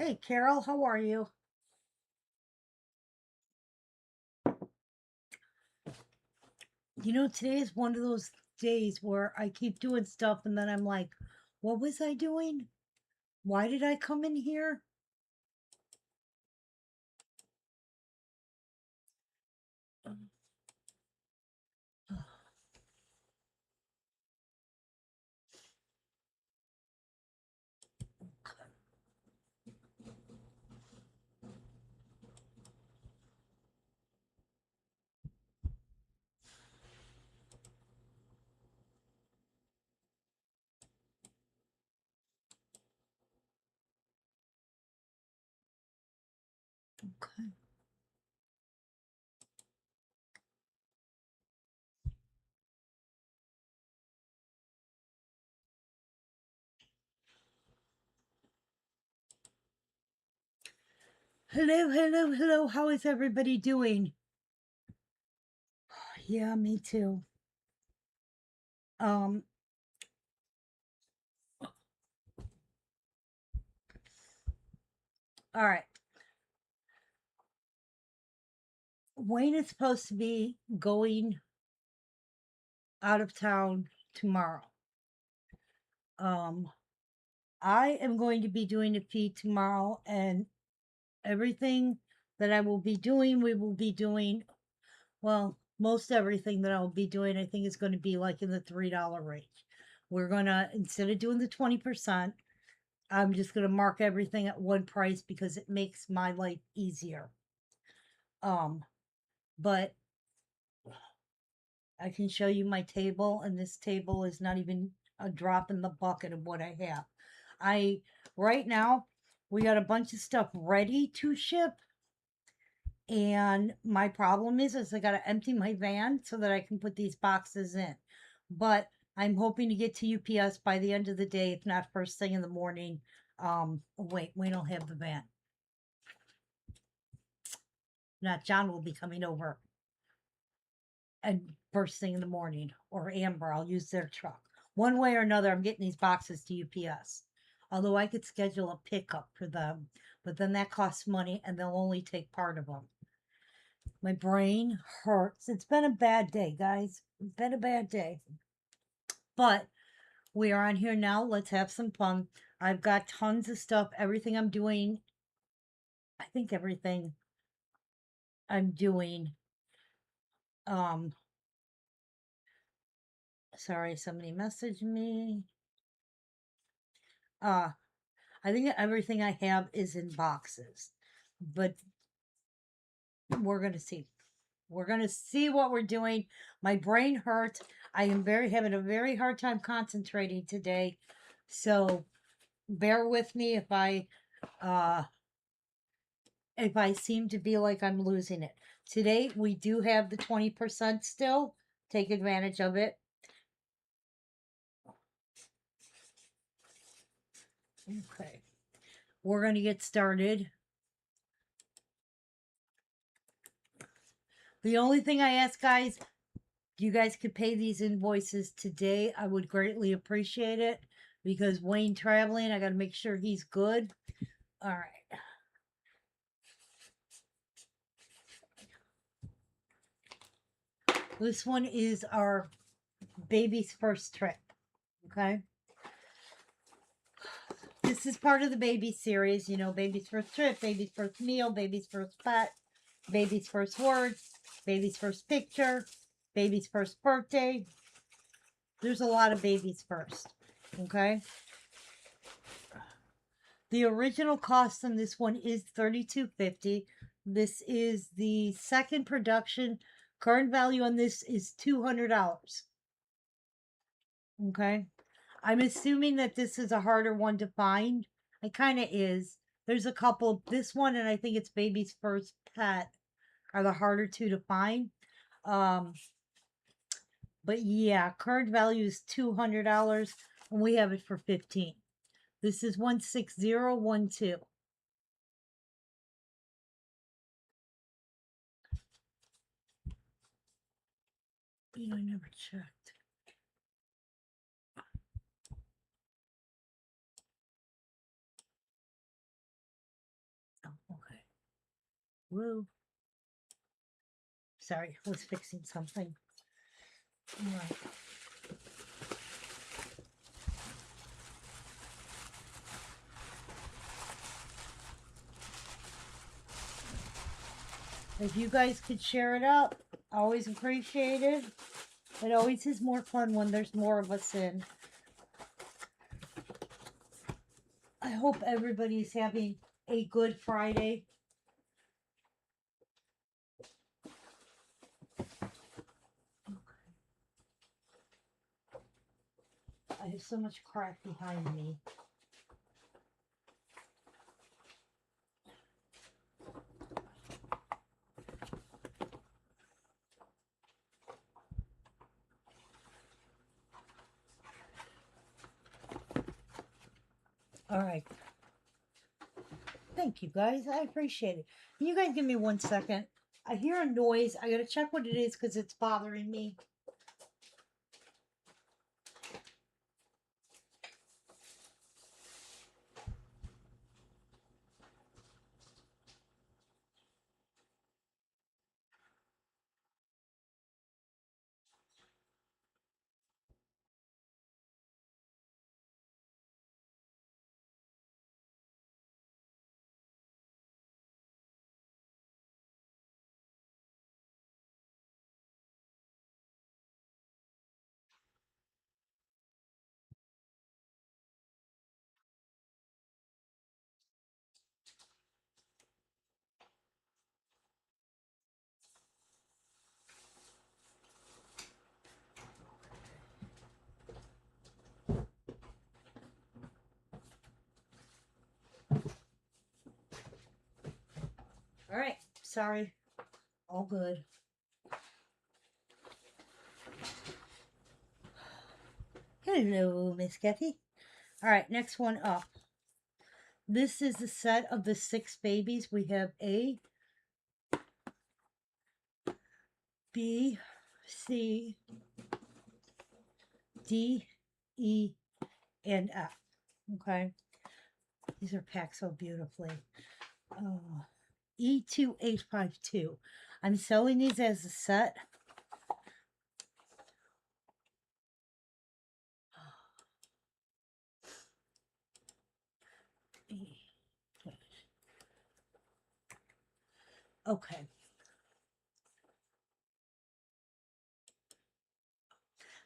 Hey, Carol, how are you? Today is one of those days where I keep doing stuff and then I'm like, what was I doing? Why did I come in here? Okay. Hello, hello, hello. How is everybody doing? Yeah, me too. Um, all right. Wayne is supposed to be going out of town tomorrow. Um, I am going to be doing a feed tomorrow, and everything that I will be doing, we will be doing. Well, most everything that I'll be doing, I think is going to be like in the $3 range. We're going to, instead of doing the 20%, I'm just going to mark everything at one price because it makes my life easier. But I can show you my table, and this table is not even a drop in the bucket of what I have. Right now, we got a bunch of stuff ready to ship. And my problem is I got to empty my van so that I can put these boxes in. But I'm hoping to get to UPS by the end of the day, if not first thing in the morning. Wait, we don't have the van. Not John will be coming over and first thing in the morning, or Amber. I'll use their truck. One way or another, I'm getting these boxes to UPS. Although I could schedule a pickup for them, but then that costs money and they'll only take part of them. My brain hurts. It's been a bad day, guys. It's been a bad day. But we are on here now. Let's have some fun. I've got tons of stuff. Everything I'm doing, I think everything I'm doing, um, sorry, somebody messaged me. Uh, I think everything I have is in boxes. But we're gonna see. We're gonna see what we're doing. My brain hurts. I am having a very hard time concentrating today. So bear with me uh if I seem to be like I'm losing it. Today we do have the 20% still. Take advantage of it. Okay. We're going to get started. The only thing I ask, guys, you guys could pay these invoices today. I would greatly appreciate it because Wayne traveling, I got to make sure he's good. All right. This one is our baby's first trip. Okay. This is part of the baby series, baby's first trip, baby's first meal, baby's first pet, baby's first words, baby's first picture, baby's first birthday. There's a lot of babies first. Okay. The original cost on this one is $32.50. This is the second production. Current value on this is $200. Okay. I'm assuming that this is a harder one to find. It kind of is. There's a couple. This one, and I think it's baby's first pet, are the harder two to find. Um, but yeah, current value is $200, and we have it for 15. This is 16012. I never checked. Woo. Sorry, I was fixing something. All right. If you guys could share it out, always appreciated. It always is more fun when there's more of us in. I hope everybody's having a good Friday. I have so much crap behind me. All right. Thank you guys. I appreciate it. Can you guys give me 1 second? I hear a noise. I gotta check what it is because it's bothering me. All right. Sorry. All good. Hello, Miss Kathy. All right. Next one up. This is the set of the 6 babies. We have A, B, C, D, E, and F. Okay. These are packed so beautifully. E2852. I'm selling these as a set. Okay.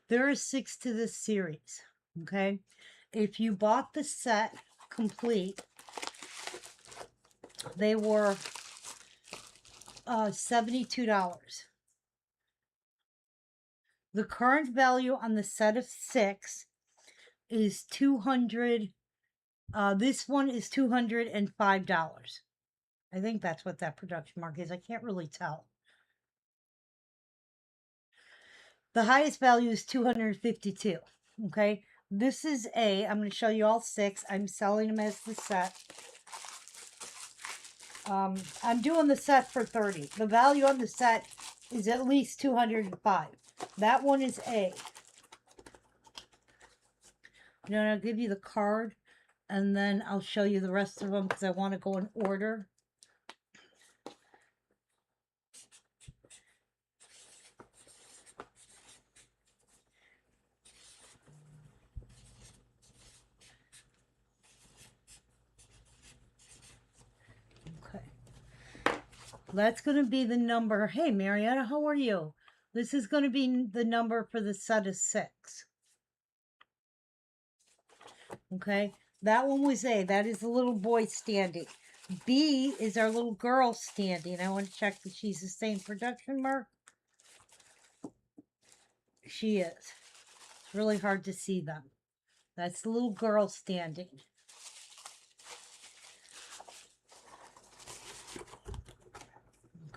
There are 6 to this series. Okay. If you bought the set complete, they were $72. The current value on the set of 6 is 200. This one is $205. I think that's what that production mark is. I can't really tell. The highest value is 252. Okay. This is A. I'm going to show you all 6. I'm selling them as the set. I'm doing the set for 30. The value on the set is at least 205. That one is A. Then I'll give you the card, and then I'll show you the rest of them because I want to go in order. That's going to be the number. Hey, Marietta, how are you? This is going to be the number for the set of 6. Okay, that one was A. That is the little boy standing. B is our little girl standing. I want to check that she's the same production mark. She is. It's really hard to see them. That's the little girl standing.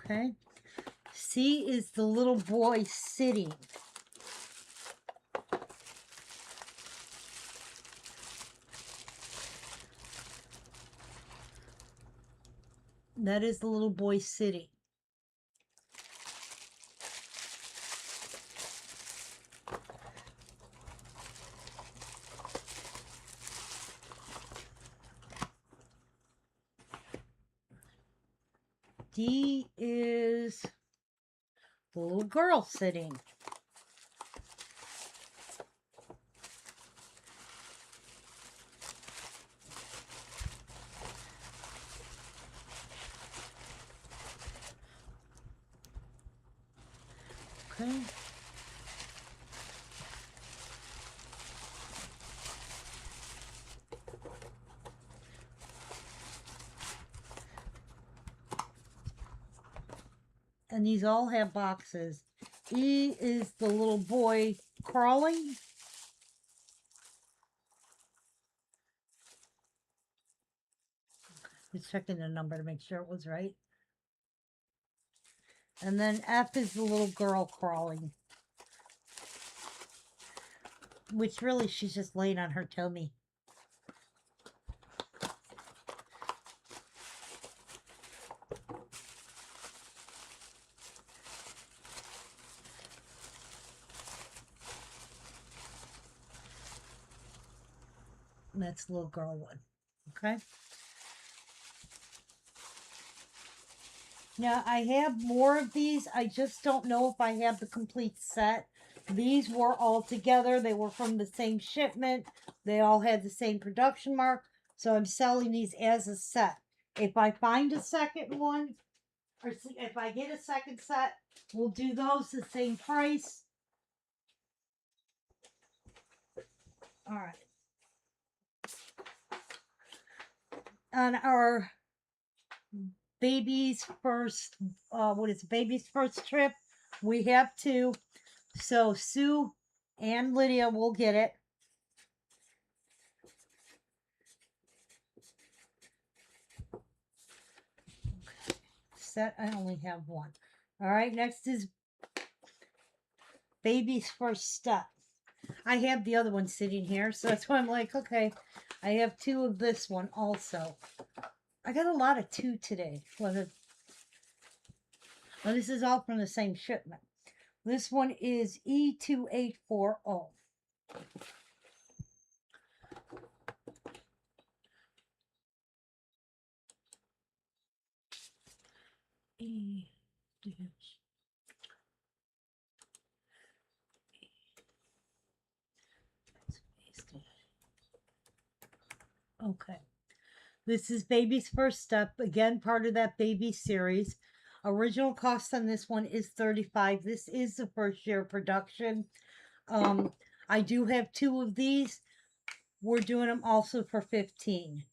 Okay. C is the little boy sitting. That is the little boy sitting. D is the little girl sitting. Okay. And these all have boxes. E is the little boy crawling. Just checking the number to make sure it was right. And then F is the little girl crawling. Which really, she's just laying on her tummy. And that's the little girl one. Okay. Now, I have more of these. I just don't know if I have the complete set. These were all together. They were from the same shipment. They all had the same production mark. So I'm selling these as a set. If I find a second one, or if I get a second set, we'll do those the same price. All right. On our baby's first, baby's first trip, we have two. So Sue and Lydia will get it. Set, I only have one. All right, next is baby's first step. I have the other one sitting here, so that's why I'm like, okay, I have two of this one also. I got a lot of two today. Well, this is all from the same shipment. This one is E2840. E Okay. This is Baby's First Step. Again, part of that baby series. Original cost on this one is $35. This is the first year production. I do have two of these. We're doing them also for $15.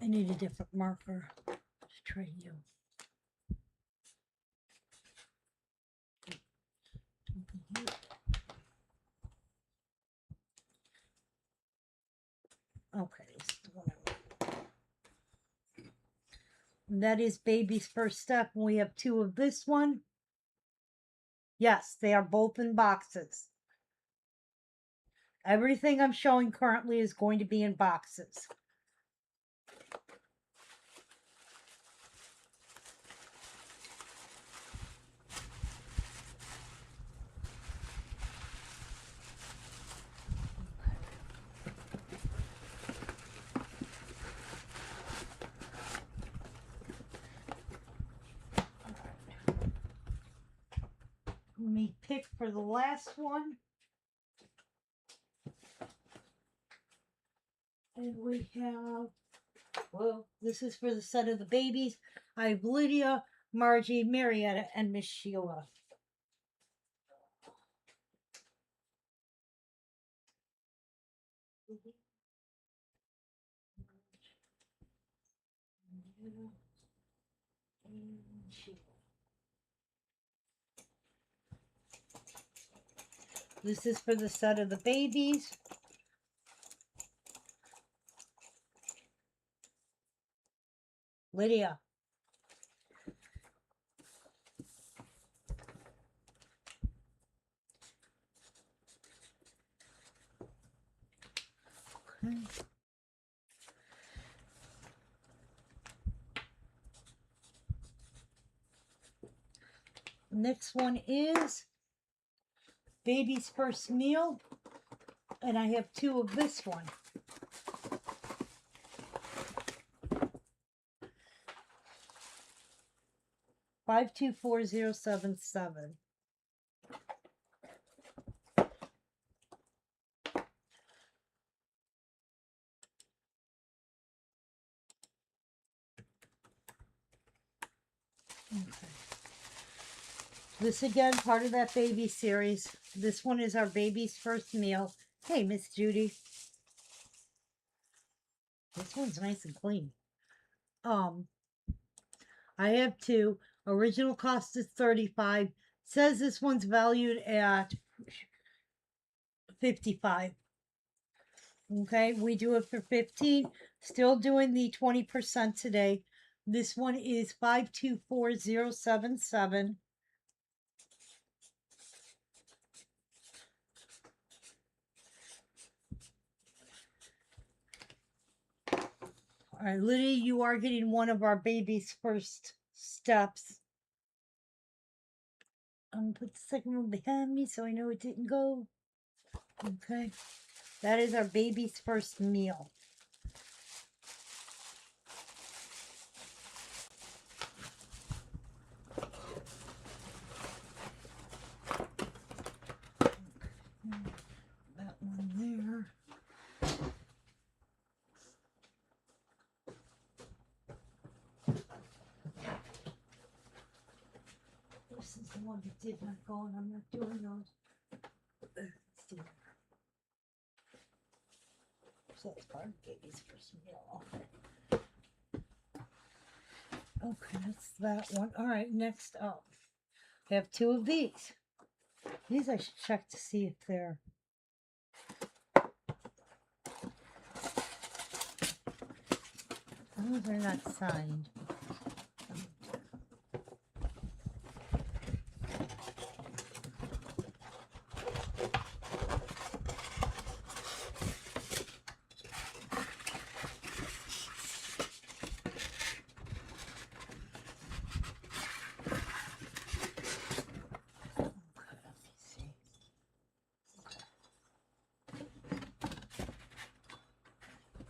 I need a different marker to trade you. Okay, that is Baby's First Step. We have two of this one. Yes, they are both in boxes. Everything I'm showing currently is going to be in boxes. Let me pick for the last one. And we have, well, this is for the set of the babies. I have Lydia, Margie, Marietta, and Miss Sheila. This is for the set of the babies. Lydia. Okay. Next one is baby's first meal, and I have 2 of this one. $524077. Okay. This again, part of that baby series. This one is our baby's first meal. Hey, Miss Judy. This one's nice and clean. I have 2. Original cost is $35. Says this one's valued at $55. Okay, we do it for $15. Still doing the 20% today. This one is $524077. All right, Lydia, you are getting one of our baby's first steps. I'm gonna put the second one behind me so I know it didn't go. Okay, that is our baby's first meal. That one there. This is the one that did not go, and I'm not doing those. Let's see. So that's part of baby's first meal. Okay, that's that one. All right, next up, I have 2 of these. These I should check to see if they're. Those are not signed.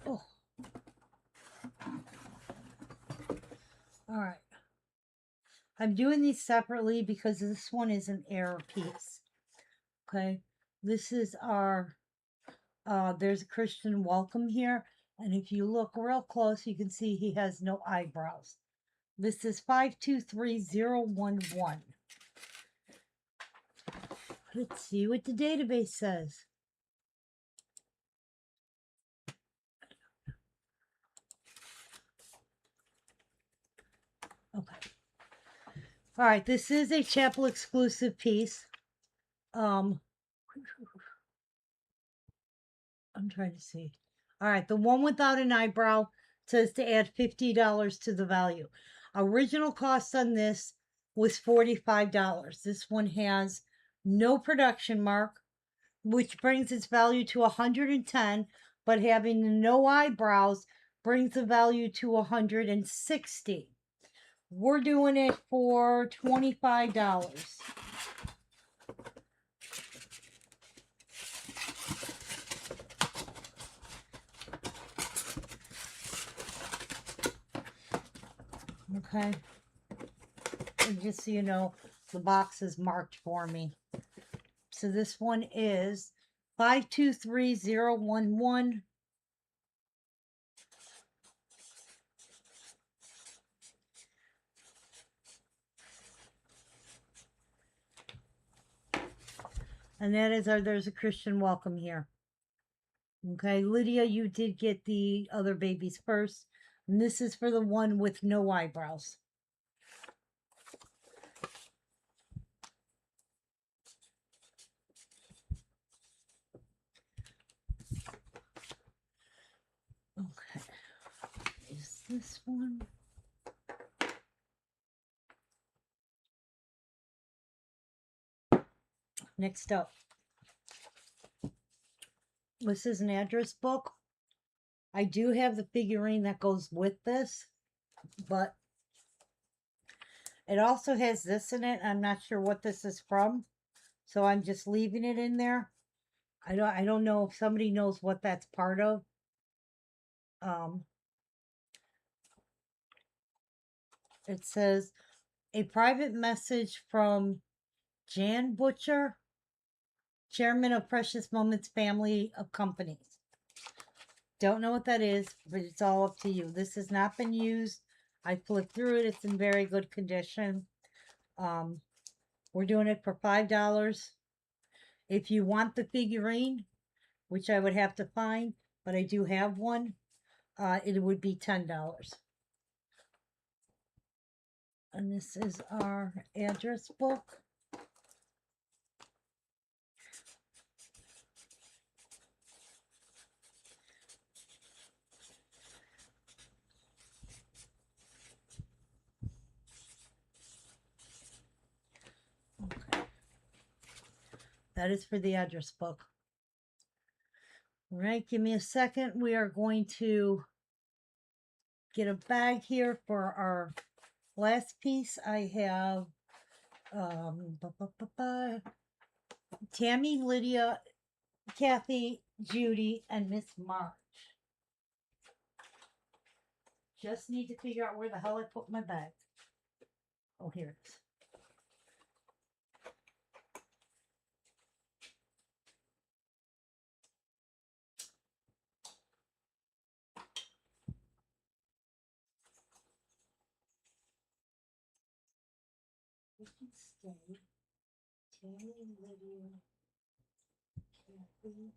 Oh. All right. I'm doing these separately because this one is an error piece. Okay. This is our, there's a Christian welcome here. And if you look real close, you can see he has no eyebrows. This is 523011. Let's see what the database says. Okay. All right, this is a chapel exclusive piece. I'm trying to see. All right, the one without an eyebrow says to add $50 to the value. Original cost on this was $45. This one has no production mark, which brings its value to 110, but having no eyebrows brings the value to 160. We're doing it for $25. Okay. And just so you know, the box is marked for me. So this one is 523011. And that is our, there's a Christian welcome here. Okay, Lydia, you did get the other babies first. And this is for the one with no eyebrows. Okay, is this one? Next up, this is an address book. I do have the figurine that goes with this, but it also has this in it. I'm not sure what this is from, So I'm just leaving it in there. I don't know if somebody knows what that's part of. Um, it says a private message from Jan Butcher, chairman of Precious Moments Family of Companies. Don't know what that is, but it's all up to you. This has not been used. I flipped through it. It's in very good condition. Um, we're doing it for $5. If you want the figurine, which I would have to find, but I do have one, it would be $10. And this is our address book. Okay. That is for the address book. All right, give me a second. We are going to get a bag here for our last piece. I have Tammy, Lydia, Kathy, Judy, and Miss March. Just need to figure out where the hell I put my bag. Oh, here it is. We can stay. Tammy, Lydia, Kathy,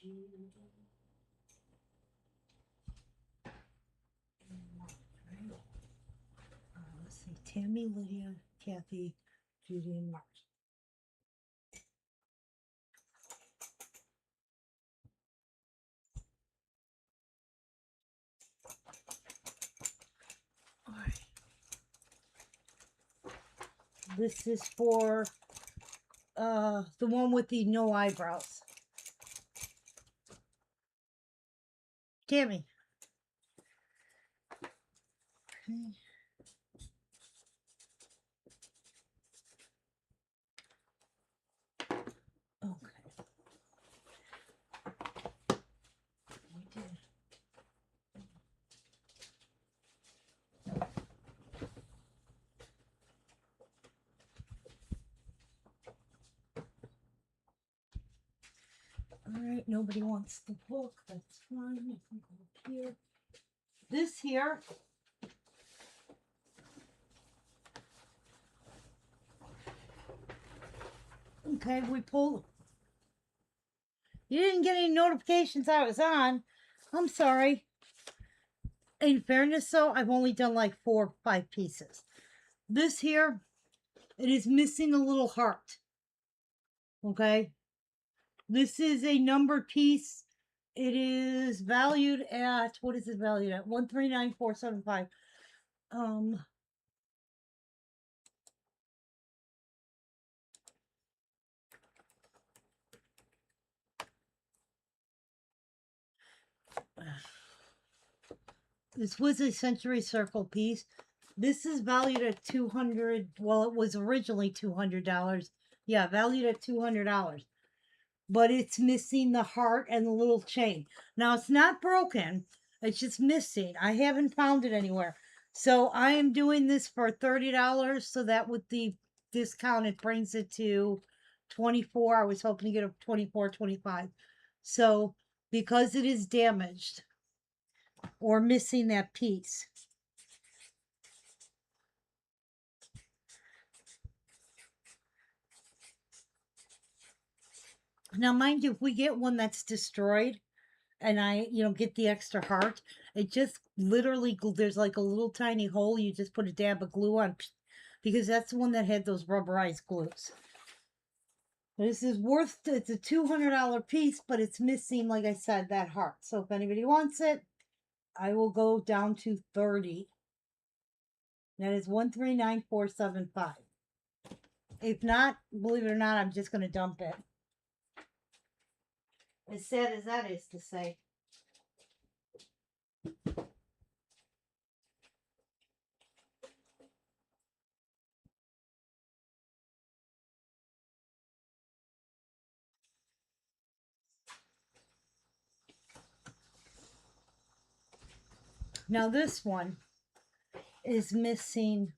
Judy, and Mark. Right? Let's see. Tammy, Lydia, Kathy, Judy, and Mark. All right. This is for the one with the no eyebrows. Tammy. Okay. Okay. We did. All right, nobody wants the book. That's fine. I can go up here. This here okay, we pull. You didn't get any notifications I was on. I'm sorry. In fairness, though, I've only done like 4 or 5 pieces. This here, it is missing a little heart. Okay. This is a numbered piece. It is valued at, what is it valued at? 139,475. This was a Century Circle piece. This is valued at 200. Well, it was originally $200. Yeah, valued at $200. But it's missing the heart and the little chain. Now it's not broken. It's just missing. I haven't found it anywhere. So I am doing this for $30. So that with the discount, it brings it to 24. I was hoping to get a 24, 25. So because it is damaged or missing that piece. Now, mind you, if we get one that's destroyed and I, get the extra heart, it just literally, there's like a little tiny hole. You just put a dab of glue on because that's the one that had those rubberized glues. This is worth, it's a $200 piece, but it's missing, like I said, that heart. So if anybody wants it, I will go down to 30. That is 139,475. If not, believe it or not, I'm just going to dump it. As sad as that is to say. Now this one is missing.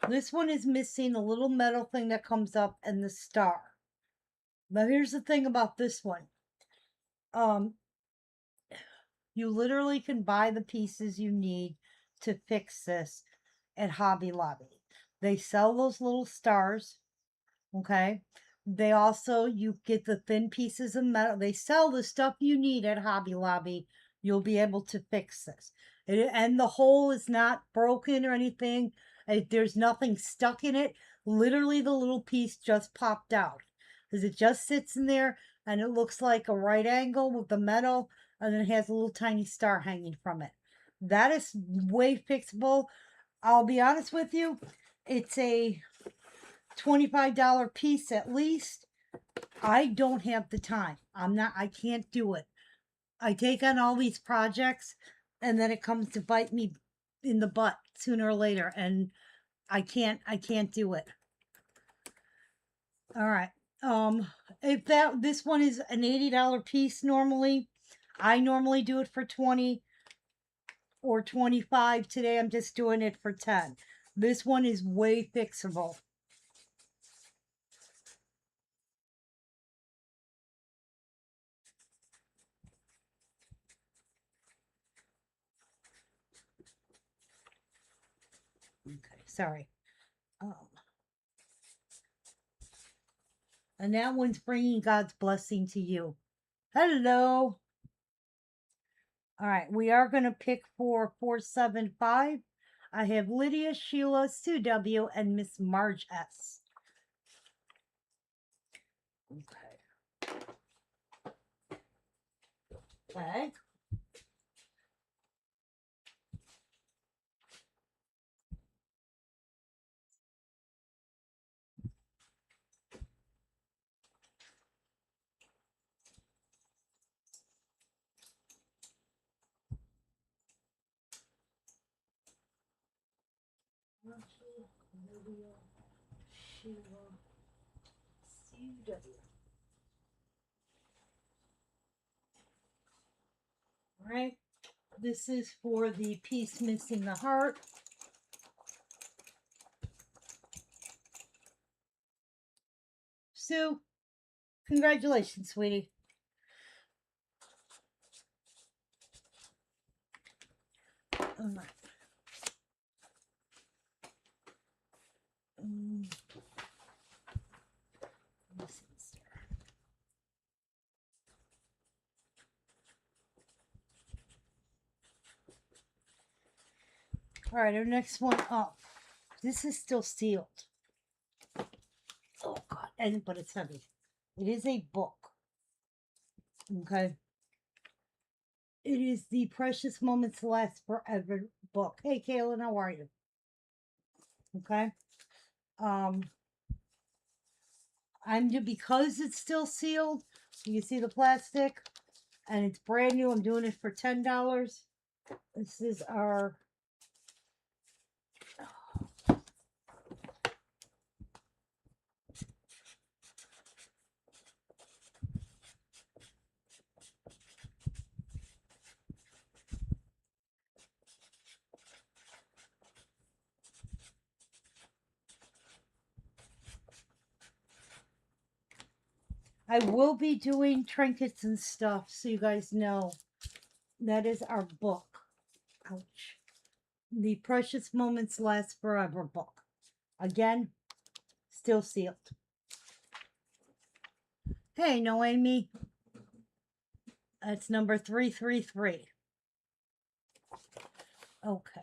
This one is missing a little metal thing that comes up and the star. But here's the thing about this one. You literally can buy the pieces you need to fix this at Hobby Lobby. They sell those little stars, okay? They also, you get the thin pieces of metal. They sell the stuff you need at Hobby Lobby. You'll be able to fix this. And the hole is not broken or anything. There's nothing stuck in it. Literally, the little piece just popped out. Because it just sits in there and it looks like a right angle with the metal. And then it has a little tiny star hanging from it. That is way fixable. I'll be honest with you. It's a $25 piece at least. I don't have the time. I can't do it. I take on all these projects and then it comes to bite me in the butt sooner or later, and I can't do it. All right. If this one is an $80 piece normally, I normally do it for 20 or 25. Today I'm just doing it for 10. This one is way fixable. Okay, sorry. And that one's bringing God's blessing to you. Hello. All right, we are going to pick for 475. I have Lydia, Sheila, Sue W, and Miss Marge S. Okay. Okay. Lydia, Sheila, Sue W. All right. This is for the piece missing the heart. Sue, congratulations, sweetie. All right. All right, our next one up. This is still sealed. Oh God, but it's heavy. It is a book. Okay. It is the Precious Moments Last Forever book. Hey, Kaylin, how are you? Okay. Because it's still sealed. You see the plastic, and it's brand new. I'm doing it for $10. This is our. I will be doing trinkets and stuff, so you guys know. That is our book. Ouch. The Precious Moments Last Forever book. Again, still sealed. Hey, Noemi. That's number 333. Okay.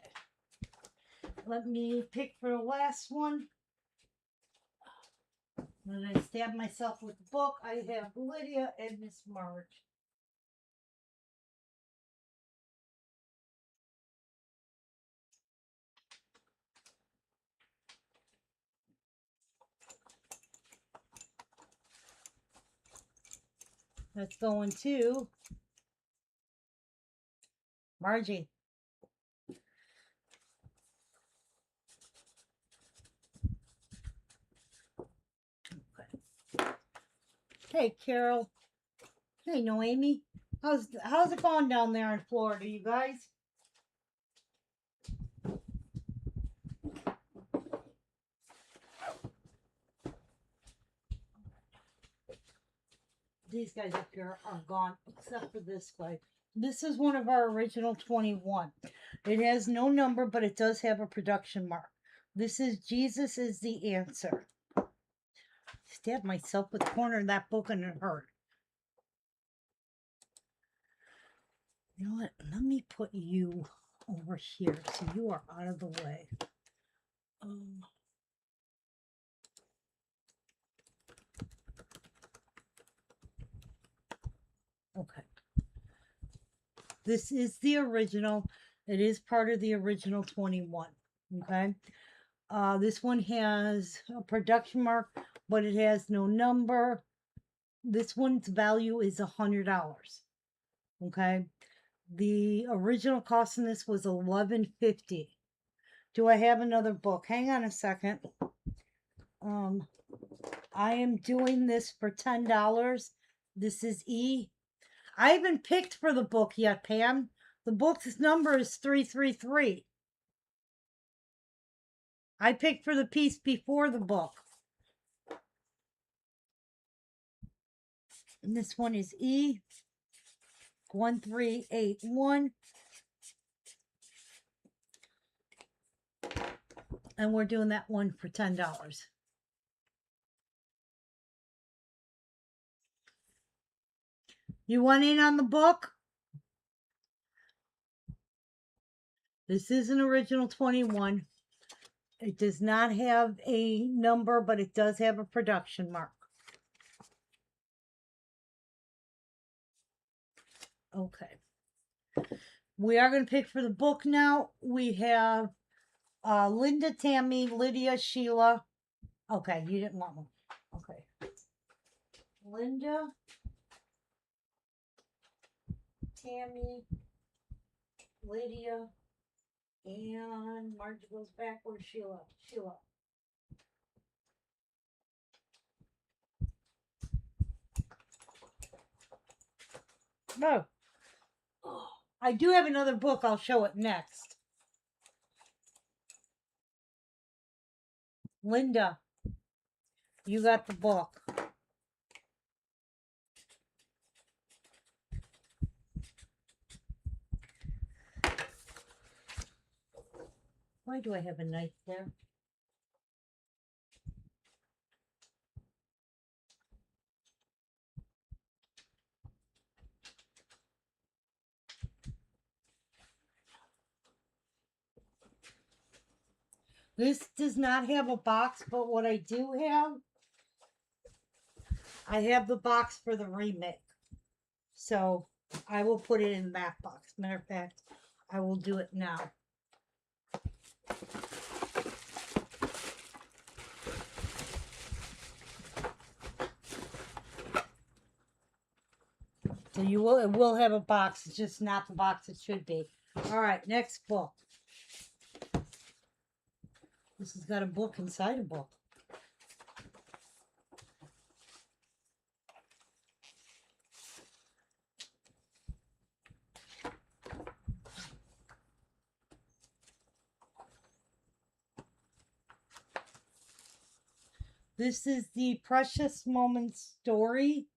Let me pick for the last one. When I stab myself with the book, I have Lydia and Miss Marge. That's going to Margie. Okay. Hey, Carol. Hey, Noemi. How's it going down there in Florida, you guys? These guys up here are gone, except for this guy. This is one of our original 21. It has no number, but it does have a production mark. This is Jesus is the Answer. Stabbed myself with the corner of that book and it hurt. You know what? Let me put you over here so you are out of the way. Okay. This is the original. It is part of the original 21. Okay. This one has a production mark, but it has no number. This one's value is $100. Okay. The original cost in this was $11.50. Do I have another book? Hang on a second. I am doing this for $10. This is E. I haven't picked for the book yet, Pam. The book's number is 333. I picked for the piece before the book. And this one is E 1381. And we're doing that one for $10. You want in on the book? This is an original 21. It does not have a number, but it does have a production mark. Okay. We are going to pick for the book now. We have Linda, Tammy, Lydia, Sheila. Okay, you didn't want one. Okay. Linda, Tammy, Lydia, and Margie goes backwards. Sheila. No. I do have another book. I'll show it next. Linda, you got the book. Why do I have a knife there? This does not have a box, but what I do have, I have the box for the remake. So I will put it in that box. Matter of fact, I will do it now. So it will have a box. It's just not the box it should be. All right, next book. This has got a book inside a book. This is the Precious Moments Story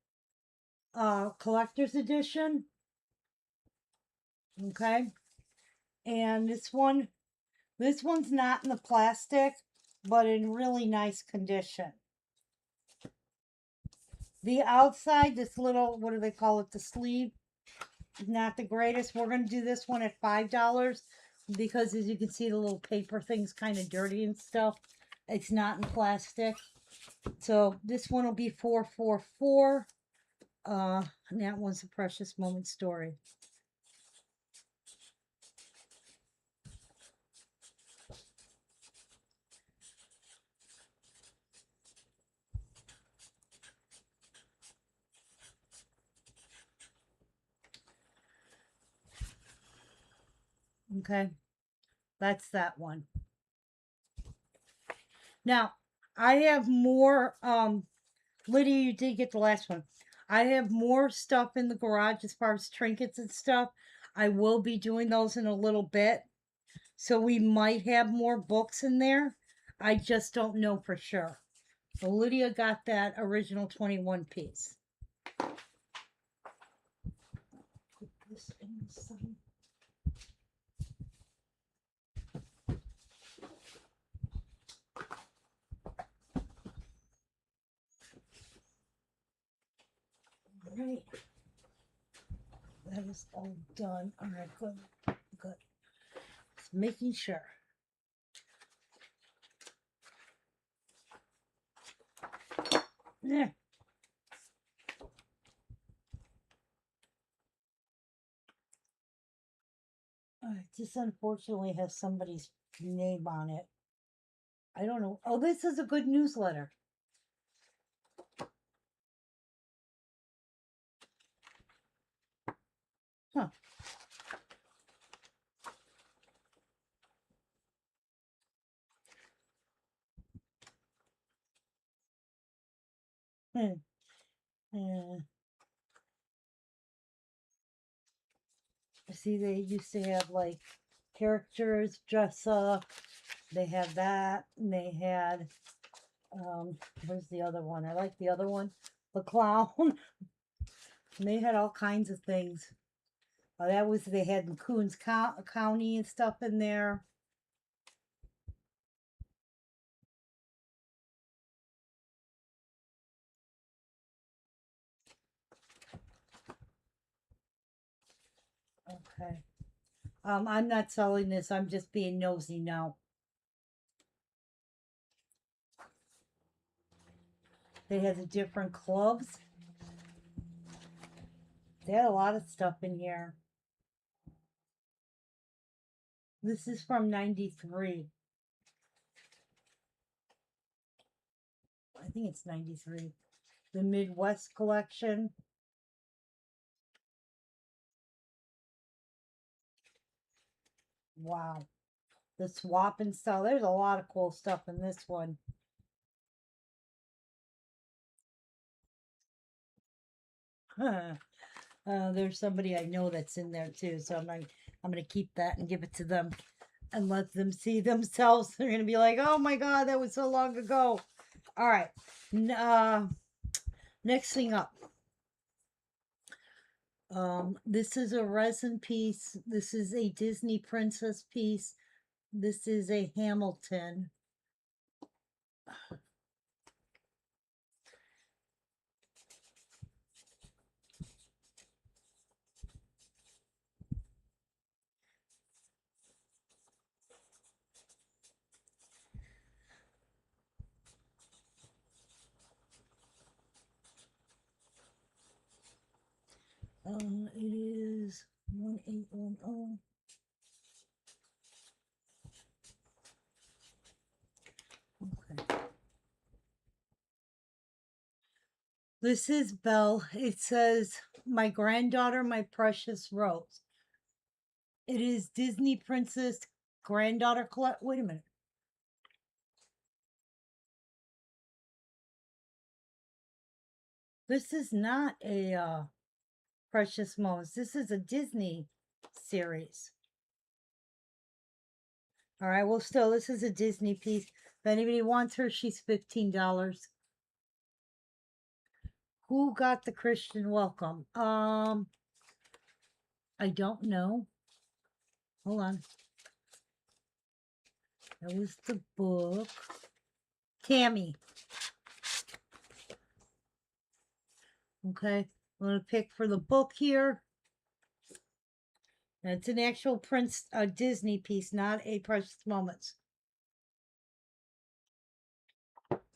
collector's edition. Okay. And this one's not in the plastic, but in really nice condition. The outside, this little, what do they call it? The sleeve, not the greatest. We're going to do this one at $5 because as you can see, the little paper thing's kind of dirty and stuff. It's not in plastic. So this one will be $4.44. And that one's a Precious Moment Story. Okay, that's that one. Now, I have more, Lydia, you did get the last one. I have more stuff in the garage as far as trinkets and stuff. I will be doing those in a little bit. So we might have more books in there. I just don't know for sure. So Lydia got that original 21 piece. Put this in the sun. All right. That is all done. All right, good. Good. Just making sure. Yeah. This unfortunately has somebody's name on it. I don't know. Oh, this is a good newsletter. Huh. Hmm. Uh, see, they used to have like characters dress up. They had that, and they had where's the other one? I like the other one, the clown. And they had all kinds of things. That was they had in County and stuff in there. Okay. I'm not selling this. I'm just being nosy now. They had the different clubs. They had a lot of stuff in here. This is from 93. I think it's 93. The Midwest collection. Wow. The swap and stuff. There's a lot of cool stuff in this one. There's somebody I know that's in there too, so I'm gonna keep that and give it to them and let them see themselves. They're gonna be like, "Oh my God, that was so long ago." All right, next thing up. This is a resin piece. This is a Disney princess piece. This is a Hamilton. It is 1810. Okay. This is Belle. It says, "My granddaughter, my precious Rose." It is Disney Princess Granddaughter collect. Wait a minute. This is not a Precious Moments. This is a Disney series. All right. Well, still, this is a Disney piece. If anybody wants her, she's $15. Who got the Christian welcome? I don't know. Hold on. That was the book. Tammy. Okay. I'm gonna pick for the book here. And it's an actual Prince Disney piece, not a Precious Moments.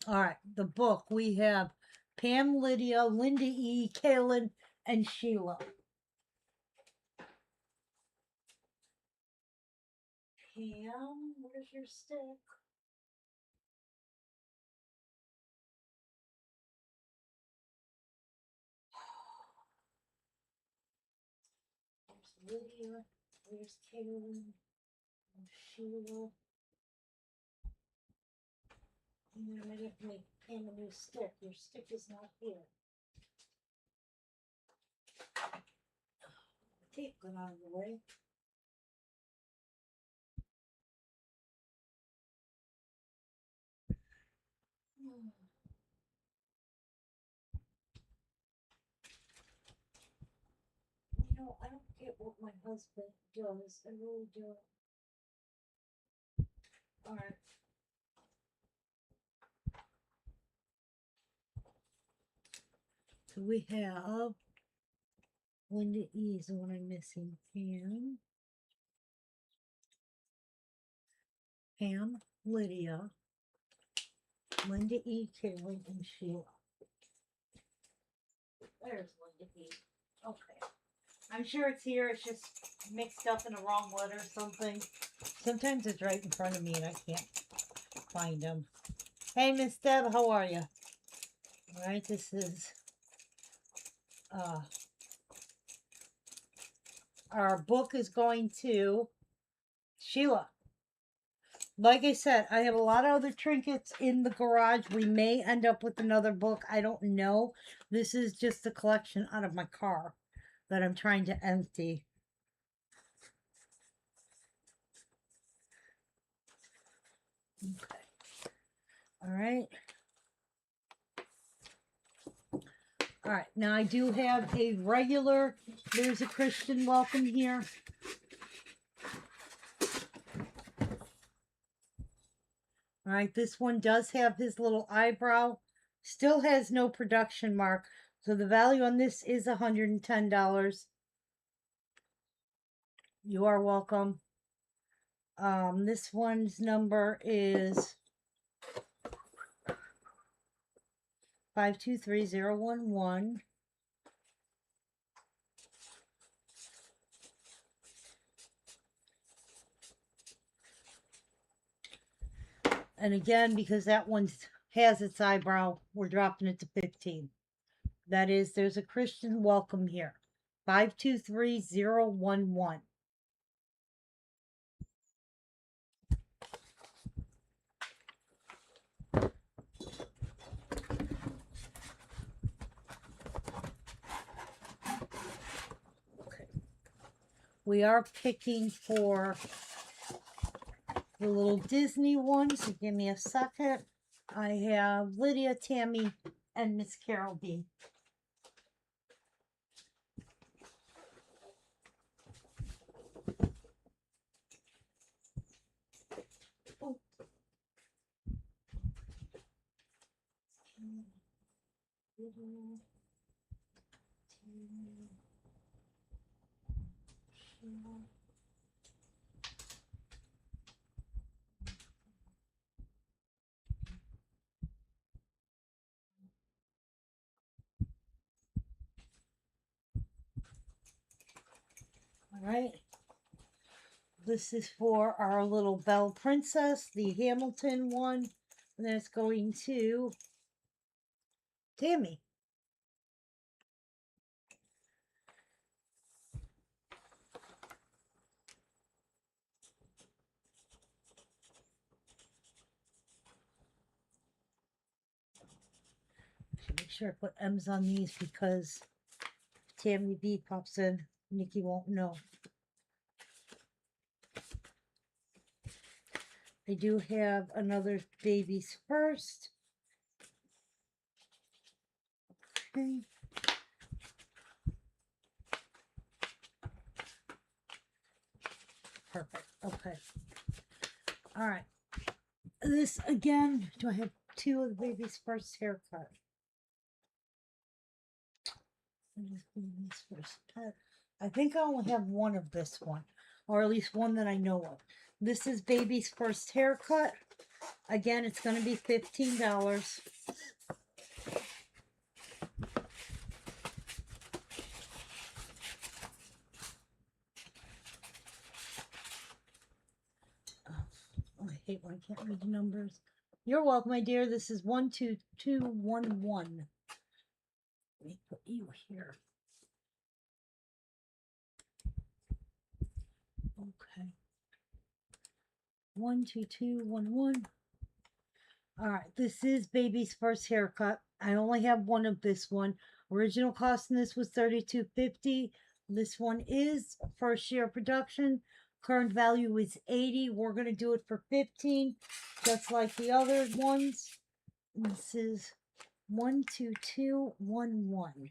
All right, the book we have Pam, Lydia, Linda E, Kaylin, and Sheila. Pam, where's your stick? There's Lydia, there's Kaylin, and Sheila. And I might have to make Pam a new stick. Your stick is not here. tape got out of the way. You know, I don't get what my husband does. I really don't. Alright. So we have Linda E is the one I'm missing. Pam, Lydia, Linda E, Carolyn, and Sheila. There's Linda E. Okay. I'm sure it's here. It's just mixed up in the wrong letter or something. Sometimes it's right in front of me and I can't find them. Hey, Miss Deb, how are you? All right, this is our book is going to Sheila. Like I said, I have a lot of other trinkets in the garage. We may end up with another book. I don't know. This is just a collection out of my car that I'm trying to empty. Okay. All right. All right. Now I do have a regular, there's a Christian welcome here. All right. This one does have his little eyebrow. Still has no production mark. So the value on this is $110. You are welcome. This one's number is 523011. And again, because that one has its eyebrow, we're dropping it to 15. That is, there's a Christian welcome here. 523011. Okay. We are picking for the little Disney one, so give me a second. I have Lydia, Tammy, and Miss Carol B. Oh. All right. This is for our little Belle Princess, the Hamilton one. And then it's going to Tammy. Should make sure I put M's on these because Tammy B pops in. Nikki won't know. I do have another Babies First. Okay. Perfect. Okay. All right. This again, do I have two of the Babies First haircut? Babies First pet. I think I only have one of this one, or at least one that I know of. This is Baby's First haircut. Again, it's going to be $15. Oh, I hate when I can't read the numbers. You're welcome, my dear. This is 12211. Let me put you here. Okay. 12211. All right, this is Baby's First haircut. I only have one of this one. Original cost in this was $32.50. This one is first year production. Current value is 80. We're going to do it for 15, just like the other ones. This is 12211.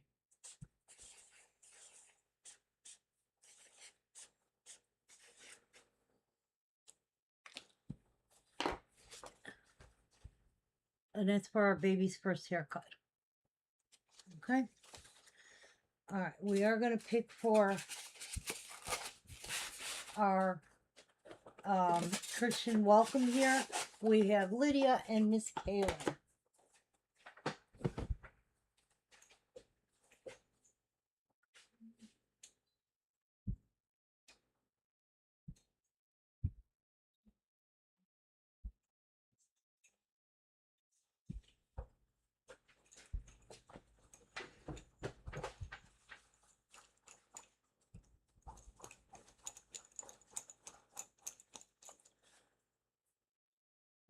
And that's for our baby's first haircut. Okay. All right. We are going to pick for our Christian welcome here. We have Lydia and Miss Kayla.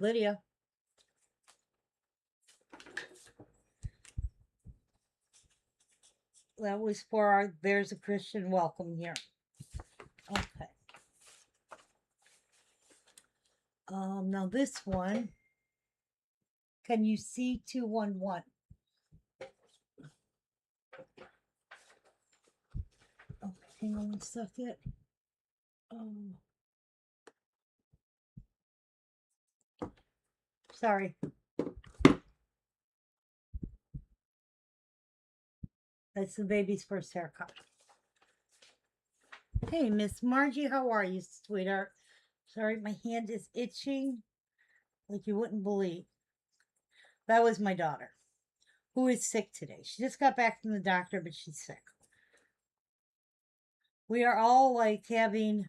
Lydia. That was for our There's a Christian welcome here. Okay. Now this one, can you see 211? Okay, hang on one second. Sorry. That's the baby's first haircut. Hey, Miss Margie, how are you, sweetheart? Sorry, my hand is itching like you wouldn't believe. That was my daughter, who is sick today. She just got back from the doctor, but she's sick. We are all like having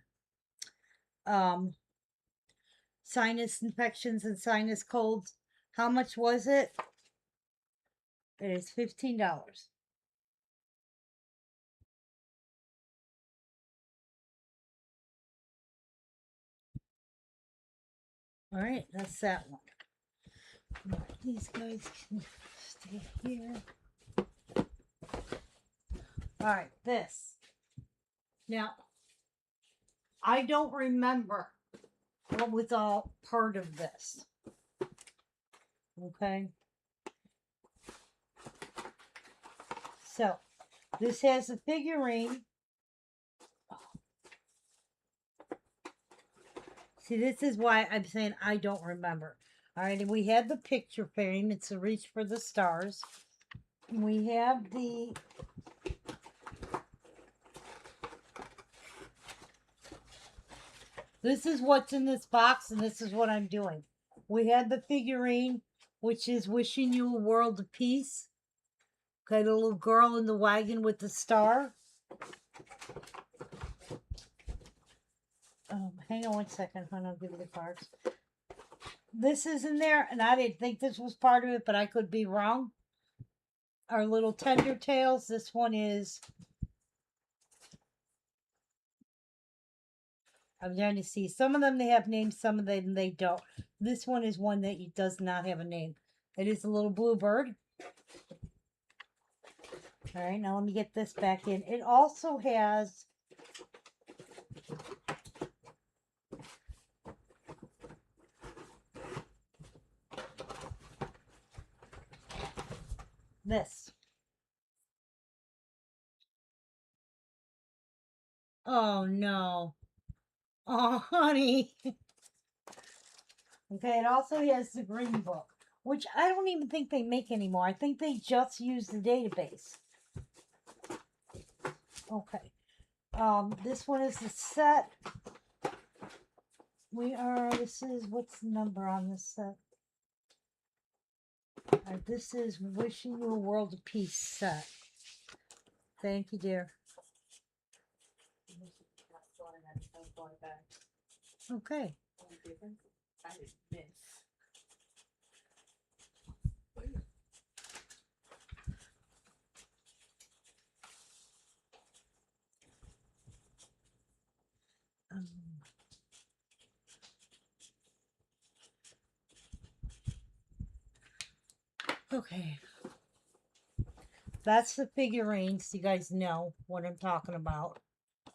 sinus infections and sinus colds. How much was it? It is $15. All right, that's that one. All right, these guys can stay here. All right, this. Now, I don't remember what was all part of this. Okay. So, this has a figurine. See, this is why I'm saying I don't remember. All right, and we have the picture frame. It's a Reach for the Stars. We have the this is what's in this box, and this is what I'm doing. We had the figurine, which is wishing you a world of peace. Okay, the little girl in the wagon with the star. Hang on one second, hon. I'll give you the cards. This is in there, and I didn't think this was part of it, but I could be wrong. Our little tender tails. This one is. I'm trying to see. Some of them they have names, some of them they don't. This one is one that does not have a name. It is a little bluebird. All right, now let me get this back in. It also has this. Oh no. Oh, honey. Okay, it also has the green book, which I don't even think they make anymore. I think they just use the database. Okay. This one is the set. This is, what's the number on this set? This is Wishing You a World of Peace set. Thank you, dear. Okay. Okay. That's the figurine, so you guys know what I'm talking about.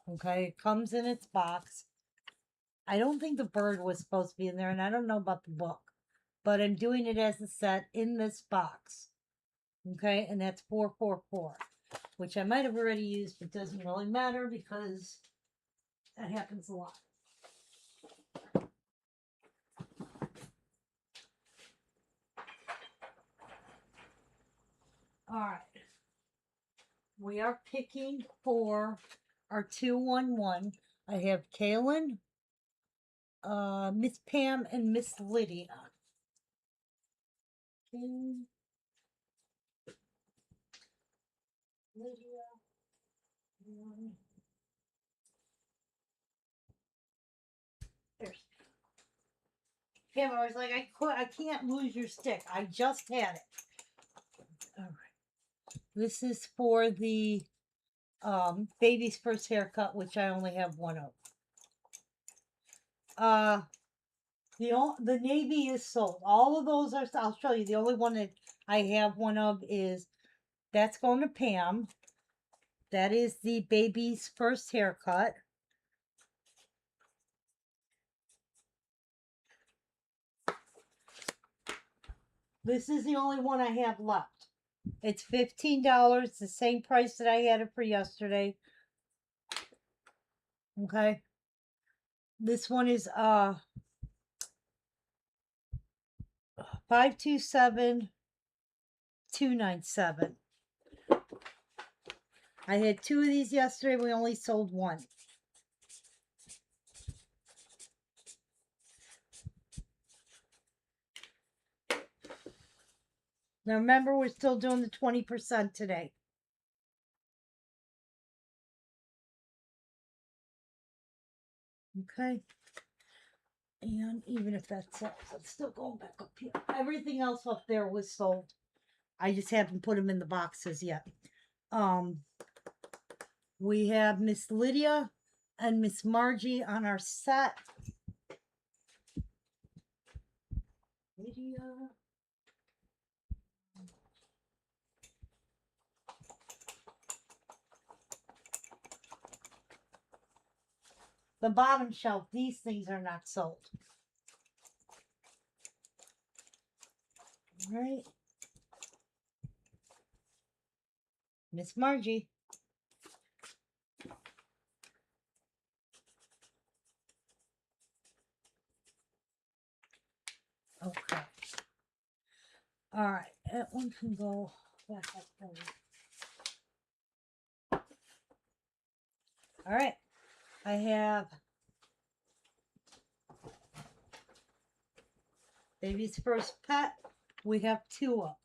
Okay, it comes in its box. I don't think the bird was supposed to be in there, and I don't know about the book, but I'm doing it as a set in this box. Okay, and that's 444, which I might have already used, but doesn't really matter because that happens a lot. All right. We are picking for our 211. I have Kaylin, Miss Pam, and Miss Lydia. Kaylin, Lydia, there's Pam. I was like, I can't lose your stick. I just had it. All right. This is for the baby's first haircut, which I only have one of. The navy is sold. All of those are. I'll show you. The only one that I have one of is that's going to Pam. That is the baby's first haircut. This is the only one I have left. It's $15, the same price that I had it for yesterday. Okay. This one is 527297. I had 2 of these yesterday. We only sold 1. Now remember, we're still doing the 20% today. Okay. And even if that's it, it's still going back up here. Everything else up there was sold. I just haven't put them in the boxes yet. We have Miss Lydia and Miss Margie on our set. Lydia. The bottom shelf, these things are not sold. All right. Miss Margie. Okay. All right. That one can go back up there. All right. I have baby's first pet. We have 2 of.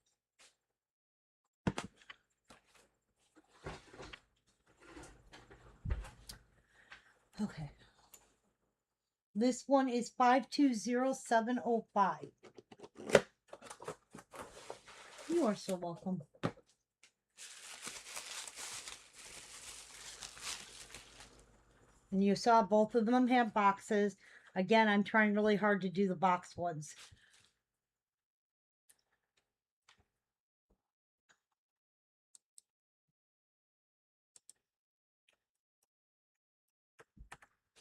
Okay. This one is 520705. You are so welcome. And you saw both of them have boxes. Again, I'm trying really hard to do the box ones.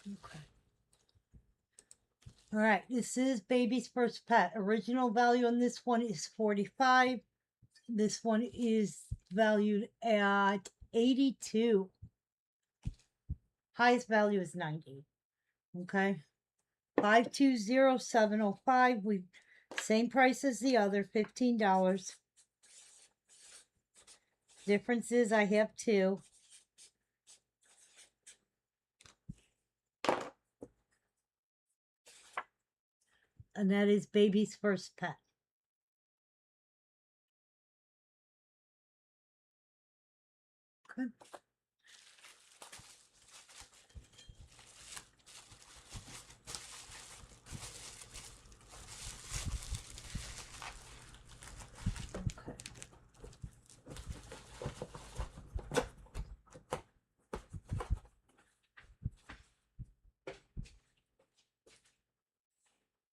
Okay. All right, this is baby's first pet. Original value on this one is 45. This one is valued at 82. Highest value is 90. Okay. 520705. We same price as the other, $15. Difference is I have 2. And that is baby's first pet. Okay.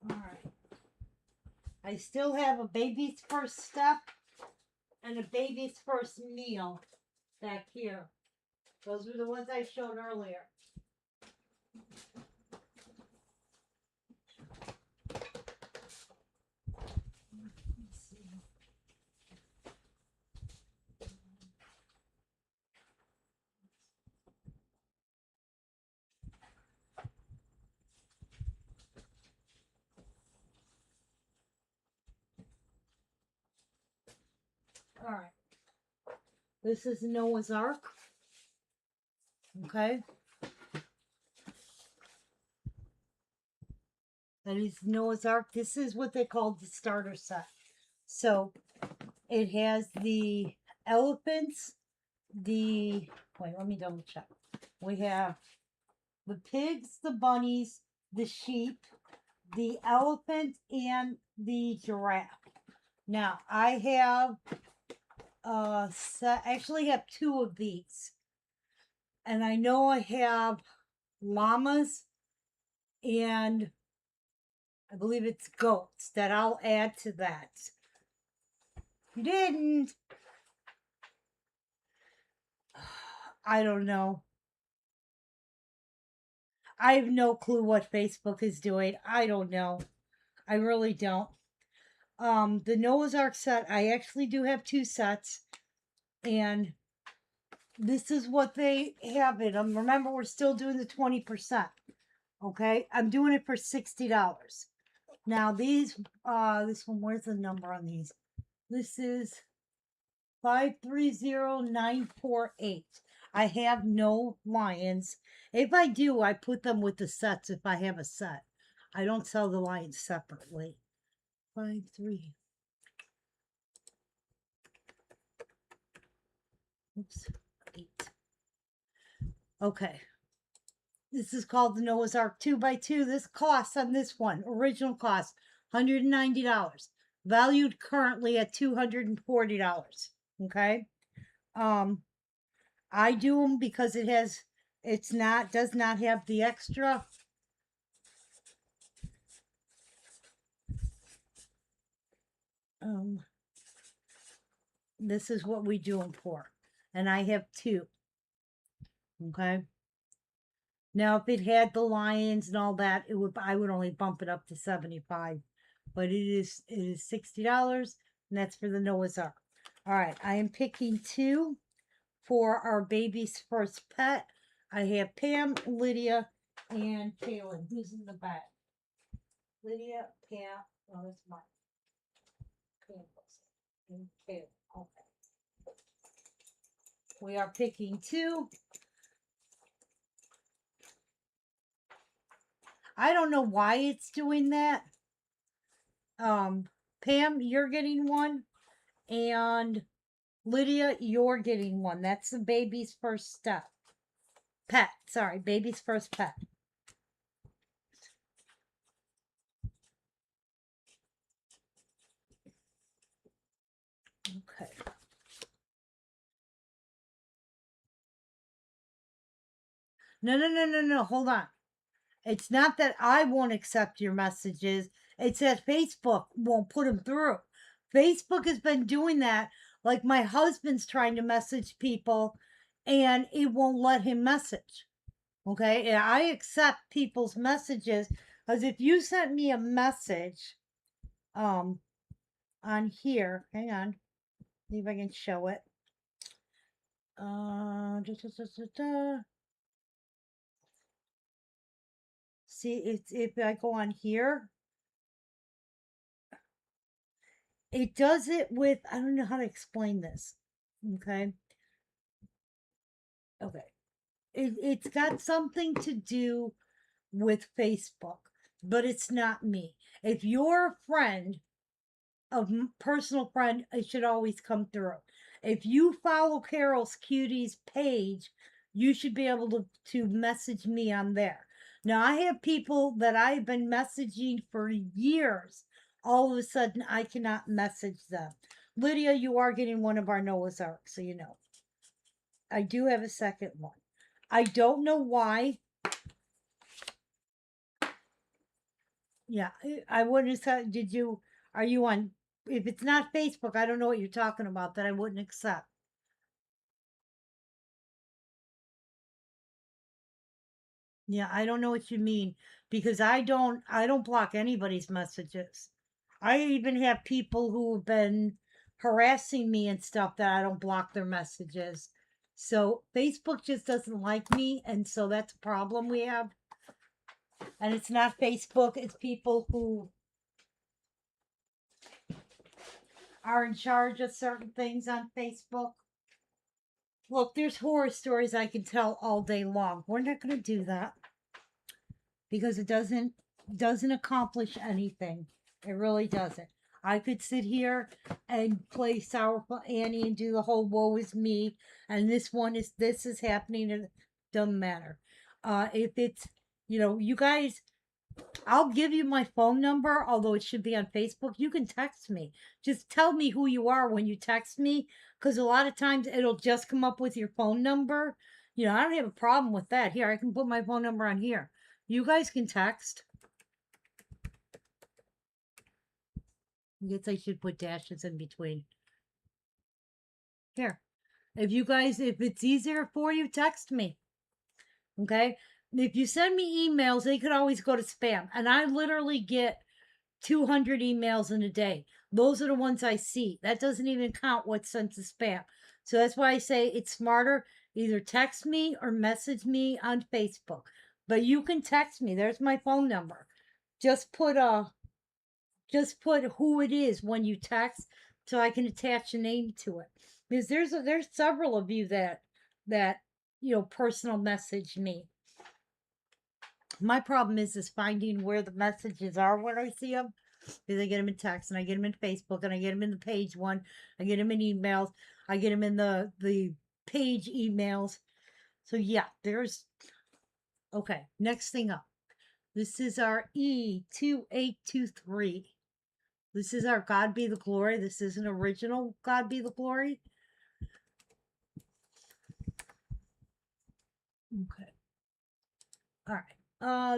All right. I still have a baby's first step and a baby's first meal back here. Those were the ones I showed earlier. All right. This is Noah's Ark. Okay. That is Noah's Ark. This is what they call the starter set. So it has the elephants, wait, let me double check. We have the pigs, the bunnies, the sheep, the elephant, and the giraffe. Now I have actually have two of these. And I know I have llamas and I believe it's goats that I'll add to that. You didn't. I don't know. I have no clue what Facebook is doing. I don't know. I really don't. The Noah's Ark set, I actually do have two sets. And this is what they have it. Remember, we're still doing the 20%. Okay? I'm doing it for $60. Now these, this one, where's the number on these? This is 530948. I have no lions. If I do, I put them with the sets if I have a set. I don't sell the lions separately. 53. Oops. 8. Okay. This is called the Noah's Ark 2x2. This costs on this one, original cost, $190. Valued currently at $240. Okay. I do them because does not have the extra. This is what we do them for. And I have two. Okay. Now, if it had the lions and all that, I would only bump it up to $75. But it is $60, and that's for the Noah's Ark. All right, I am picking two for our baby's first pet. I have Pam, Lydia, and Kaylin. Who's in the back? Lydia, Pam, oh, that's mine. Pam and Kaylin. Okay. We are picking two. I don't know why it's doing that. Pam, you're getting one, and Lydia, you're getting one. That's the baby's first step. Pet, sorry, baby's first pet. Okay. No, hold on. It's not that I won't accept your messages. It's that Facebook won't put them through. Facebook has been doing that. Like my husband's trying to message people and it won't let him message. Okay. And I accept people's messages because if you sent me a message, on here, hang on, see if I can show it. See, if I go on here, it does it with, I don't know how to explain this. Okay. Okay. It's got something to do with Facebook, but it's not me. If you're a friend, a personal friend, it should always come through. If you follow Carol's Cuties page, you should be able to message me on there. Now, I have people that I've been messaging for years. All of a sudden, I cannot message them. Lydia, you are getting one of our Noah's Ark, so you know. I do have a second one. I don't know why. Yeah, I wouldn't have said, are you on if it's not Facebook, I don't know what you're talking about that I wouldn't accept. Yeah, I don't know what you mean because I don't block anybody's messages. I even have people who have been harassing me and stuff that I don't block their messages. So Facebook just doesn't like me, and so that's a problem we have. And it's not Facebook, it's people who are in charge of certain things on Facebook. Look, there's horror stories I can tell all day long. We're not going to do that because it doesn't accomplish anything. It really doesn't. I could sit here and play Sorrowful Annie and do the whole woe is me, and this is happening and it doesn't matter. If it's you guys, I'll give you my phone number, although it should be on Facebook. You can text me. Just tell me who you are when you text me, because a lot of times it'll just come up with your phone number. I don't have a problem with that. Here, I can put my phone number on here. You guys can text. I guess I should put dashes in between. Here. If it's easier for you, text me. Okay? If you send me emails, they could always go to spam. And I literally get 200 emails in a day. Those are the ones I see. That doesn't even count what's sent to spam. So that's why I say it's smarter. Either text me or message me on Facebook. But you can text me. There's my phone number. Just put who it is when you text so I can attach a name to it. Because there's several of you that personal message me. My problem is finding where the messages are when I see them. Because I get them in text and I get them in Facebook and I get them in the page one. I get them in emails. I get them in the page emails. So yeah, okay. Next thing up. This is our E2823. This is our God Be the Glory. This is an original God Be the Glory. Okay. All right.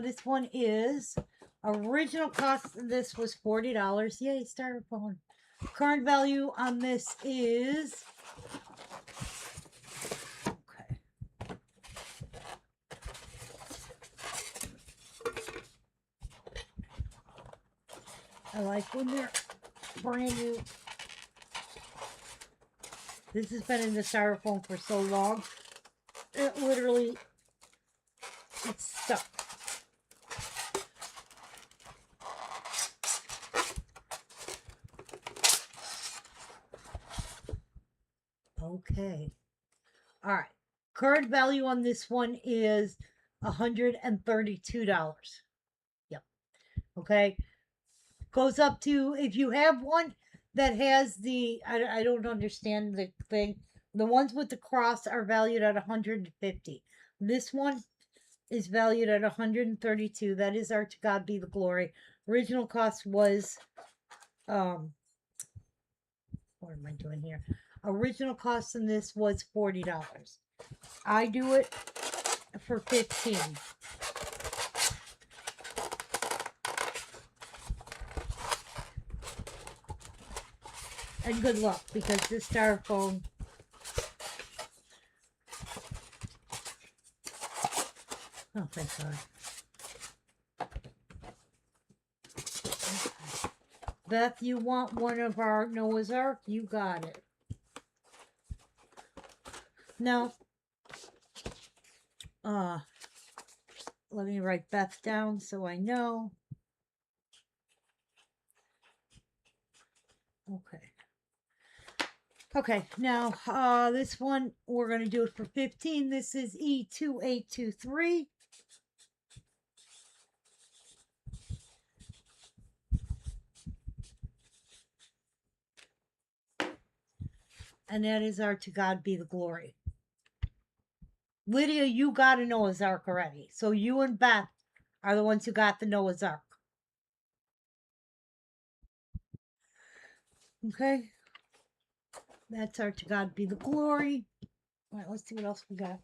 This one is original cost of this was $40. Yay, styrofoam. Current value on this is okay. I like when they're brand new. This has been in the styrofoam for so long. It literally, it's stuck. Okay. All right. Current value on this one is $132. Yep. Okay. Goes up to, if you have one that has I don't understand the thing. The ones with the cross are valued at 150. This one is valued at 132. That is our To God Be the Glory. Original cost was what am I doing here? Original cost in this was $40. I do it for 15. And good luck because this styrofoam. Oh, thank God. Okay. Beth, you want one of our Noah's Ark? You got it. Now, let me write Beth down so I know. Okay. Okay, now this one we're gonna do it for 15. This is E2823. And that is our To God Be the Glory. Lydia, you got a Noah's Ark already. So you and Beth are the ones who got the Noah's Ark. Okay. That's our To God Be the Glory. All right, let's see what else we got.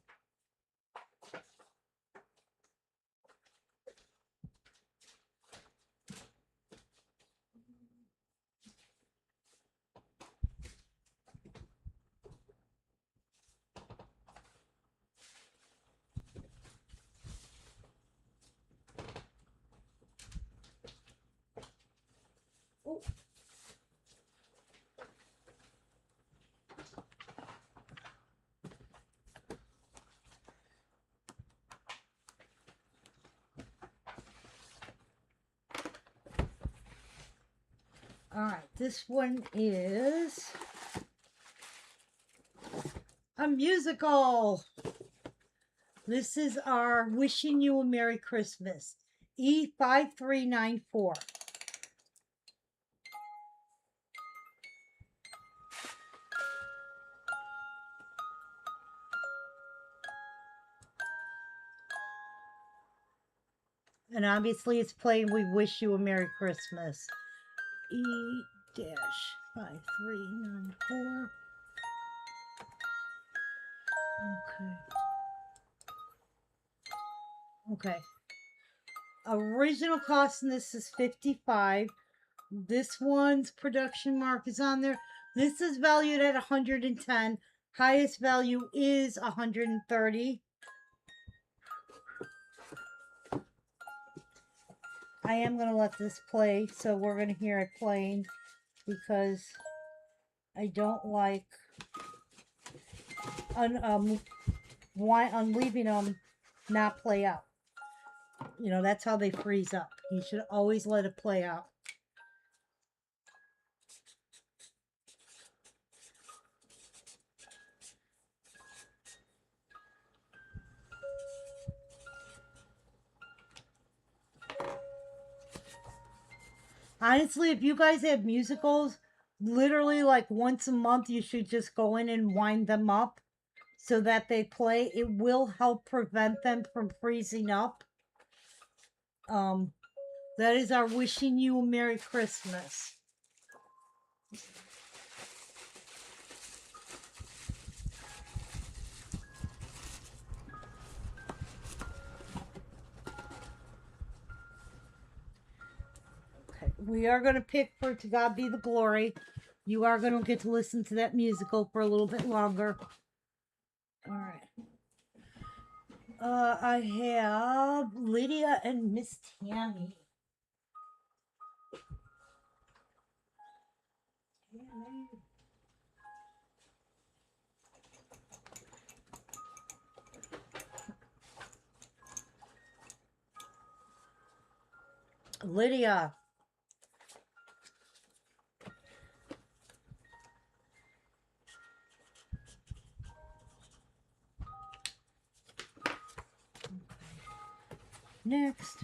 All right, this one is a musical. This is our Wishing You a Merry Christmas, E5394. And obviously it's playing We Wish You a Merry Christmas. E-5394. Okay. Okay. Original cost in this is $55. This one's production mark is on there. This is valued at $110. Highest value is $130. I am going to let this play, so we're going to hear it playing because I don't like leaving them not play out. You know, that's how they freeze up. You should always let it play out. Honestly, if you guys have musicals, literally like once a month, you should just go in and wind them up so that they play. It will help prevent them from freezing up. That is our Wishing You a Merry Christmas. Okay, we are going to pick for To God Be the Glory. You are going to get to listen to that musical for a little bit longer. All right. I have Lydia and Miss Tammy. Lydia. Next.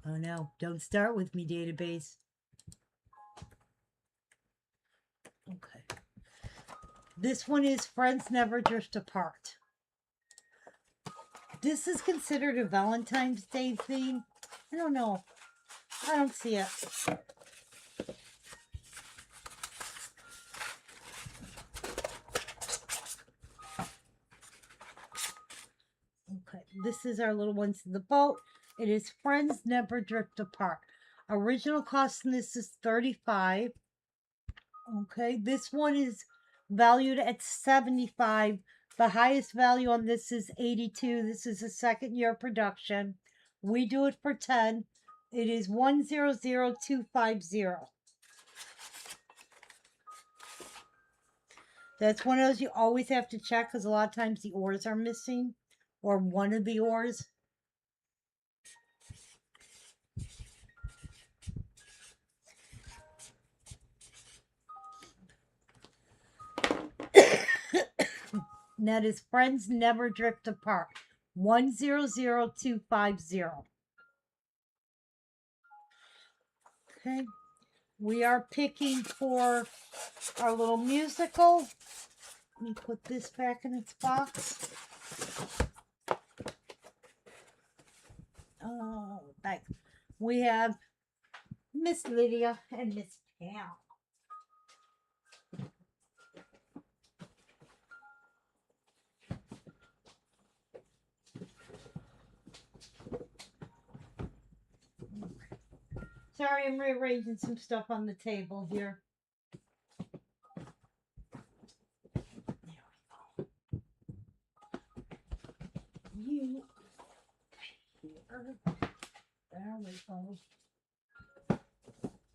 Oh no, don't start with me, database. Okay. This one is Friends Never Drift Apart. This is considered a Valentine's Day theme. I don't know. I don't see it. Okay, this is our little ones in the boat. It is Friends Never Drift Apart. Original cost in this is $35. Okay, this one is valued at $75. The highest value on this is $82. This is a second year production. We do it for $10. It is 100250. That's one of those you always have to check because a lot of times the oars are missing or one of the oars. And that is Friends Never Drift Apart. 100250. Okay. We are picking for our little musical. Let me put this back in its box. Oh, back. We have Miss Lydia and Miss Pam. Sorry, I'm rearranging some stuff on the table here. You here. There we go.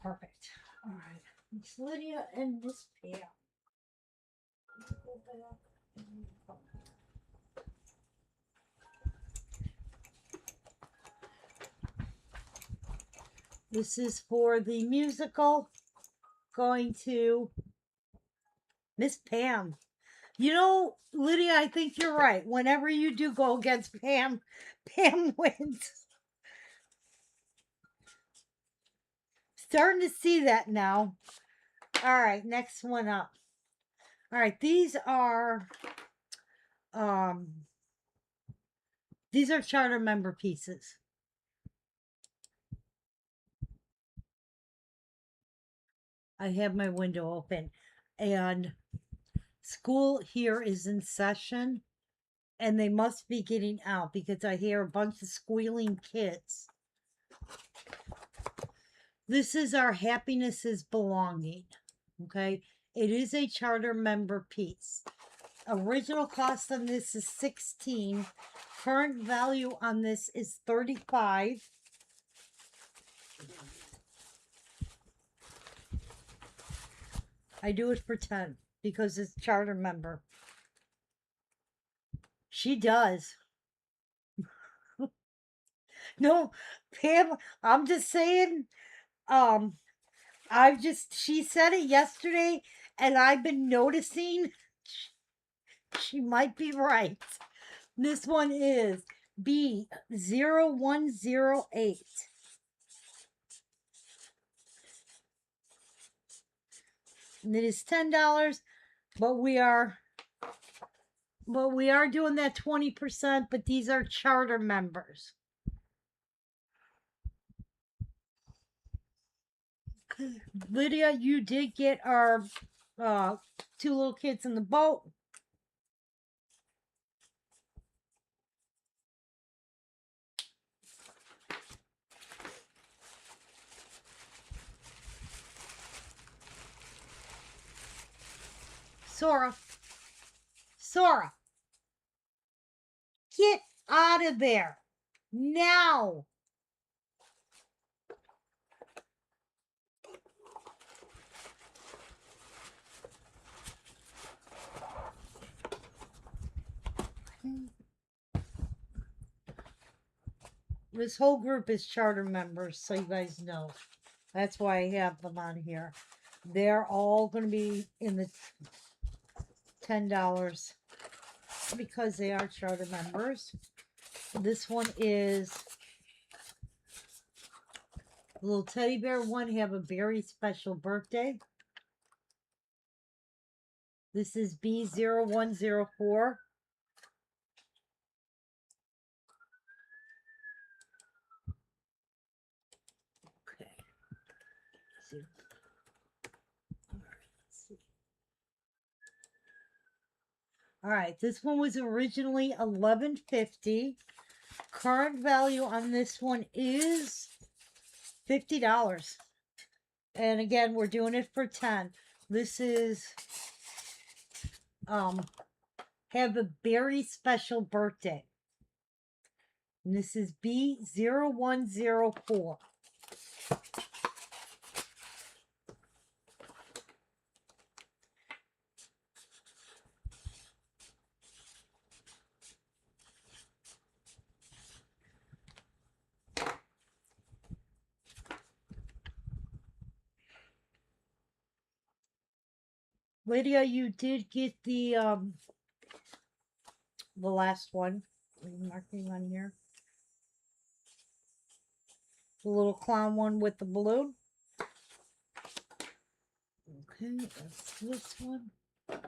Perfect. All right. Miss Lydia and Miss Pam. This is for the musical going to Miss Pam. You know, Lydia, I think you're right. Whenever you do go against Pam, Pam wins. Starting to see that now. All right, next one up. All right, these are charter member pieces. I have my window open and school here is in session and they must be getting out because I hear a bunch of squealing kids. This is our happiness is belonging. Okay. It is a charter member piece. Original cost on this is $16. Current value on this is $35. I do it for 10 because it's charter member. She does. No, Pam, I'm just saying, she said it yesterday and I've been noticing she might be right. This one is B0108. And it is $10, but we are doing that 20%, but these are charter members. Lydia, you did get our two little kids in the boat. Sora, get out of there now. This whole group is charter members, so you guys know. That's why I have them on here. They're all going to be in the $10 because they are charter members. This one is the little teddy bear one. Have a very special birthday. This is B0104. Okay. All right, this one was originally $11.50. Current value on this one is $50. And again, we're doing it for 10. This is have a very special birthday. And this is B0104. Lydia, you did get the last one. Are you marking on here? The little clown one with the balloon. Okay, that's this one. That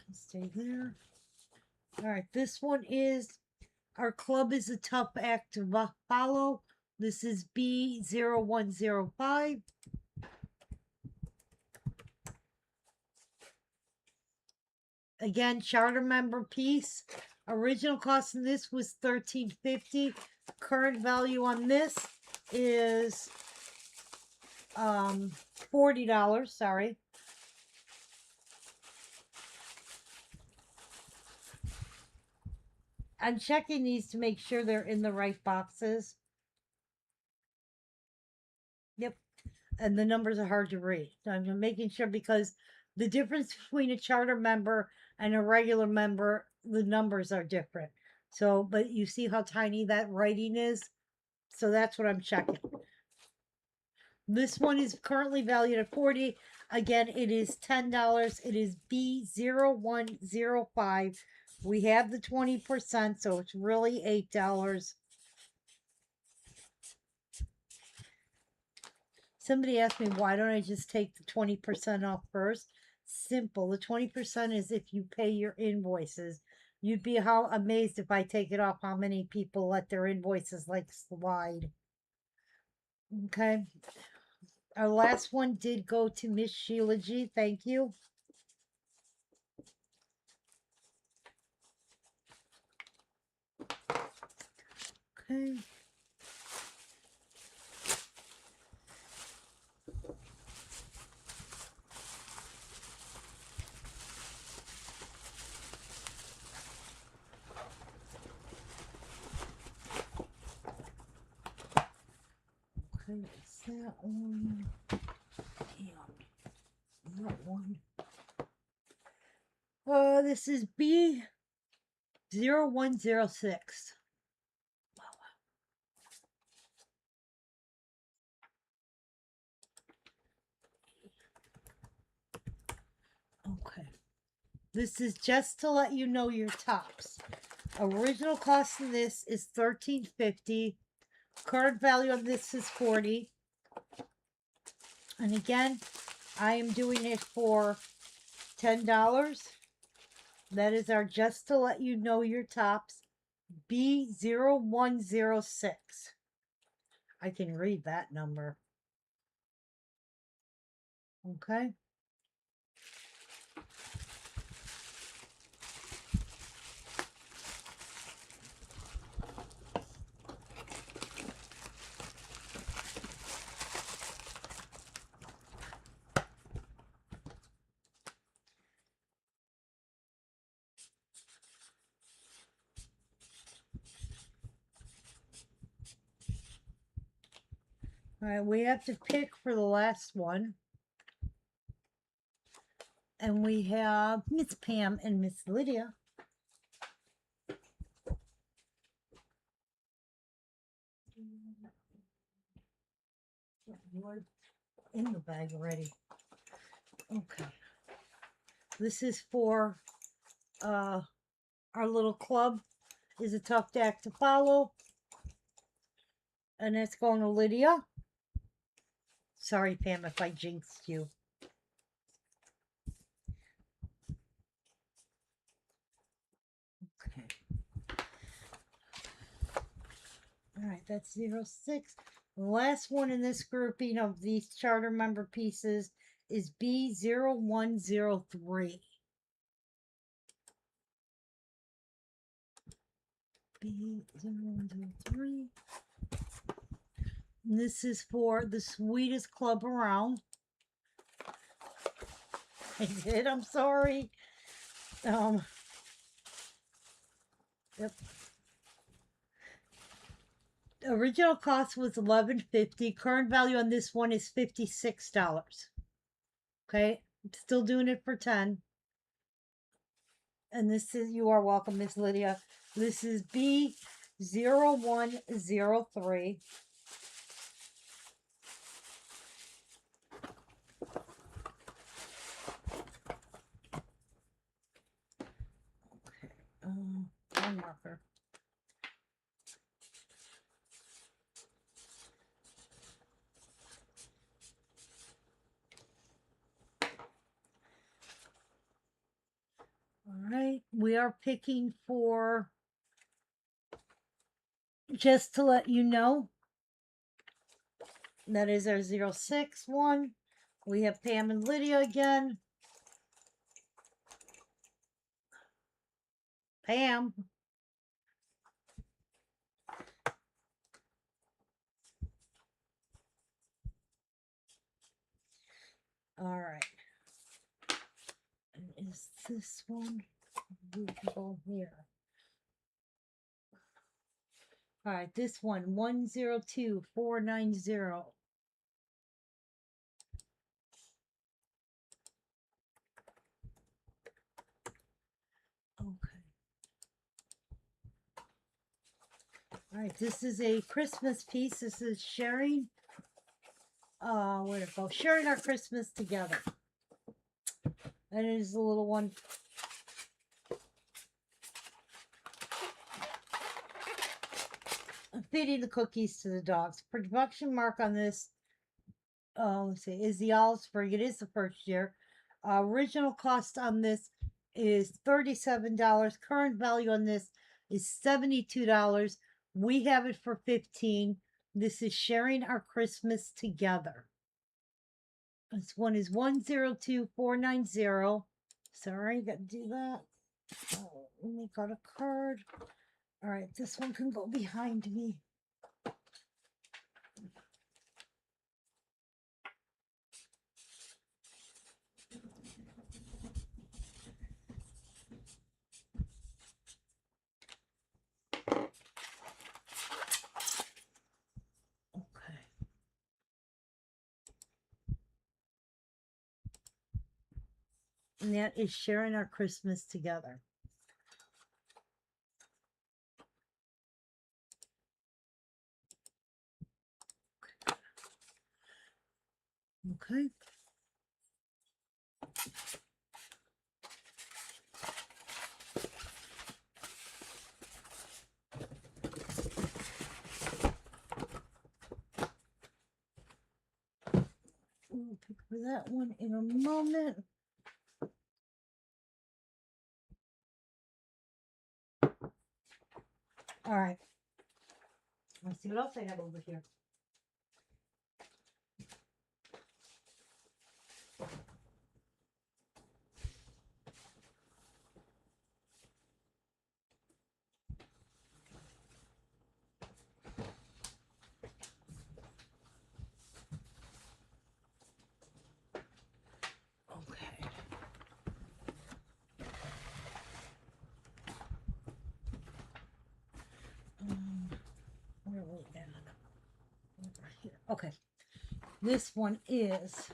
can stay there. All right, this one is our club is a tough act to follow. This is B0105. Again, charter member piece. Original cost of this was $13.50. Current value on this is $40. Sorry. I'm checking these to make sure they're in the right boxes. Yep. And the numbers are hard to read. So I'm making sure because the difference between a charter member and a regular member, the numbers are different. So, but you see how tiny that writing is? So that's what I'm checking. This one is currently valued at 40. Again, it is $10. It is B0105. We have the 20%, so it's really $8. Somebody asked me, why don't I just take the 20% off first? Simple. The 20% is if you pay your invoices. You'd be how amazed if I take it off how many people let their invoices like slide. Okay. Our last one did go to Miss Sheila G. Thank you. Okay. Okay, it's that one. And that one. This is B0106. Okay. This is just to let you know your tops. Original cost of this is $13.50. Card value of this is $40. And again, I am doing it for $10. That is our just to let you know your tops. B0106. I can read that number. Okay. All right, we have to pick for the last one. And we have Miss Pam and Miss Lydia. You're in the bag already. Okay. This is for our little club. Is a tough act to follow. And it's going to Lydia. Sorry, Pam, if I jinxed you. Okay. All right, that's 06. The last one in this grouping of these charter member pieces is B0103. B0103. And this is for the sweetest club around. I did, I'm sorry. Yep. Original cost was $11.50. Current value on this one is $56. Okay, I'm still doing it for 10. And this is, you are welcome, Miss Lydia. This is B0103. One marker. All right, we are picking for, just to let you know, that is our 06 one. We have Pam and Lydia again. Pam. All right. And is this one movable here? All right, this one, 102490. Okay. All right, this is a Christmas piece. This is sharing. Where'd it go? Sharing our Christmas together. And it is a little one. I'm feeding the cookies to the dogs. Production mark on this, let's see, is the Allsburg. It is the first year. Original cost on this is $37. Current value on this is $72. We have it for $15. This is sharing our Christmas together. This one is 102490. Sorry, got to do that. Oh, let me got a card. All right, this one can go behind me. Okay. And that is sharing our Christmas together. Okay. We'll pick for that one in a moment. All right. Let's see what else I have over here. Okay. Where are we at? Over here. Okay. This one is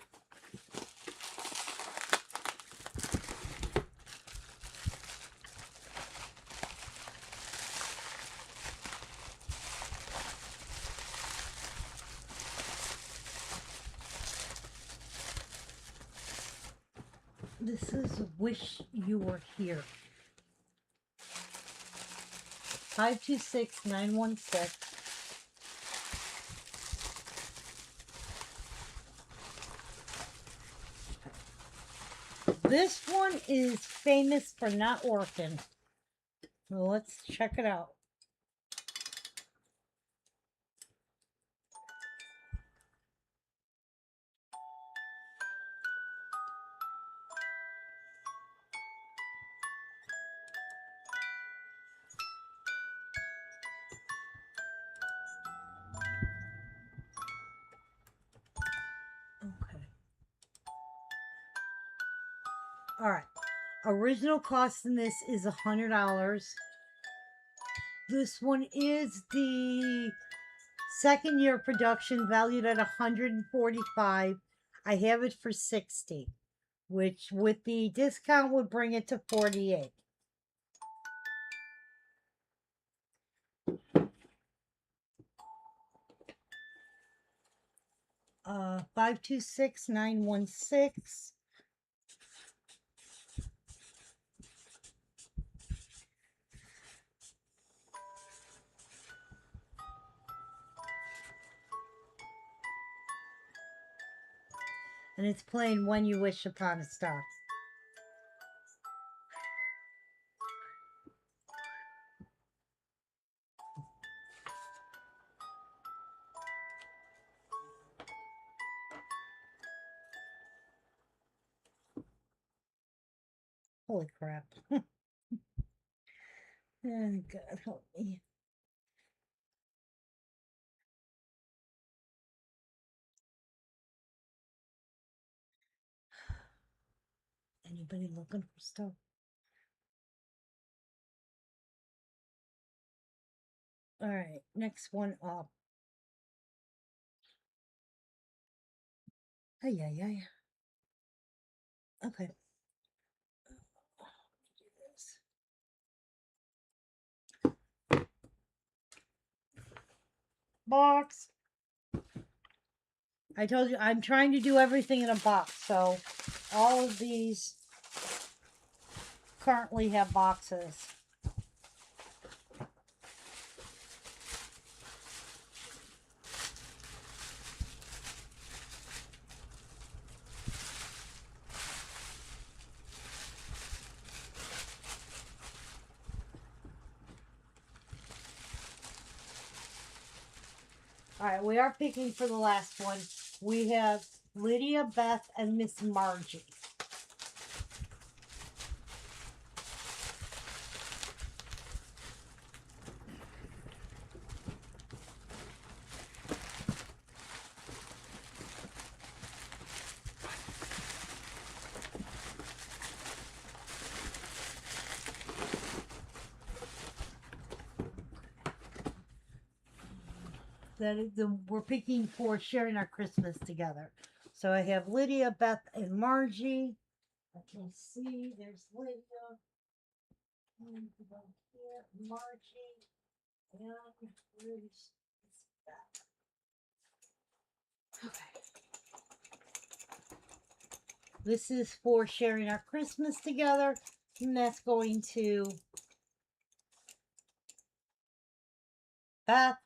Wish You Were Here. 526916. This one is famous for not working. Well, let's check it out. Okay. All right. Original cost in this is $100. This one is the second year production, valued at $145. I have it for $60, which with the discount would bring it to $48. 526916. And it's playing When You Wish Upon a Star. Holy crap. Oh, God help me. Anybody looking for stuff? All right, next one up. Ay, ay, ay. Okay. Do this. box. I told you I'm trying to do everything in a box, so all of these currently have boxes. All right, we are picking for the last one. We have Lydia, Beth, and Miss Margie. We're picking for sharing our Christmas together. So I have Lydia, Beth, and Margie. Let me see. There's Lydia. And here, Margie. And where's Beth? Okay. This is for sharing our Christmas together. And that's going to Beth.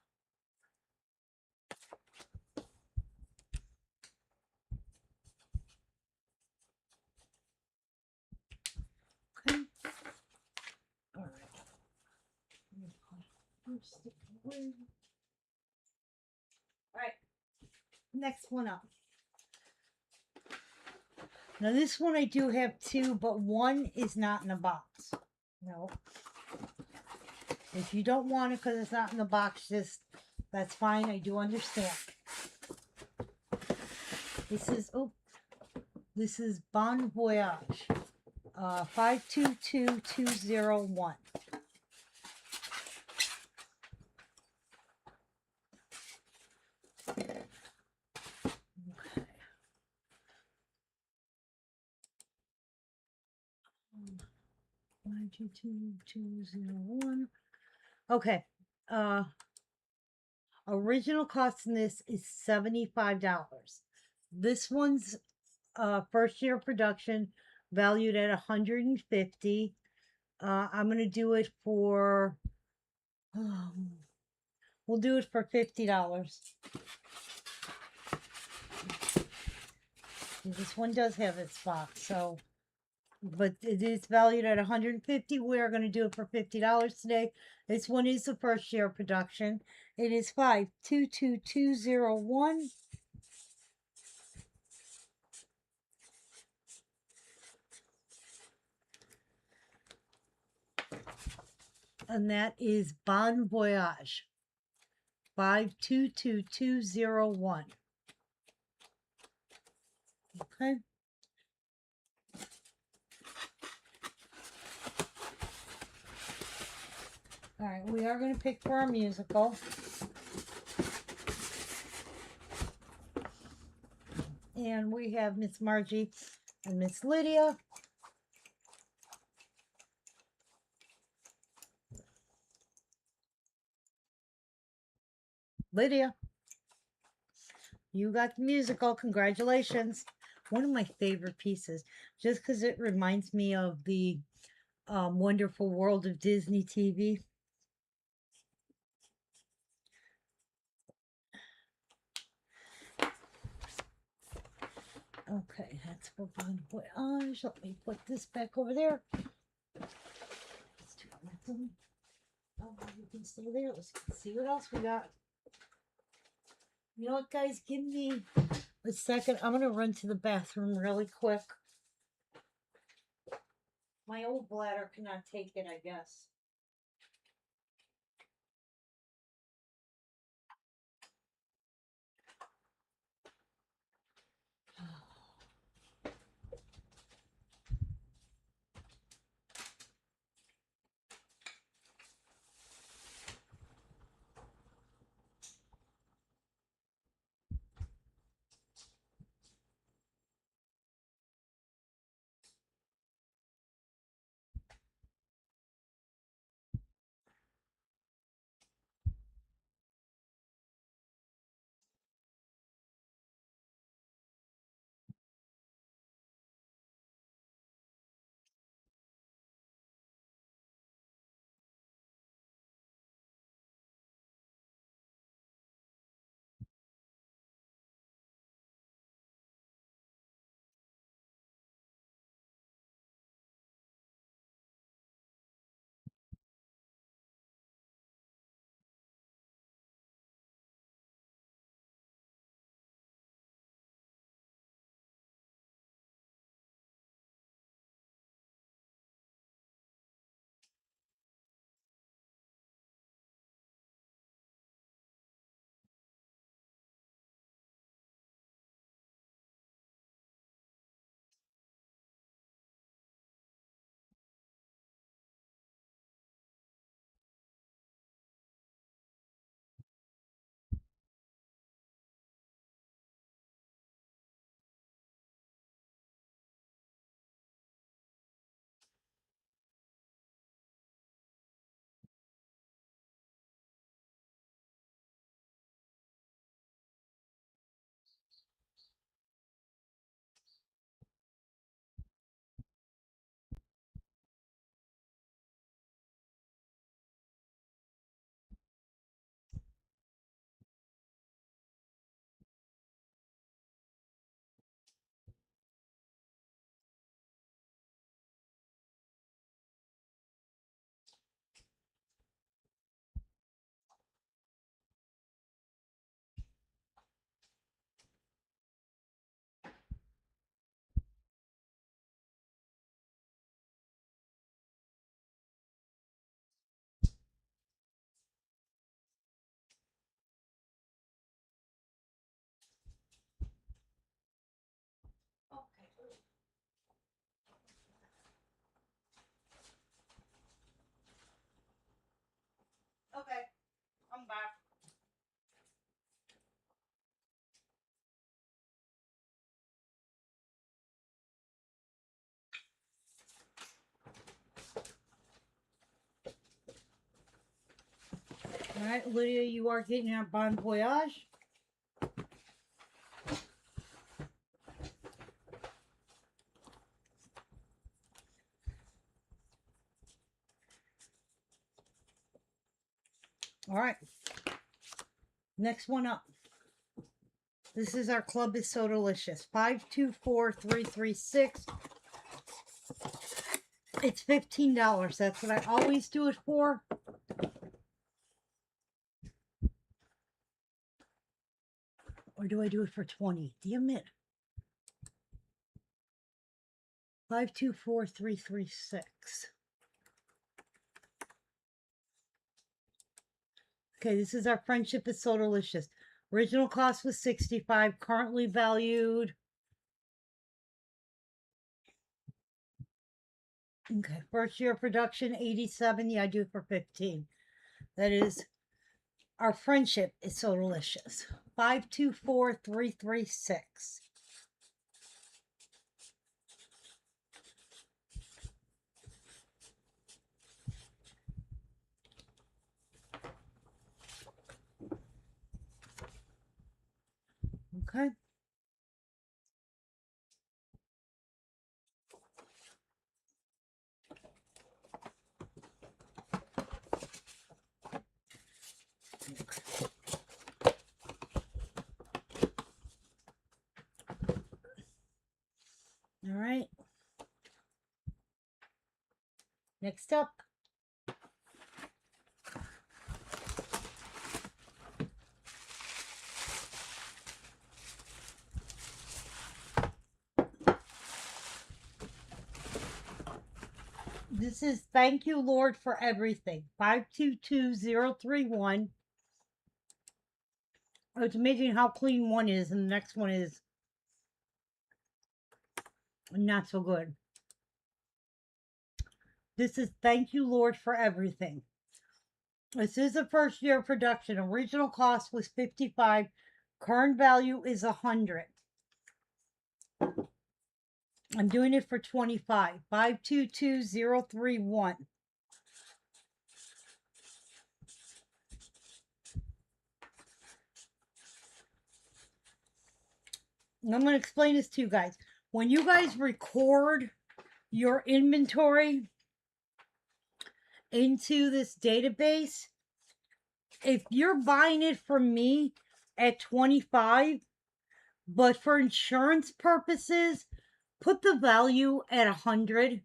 Okay. All right. All right. Next one up. Now this one I do have two, but one is not in a box. No. If you don't want it because it's not in the box, just that's fine. I do understand. This is Bon Voyage, 522201. Okay. 522201. Okay. Original cost in this is $75. This one's first year production valued at $150. I'm gonna do it for we'll do it for $50. This one does have its box, so but it is valued at $150. We are going to do it for $50 today. This one is the first year production. It is 522201. And that is Bon Voyage, 522201. Okay. All right, we are going to pick for our musical. And we have Miss Margie and Miss Lydia. Lydia, you got the musical. Congratulations. One of my favorite pieces, just because it reminds me of the Wonderful World of Disney TV. Okay, that's for Bon Voyage. Let me put this back over there. Let's do that. Oh, you can stay there. Let's see what else we got. You know what, guys? Give me a second. I'm going to run to the bathroom really quick. My old bladder cannot take it, I guess. right, Lydia, you are getting our Bon Voyage. All right. Next one up. This is our Club is So Delicious. 524336. It's $15. That's what I always do it for. Or do I do it for 20? Damn it. 524336. Okay, this is our Friendship is So Delicious. Original cost was $65, currently valued. Okay, first year production 87. Yeah, I do it for 15. That is our Friendship is So Delicious. 524336. Okay. All right. Next up. This is Thank You, Lord, for Everything. 522031. Oh, it's amazing how clean one is, and the next one is not so good. This is Thank You, Lord, for Everything. This is a first year production. Original cost was 55. Current value is 100. I'm doing it for 25. 522031. I'm going to explain this to you guys. When you guys record your inventory into this database, if you're buying it from me at 25, but for insurance purposes, put the value at 100.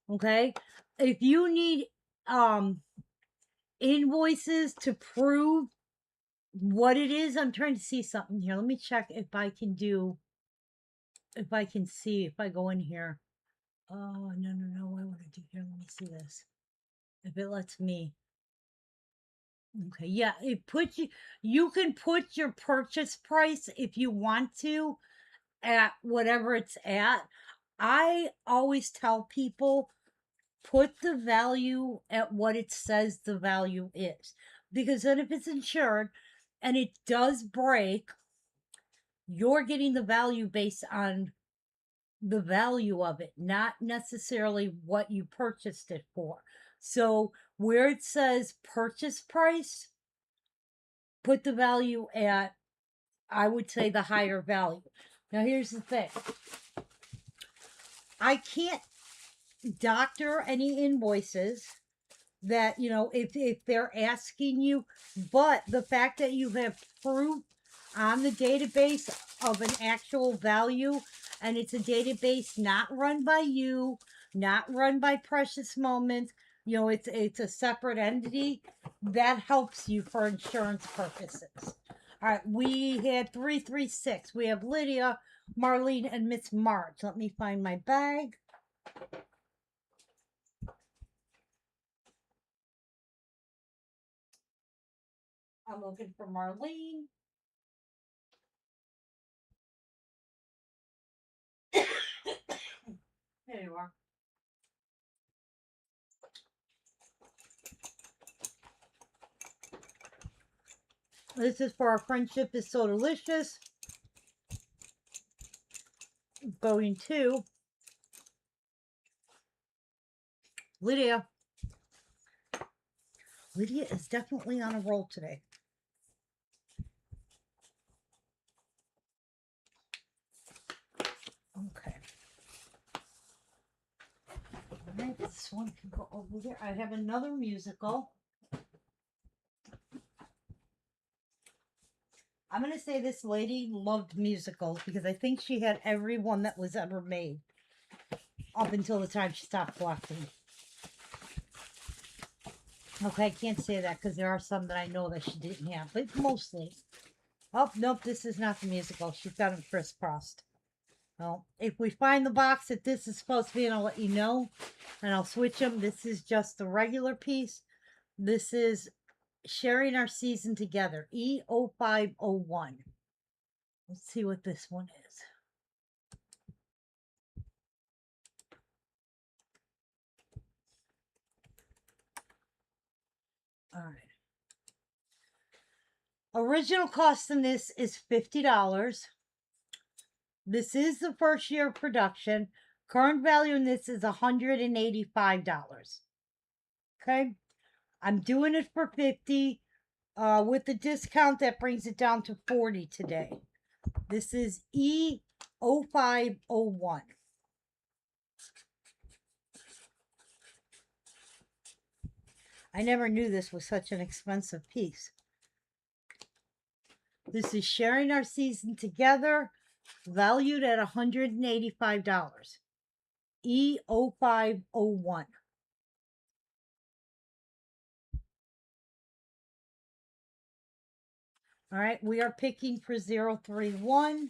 Okay? If you need invoices to prove what it is, I'm trying to see something here. Let me check if I can see if I go in here. Oh, no. What would I do here? Let me see this. If it lets me. Okay, yeah, you can put your purchase price if you want to at whatever it's at. I always tell people put the value at what it says the value is. Because then if it's insured and it does break, you're getting the value based on the value of it, not necessarily what you purchased it for. So where it says purchase price, put the value at, I would say, the higher value. Now here's the thing. I can't doctor any invoices that, if they're asking you, but the fact that you have proof on the database of an actual value, and it's a database not run by you, not run by Precious Moments, it's a separate entity, that helps you for insurance purposes. All right, we had 336. We have Lydia, Marlene, and Miss March. Let me find my bag. I'm looking for Marlene. There you are. This is for Our Friendship is So Delicious. Going to Lydia. Lydia is definitely on a roll today. Okay. All right, this one can go over there. I have another musical. I'm going to say this lady loved musicals because I think she had every one that was ever made up until the time she stopped collecting. Okay, I can't say that because there are some that I know that she didn't have, but mostly. Oh, nope, this is not the musical. She's got them crisscrossed. Well, if we find the box that this is supposed to be, and I'll let you know, and I'll switch them. This is just the regular piece. This is Sharing Our Season Together, E0501. Let's see what this one is. All right. Original cost in this is $50. This is the first year of production. Current value in this is $185. Okay. I'm doing it for 50. With the discount, that brings it down to 40 today. This is E0501. I never knew this was such an expensive piece. This is Sharing Our Season Together, valued at $185. E0501. All right, we are picking for 031.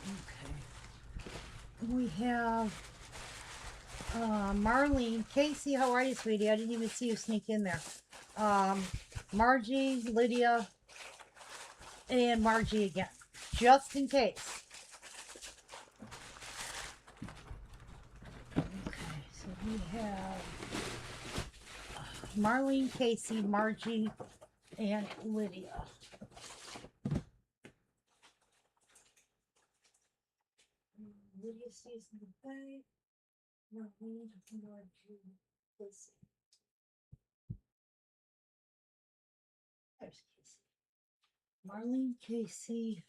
Okay. We have Marlene. Casey, how are you, sweetie? I didn't even see you sneak in there. Margie, Lydia, and Margie again, just in case. Okay, so we have Marlene, Casey, Margie, and Lydia. Lydia stays in the bag. Marlene, Margie, Casey. There's Casey. Marlene, Casey,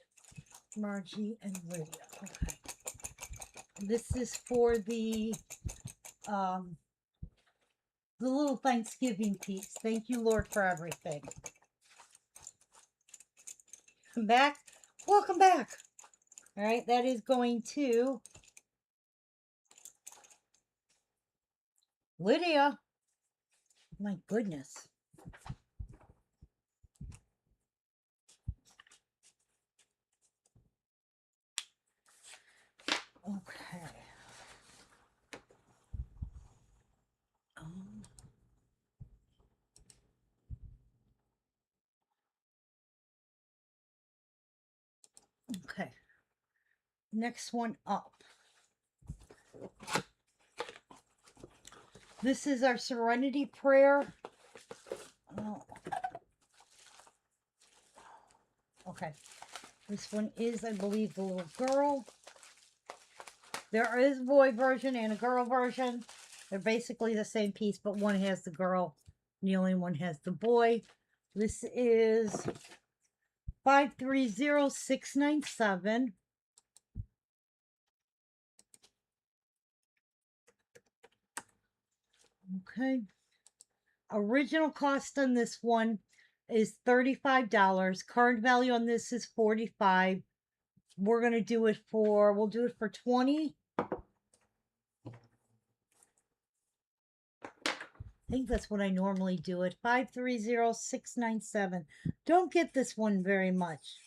Margie, and Lydia. Okay. This is for the little Thanksgiving piece. Thank you, Lord, for everything. Come back. Welcome back. All right, that is going to Lydia. My goodness. Okay. Okay. Next one up. This is our Serenity Prayer. Oh. Okay. This one is, I believe, the little girl. There is a boy version and a girl version. They're basically the same piece, but one has the girl kneeling, one has the boy. This is 530697. Okay. Original cost on this one is $35. Current value on this is $45. We're gonna do it for, we'll do it for 20. I think that's what I normally do it. 530697. Don't get this one very much.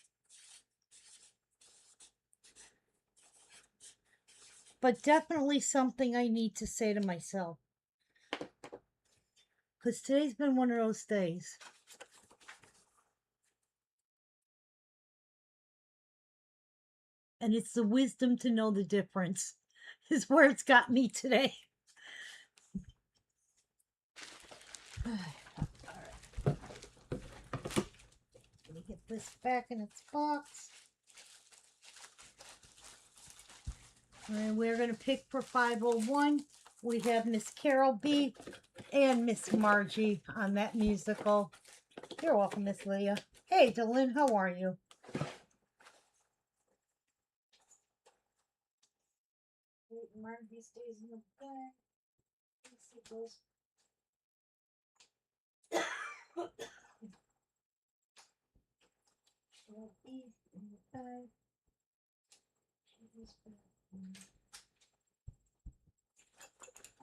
But definitely something I need to say to myself. Because today's been one of those days. And it's the wisdom to know the difference is where it's got me today. All right. Let me get this back in its box. And we're going to pick for 501. We have Miss Carol B. and Miss Margie on that musical. You're welcome, Miss Leah. Hey, Dylan, how are you? Margie stays in the back.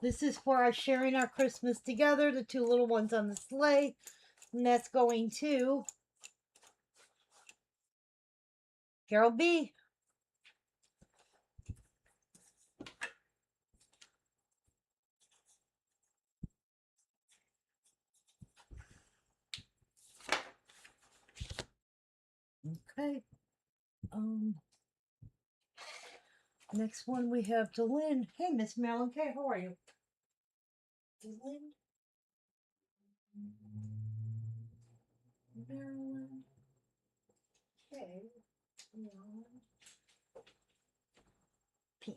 This is for our sharing our Christmas together, the two little ones on the sleigh. And that's going to Carol B. Okay. Next one we have Delyn. Hey, Miss Marilyn K. How are you? Delyn. Marilyn K. Marilyn. P.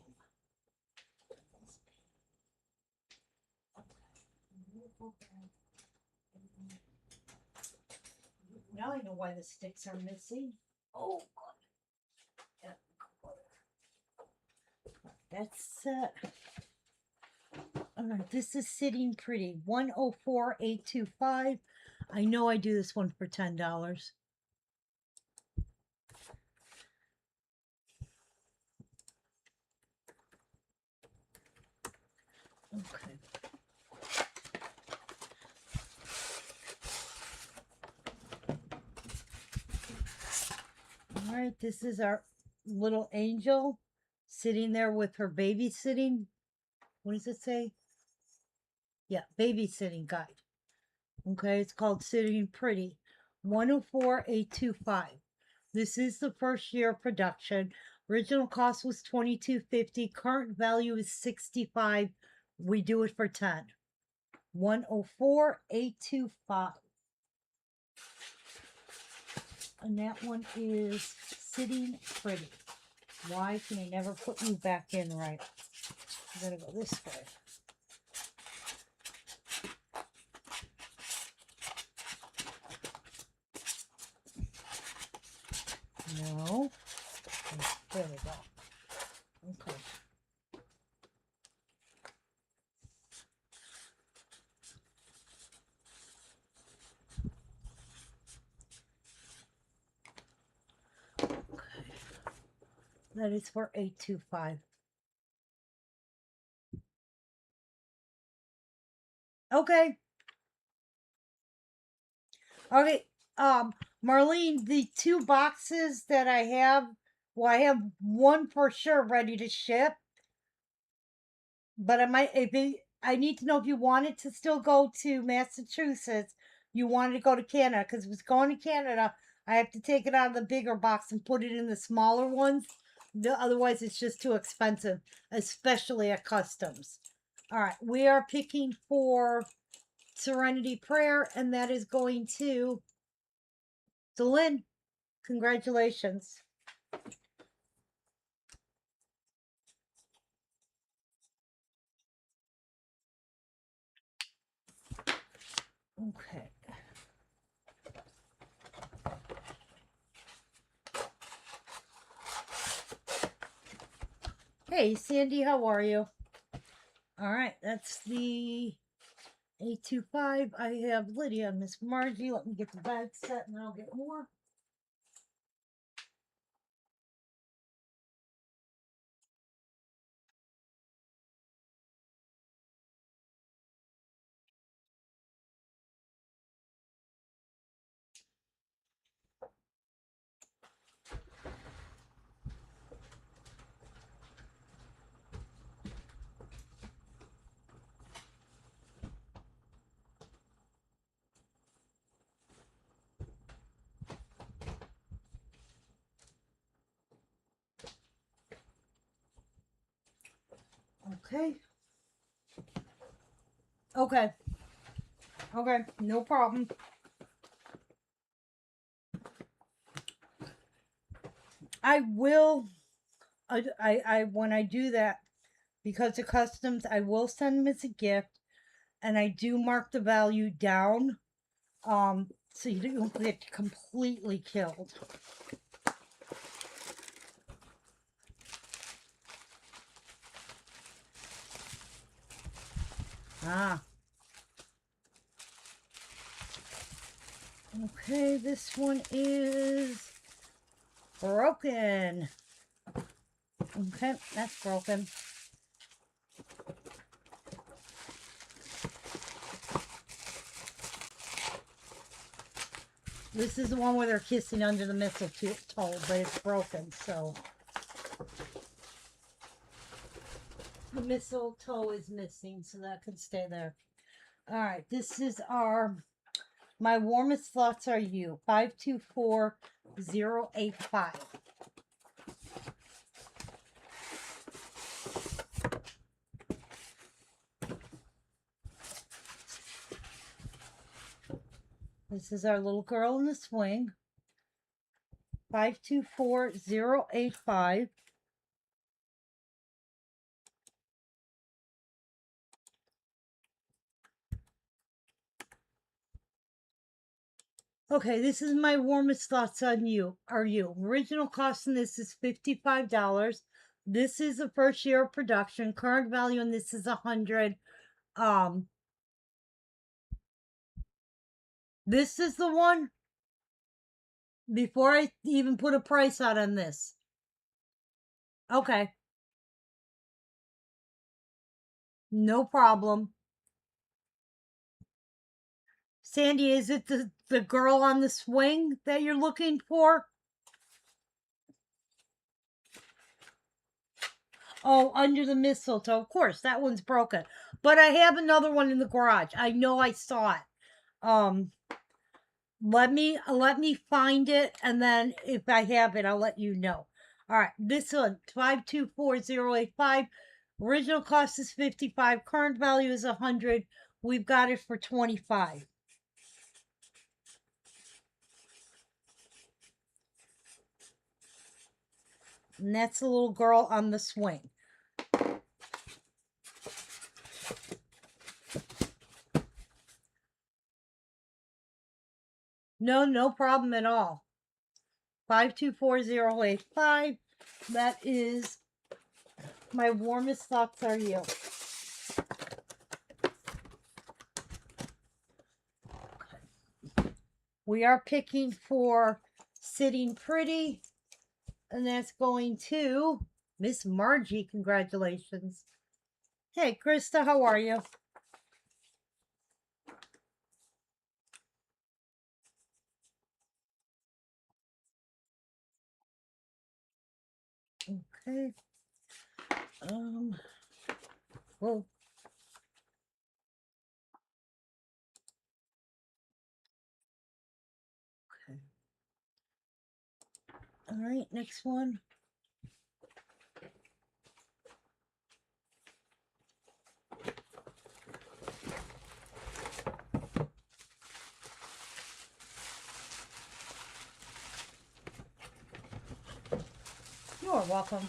Now I know why the sticks are missing. Oh, God. That's set. All right, this is Sitting Pretty. 104825. I know I do this one for $10. Okay. All right, this is our little angel sitting there with her babysitting. What does it say? Yeah, babysitting guide. Okay, it's called Sitting Pretty. 104825. This is the first year of production. Original cost was $22.50. Current value is $65. We do it for 10. 104825. And that one is Sitting Pretty. Why can I never put you back in right? I'm gonna go this way. No. There we go. Okay. That is for 825. Okay. Okay. Marlene, the two boxes that I have, well, I have one for sure ready to ship. But I might I need to know if you wanted to still go to Massachusetts, you wanted to go to Canada, because if it's going to Canada, I have to take it out of the bigger box and put it in the smaller ones. Otherwise, it's just too expensive, especially at customs. All right, we are picking for Serenity Prayer, and that is going to Lynn. Congratulations. Okay. Hey, Sandy, how are you? All right, that's the 825. I have Lydia and Miss Margie. Let me get the bag set and I'll get more. Okay. Okay. Okay. No problem. I will when I do that, because of customs, I will send them as a gift, and I do mark the value down, so you don't get completely killed. Ah. Okay, this one is broken. Okay, that's broken. This is the one where they're kissing under the mistletoe, but it's broken, so the mistletoe is missing, so that can stay there. All right, this is our my warmest thoughts are you 524085. This is our little girl in the swing. 524085. Okay, this is my warmest thoughts on you. Are you? Original cost in this is $55. This is the first year of production. Current value on this is 100. Um, this is the one before I even put a price out on this. Okay. No problem. Sandy, is it the girl on the swing that you're looking for? Oh, under the mistletoe. Of course, that one's broken. But I have another one in the garage. I know I saw it. Let me find it, and then if I have it, I'll let you know. All right, this one 524085. Original cost is 55. Current value is 100. We've got it for 25. And that's the little girl on the swing. No problem at all. 524085. That is my warmest thoughts are you. We are picking for Sitting Pretty, and that's going to Miss Margie. Congratulations. Hey, Krista, how are you? Okay. Whoa. Okay. All right, next one. You're welcome.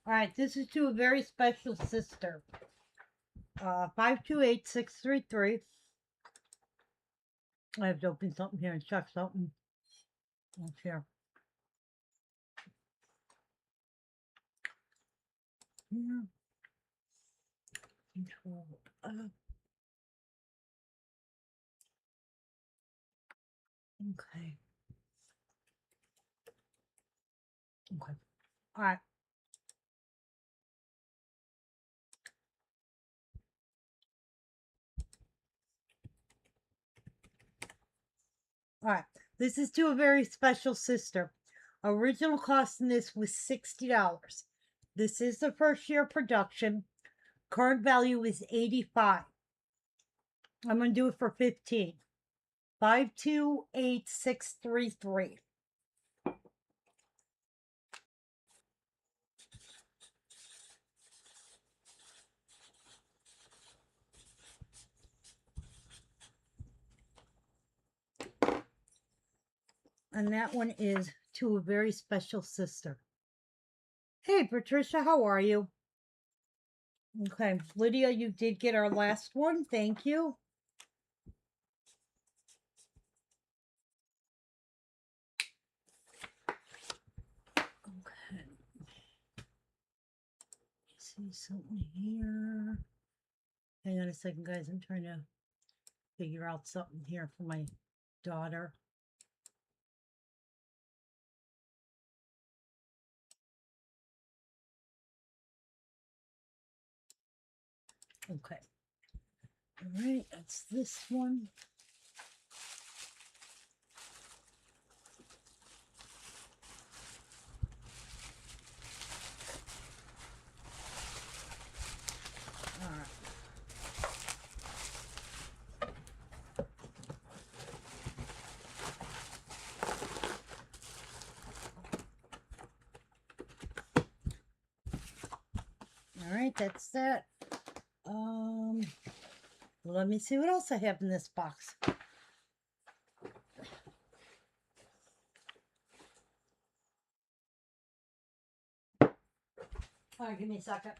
All right, this is to a very special sister. 528633. I have to open something here and check something. What's here? Here. Control. Okay. Okay. All right. All right. This is to a very special sister. Original cost in this was $60. This is the first year production. Current value is 85. I'm going to do it for 15. 528633. And that one is to a very special sister. Hey, Patricia, how are you? Okay, Lydia, you did get our last one. Thank you. Okay. See something here. Hang on a second, guys. I'm trying to figure out something here for my daughter. Okay. All right, that's this one. All right. All right, that's that. Let me see what else I have in this box. All right, give me a second.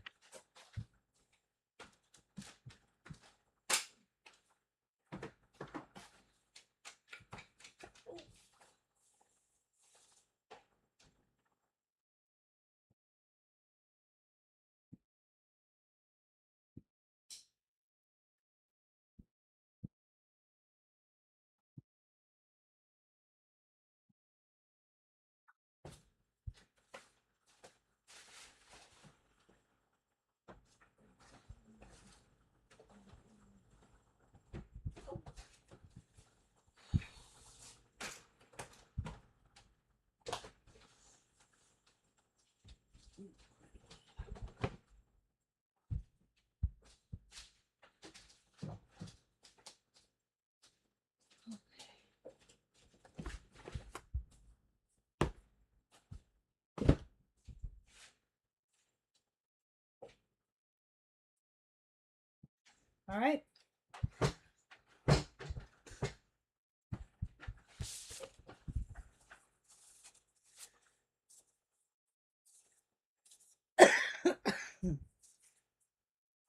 All right.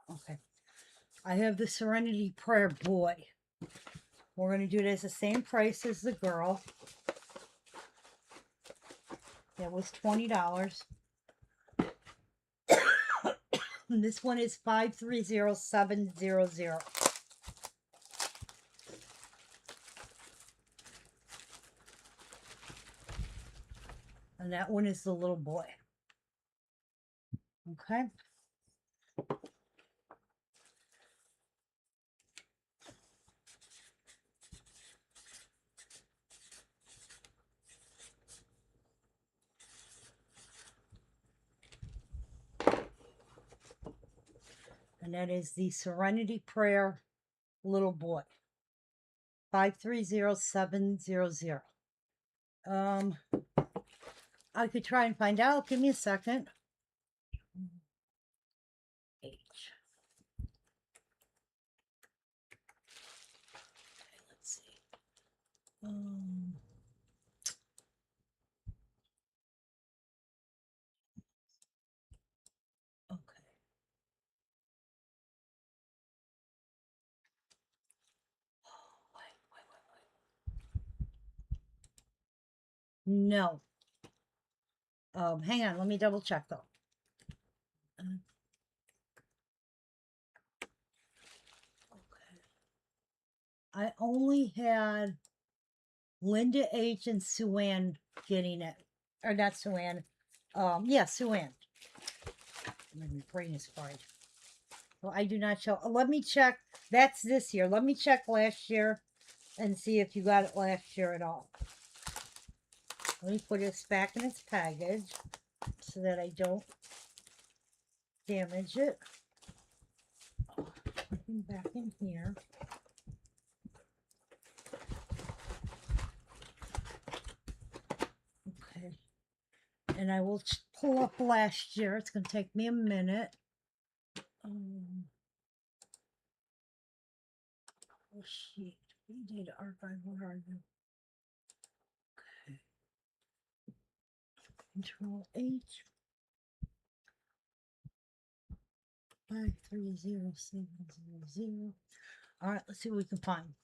Okay. I have the Serenity Prayer Boy. We're going to do it as the same price as the girl. That was $20. And this one is 530700. And that one is the little boy. Okay. And that is the Serenity Prayer little boy. 530700. I could try and find out. Give me a second. H. Okay, let's see. Okay. No. Hang on. Let me double check though. Okay. I only had Linda H and Sue Ann getting it. Or not Sue Ann. Yeah, Sue Ann. My brain is fried. Well, I do not show. Let me check. That's this year. Let me check last year and see if you got it last year at all. Let me put this back in its package so that I don't damage it. Back in here. Okay. And I will pull up last year. It's going to take me a minute. Oh, shit. We did archive. Where are you? Okay. Control H. 530700. All right, let's see what we can find.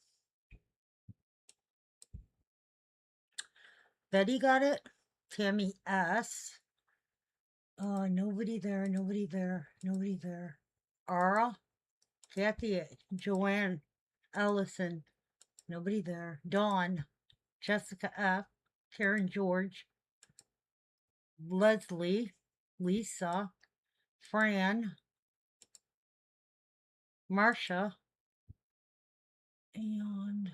Betty got it. Tammy S. Nobody there, nobody there, nobody there. Ara, Kathy A, Joanne Ellison, nobody there. Dawn, Jessica F, Karen George, Leslie, Lisa, Fran, Marcia, and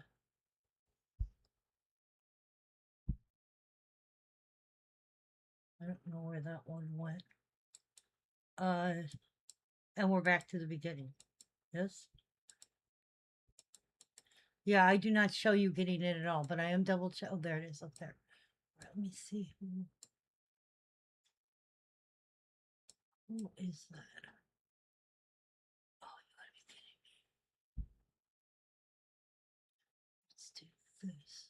I don't know where that one went. And we're back to the beginning. Yes. Yeah, I do not show you getting it at all, but I am double check. Oh, there it is up there. All right, let me see who is that? Oh, you gotta be kidding me. Let's do this.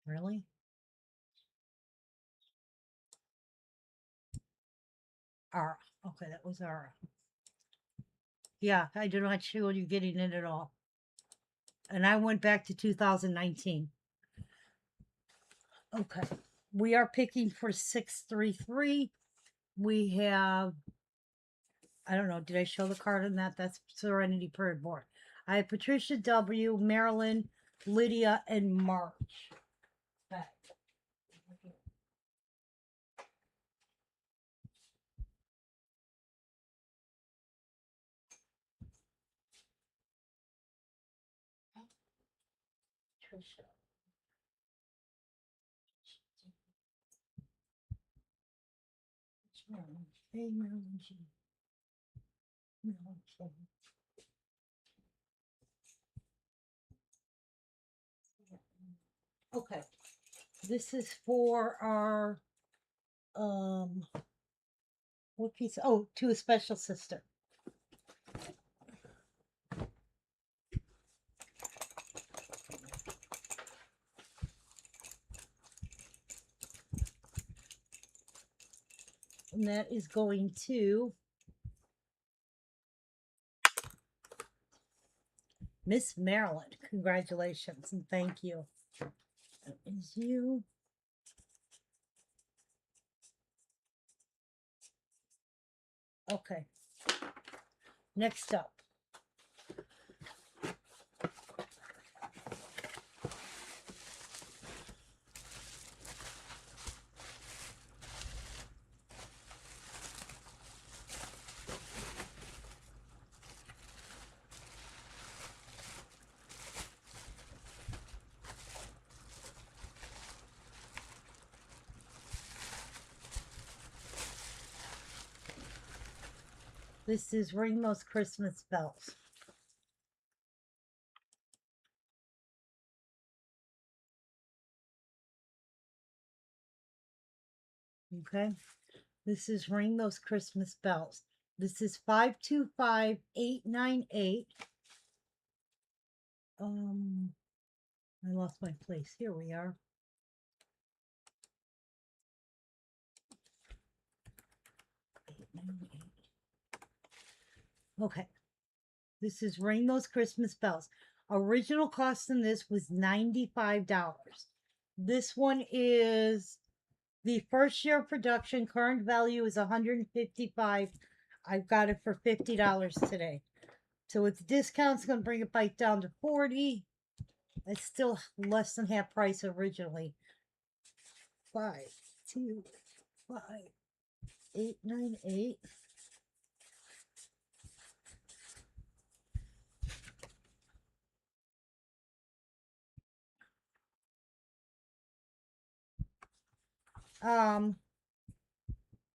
Really? Ara. Okay, that was Ara. Yeah, I do not show you getting it at all. And I went back to 2019. Okay. We are picking for 633. We have, I don't know, did I show the card on that? That's Serenity Prayer Board. I have Patricia W, Marilyn, Lydia, and March. Back. Patricia. Marilyn. Hey, Marilyn G. Marilyn K. Okay. This is for our what piece? Oh, to a special sister. And that is going to Miss Maryland. Congratulations and thank you. That is you. Okay. Next up. This is Ring Those Christmas Bells. Okay. This is Ring Those Christmas Bells. This is 525898. I lost my place. Here we are. Okay. This is Ring Those Christmas Bells. Original cost in this was $95. This one is the first year of production. Current value is $155. I've got it for $50 today. So its discount's going to bring it back down to $40. It's still less than half price originally. 525898.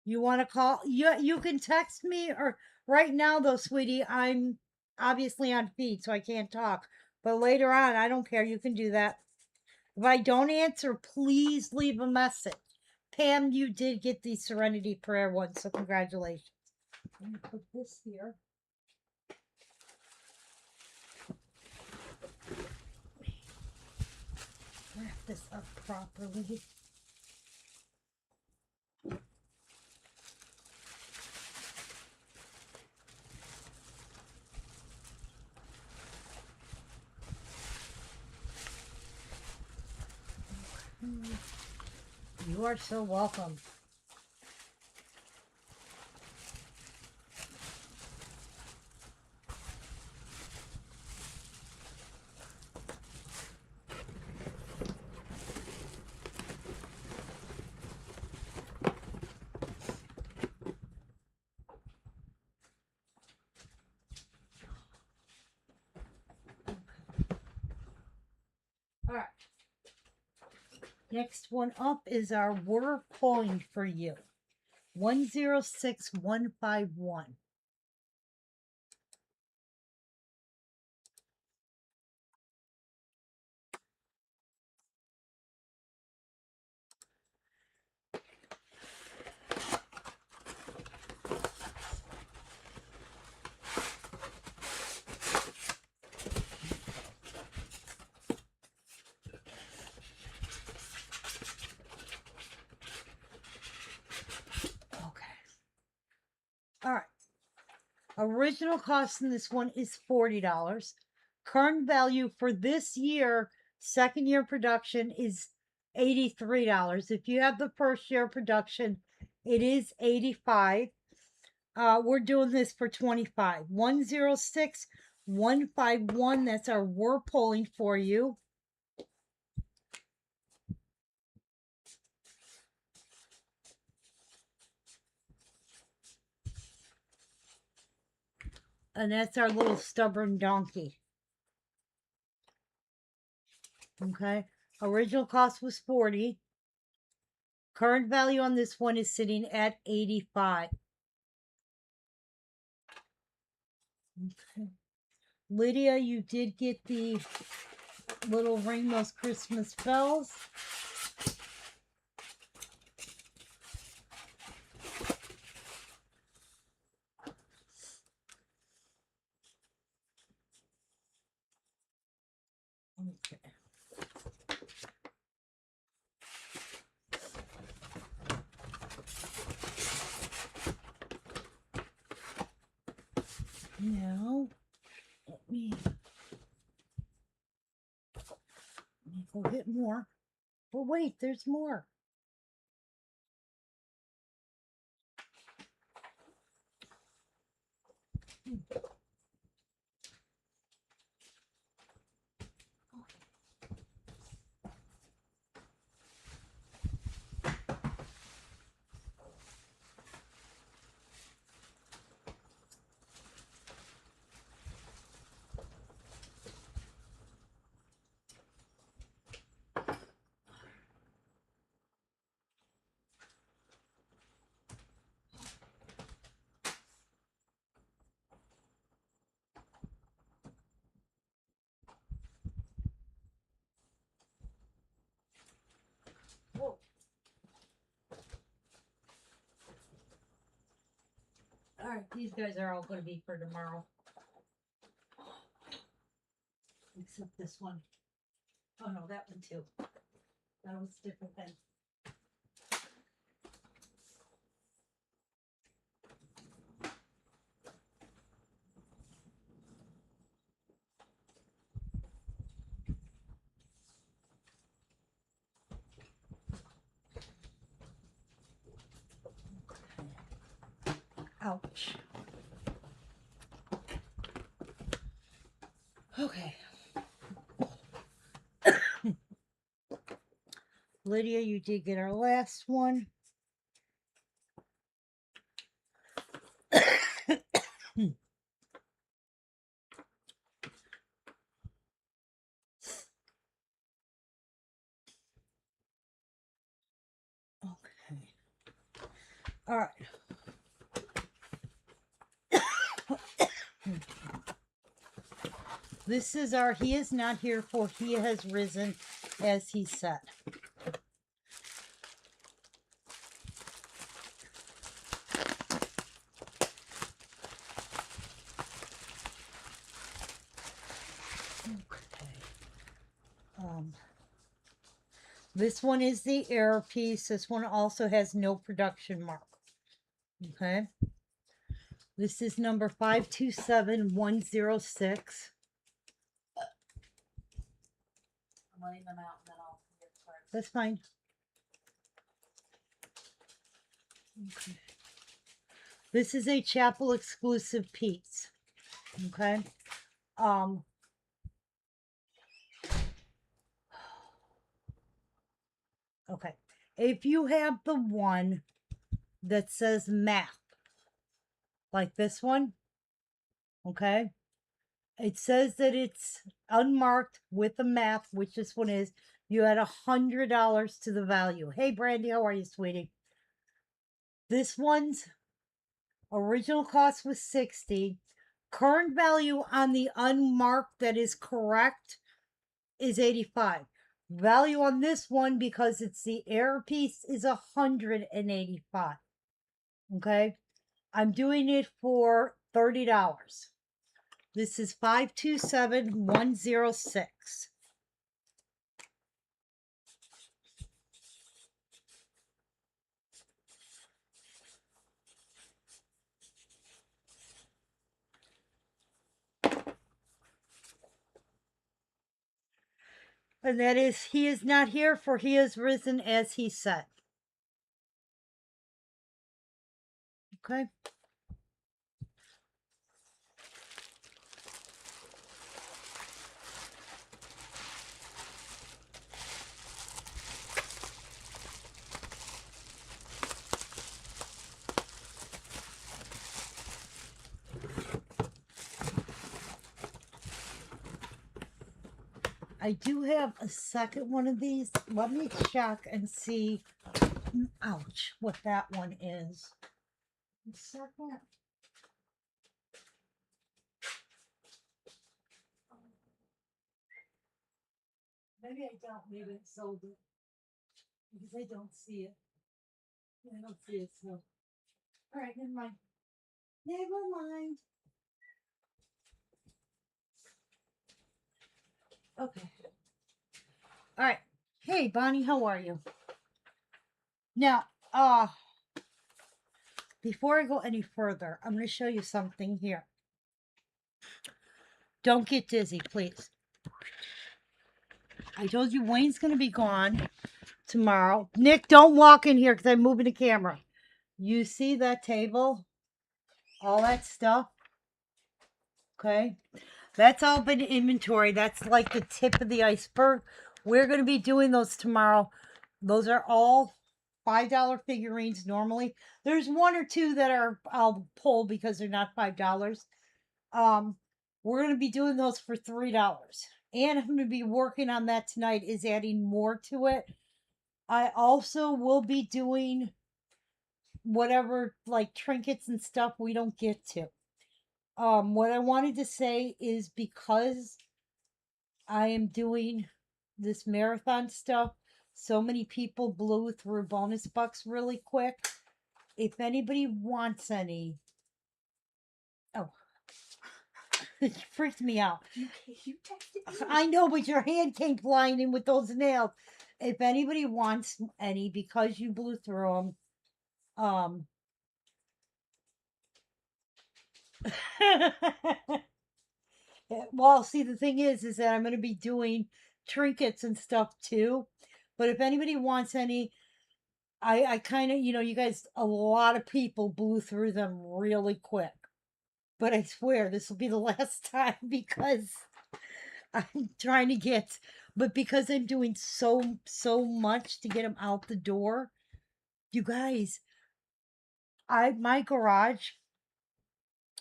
You want to call? You can text me, or right now though, sweetie, I'm obviously on feed, so I can't talk. But later on, I don't care. You can do that. If I don't answer, please leave a message. Pam, you did get the Serenity Prayer one, so congratulations. I'm gonna put this here. this up properly. You are so welcome. All right. Next one up is our We're Pulling for You. 106151. Okay. All right. Original cost in this one is $40. Current value for this year, second year production, is $83. If you have the first year production, it is $85. We're doing this for $25. 106151. That's our We're Pulling for You. And that's our little stubborn donkey. Okay. Original cost was $40. Current value on this one is sitting at $85. Okay. Lydia, you did get the little Ring Those Christmas Bells. Okay. Now, let me go get more. But wait, there's more. Whoa. All right, these guys are all going to be for tomorrow. Except this one. Oh no, that one too. That was different then. Ouch. Okay. Lydia, you did get our last one. Okay. All right. This is our He Is Not Here, for He Has Risen, as He said. Okay. This one is the error piece. This one also has no production mark. Okay. This is number 527106. I'm letting them out and then I'll get started. That's fine. Okay. This is a chapel exclusive piece. Okay. Um okay. If you have the one that says map, like this one, okay, it says that it's unmarked with a map, which this one is. You add $100 to the value. Hey, Brandy, how are you, sweetie? This one's original cost was 60. Current value on the unmarked that is correct is 85. Value on this one, because it's the error piece, is 185. Okay, I'm doing it for $30. This is 527106. And that is, he is not here, for he is risen as he said. Okay. I do have a second one of these. Let me check and see. Ouch, what that one is. A second. Maybe I don't. Maybe it sold it because I don't see it. I don't see it. So, all right, never mind. Never mind. Okay. All right. Hey, Bonnie, how are you? Now, before I go any further, I'm going to show you something here. Don't get dizzy, please. I told you Wayne's going to be gone tomorrow. Nick, don't walk in here because I'm moving the camera. You see that table? All that stuff? Okay. That's all been inventory. That's like the tip of the iceberg. We're going to be doing those tomorrow. Those are all $5 figurines normally. There's one or two that are I'll pull because they're not $5. We're going to be doing those for $3. And I'm going to be working on that tonight, is adding more to it. I also will be doing whatever like trinkets and stuff we don't get to. What I wanted to say is, because I am doing this marathon stuff, so many people blew through bonus bucks really quick. If anybody wants any, oh, it freaked me out. You texted me. I know, but your hand came flying in with those nails. If anybody wants any, because you blew through them, well, see, the thing is that I'm going to be doing trinkets and stuff too. But if anybody wants any, I kind of, you guys, a lot of people blew through them really quick. But I swear this will be the last time, because I'm trying to get, but because I'm doing so much to get them out the door, you guys, my garage,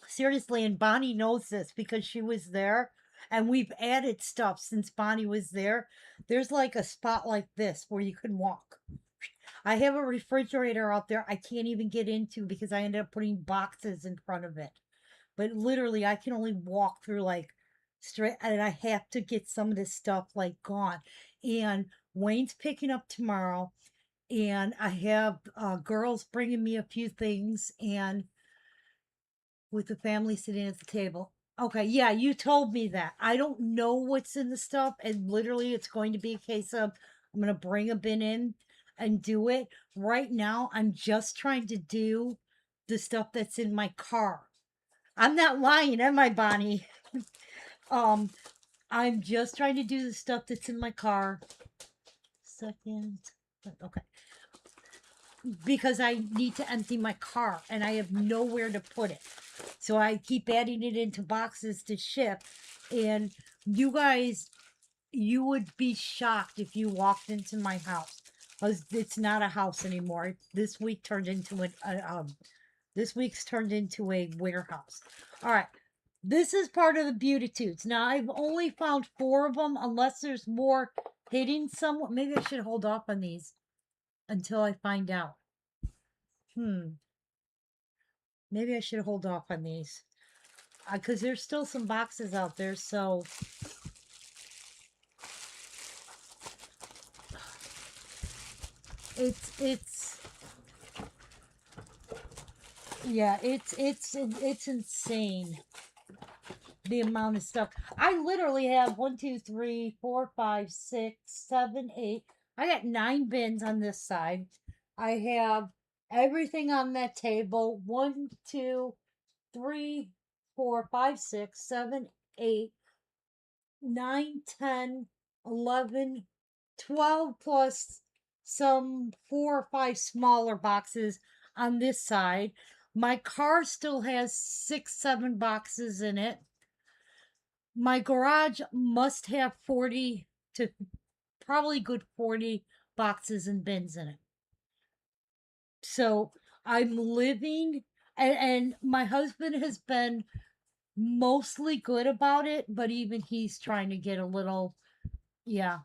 seriously, and Bonnie knows this because she was there, and we've added stuff since Bonnie was there. There's like a spot like this where you can walk. I have a refrigerator out there I can't even get into because I ended up putting boxes in front of it. But literally, I can only walk through like straight, and I have to get some of this stuff like gone. And Wayne's picking up tomorrow, and I have girls bringing me a few things, and with the family sitting at the table. Okay, yeah, you told me that. I don't know what's in the stuff, and literally, it's going to be a case of I'm gonna bring a bin in and do it. Right now, I'm just trying to do the stuff that's in my car. I'm not lying, am I, Bonnie? Um, I'm just trying to do the stuff that's in my car. Second, okay, because I need to empty my car and I have nowhere to put it. So I keep adding it into boxes to ship. And you guys, you would be shocked if you walked into my house. 'Cause it's not a house anymore. This week turned into this week's turned into a warehouse. All right. This is part of the beauty tubes. Now I've only found 4 of them, unless there's more hidden somewhere. Maybe I should hold off on these until I find out. Maybe I should hold off on these. Because there's still some boxes out there, so it's yeah, it's insane the amount of stuff. I literally have 1, 2, 3, 4, 5, 6, 7, 8. I got 9 bins on this side. I have everything on that table. 1, 2, 3, 4, 5, 6, 7, 8, 9, 10, 11, 12 plus some 4 or 5 smaller boxes on this side. My car still has 6, 7 boxes in it. My garage must have 40 to probably good 40 boxes and bins in it. So I'm living, and my husband has been mostly good about it, but even he's trying to get a little, yeah,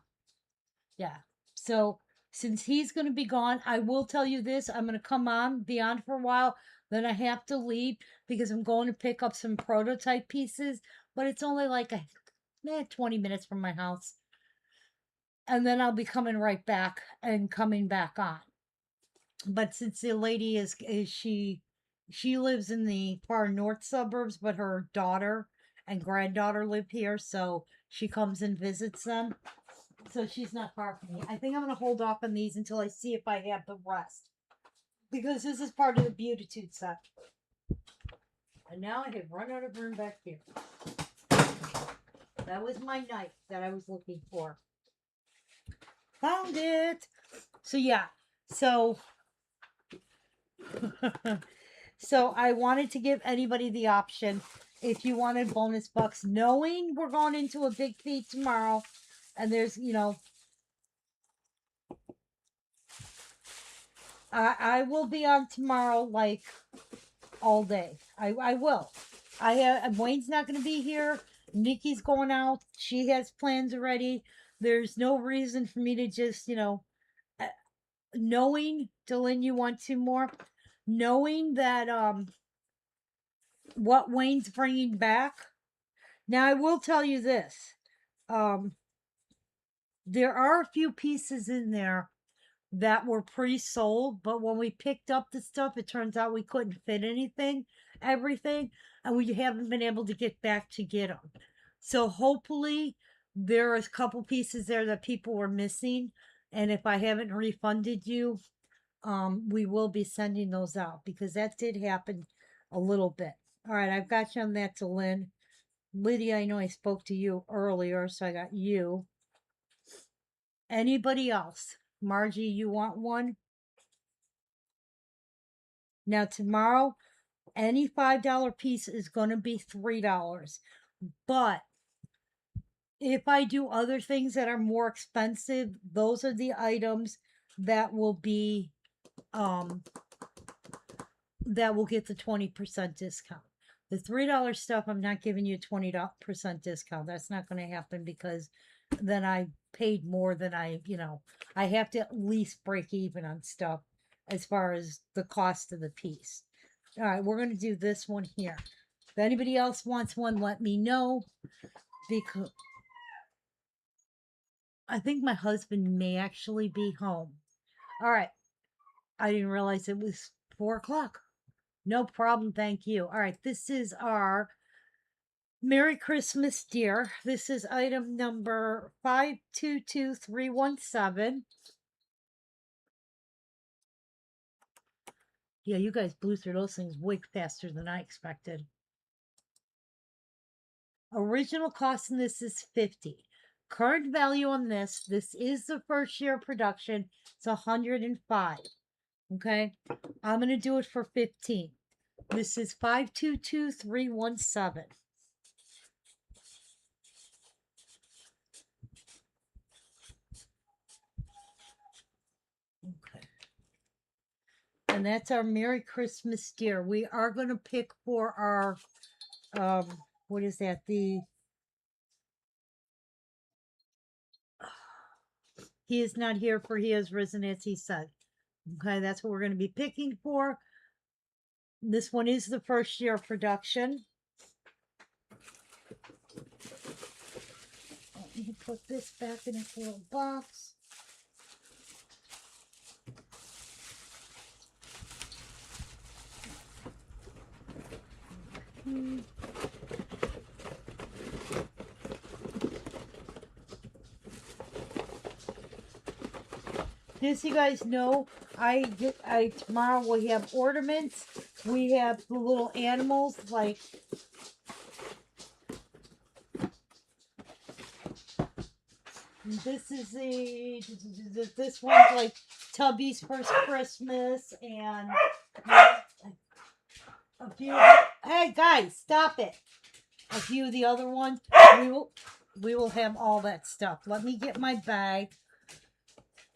yeah. So since he's going to be gone, I will tell you this: I'm going to come on, be on for a while. Then I have to leave because I'm going to pick up some prototype pieces, but it's only like 20 minutes from my house. And then I'll be coming right back and coming back on. But since the lady is she lives in the far north suburbs, but her daughter and granddaughter live here, so she comes and visits them. So she's not far from me. I think I'm gonna hold off on these until I see if I have the rest. Because this is part of the Beautitude set. And now I have run out of room back here. That was my knife that I was looking for. Found it. So yeah. So so I wanted to give anybody the option if you wanted bonus bucks, knowing we're going into a big feed tomorrow, and there's I will be on tomorrow like all day. I will. I have Wayne's not going to be here. Nikki's going out. She has plans already. There's no reason for me to just uh, knowing Dylan, you want 2 more, knowing that what Wayne's bringing back. Now I will tell you this. Um, there are a few pieces in there that were pre-sold, but when we picked up the stuff, it turns out we couldn't fit everything, and we haven't been able to get back to get them. So hopefully there are a couple pieces there that people were missing, and if I haven't refunded you, we will be sending those out because that did happen a little bit. All right, I've got you on that to Lynn. Lydia, I know I spoke to you earlier, so I got you. Anybody else? Margie, you want one? Now, tomorrow, any $5 piece is going to be $3. But if I do other things that are more expensive, those are the items that will be, that will get the 20% discount. The $3 stuff, I'm not giving you a 20% discount. That's not going to happen because then I paid more than I have to at least break even on stuff as far as the cost of the piece. All right, we're going to do this one here. If anybody else wants one, let me know because I think my husband may actually be home. All right, I didn't realize it was 4 o'clock. No problem, thank you. All right, this is our Merry Christmas, dear. This is item number 522317. Yeah, you guys blew through those things way faster than I expected. Original cost in this is 50. Current value on this is the first year of production. It's 105. Okay. I'm going to do it for 15. This is 522317. Okay. And that's our Merry Christmas, dear. We are going to pick for our, what is that? He is not here, for he has risen, as he said. Okay, that's what we're going to be picking for. This one is the first year of production. Let me put this back in its little box. Just so you guys know, tomorrow we have ornaments. We have the little animals like this one's like Tubby's First Christmas, and a few. Hey guys, stop it! A few of the other ones. We will have all that stuff. Let me get my bag,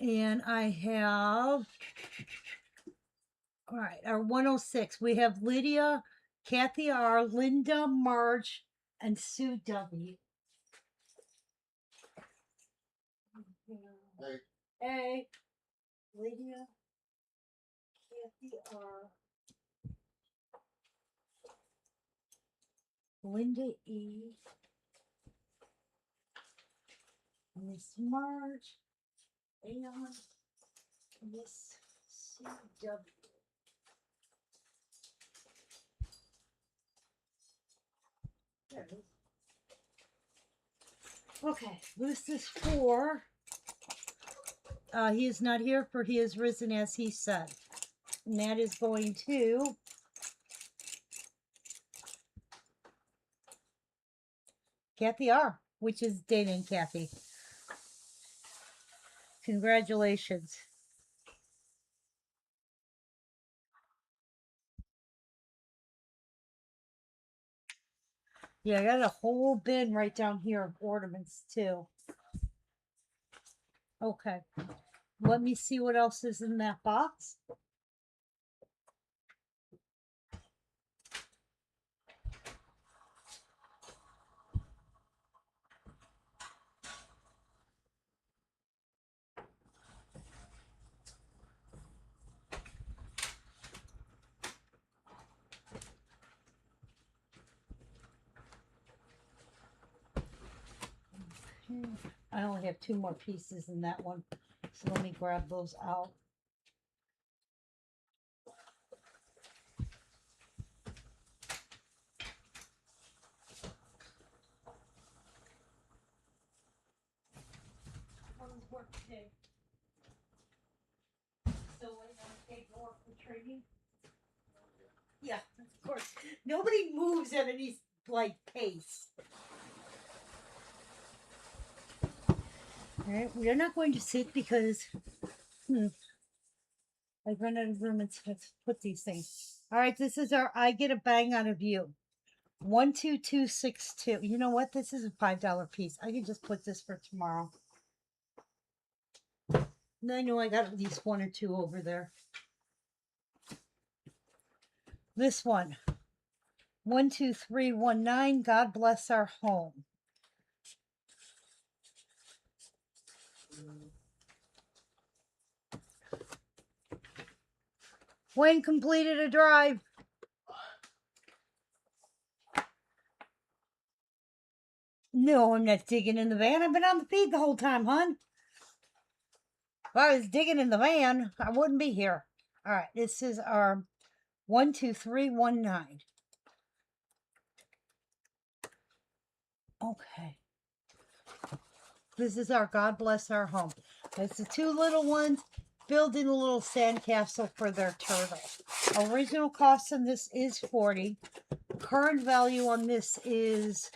and I have. All right, our 106. We have Lydia, Kathy R, Linda, Marge, and Sue W. Hey, Lydia, Kathy R, Linda E, Miss Marge, and Miss Sue W. There it is. Okay, this is for. He is not here, for he is risen, as he said. And that is going to Kathy R, which is Dana and Kathy. Congratulations. Yeah, I got a whole bin right down here of ornaments too. Okay. Let me see what else is in that box. I only have 2 more pieces in that one, so let me grab those out. How does work today? Still waiting on paperwork for training? Yeah, of course. Nobody moves at any like pace. All right, we are not going to sit because I've run out of room to put these things. All right, this is our I Get a Bang Out of You. 12262. You know what? This is a $5 piece. I can just put this for tomorrow. And I know I got at least 1 or 2 over there. This one. 12319. God bless our home. Wayne completed a drive. No, I'm not digging in the van. I've been on the feed the whole time, hon. If I was digging in the van, I wouldn't be here. All right, this is our 12319. Okay. This is our God Bless Our Home. It's the two little ones building a little sandcastle for their turtle. Original cost on this is $40. Current value on this is,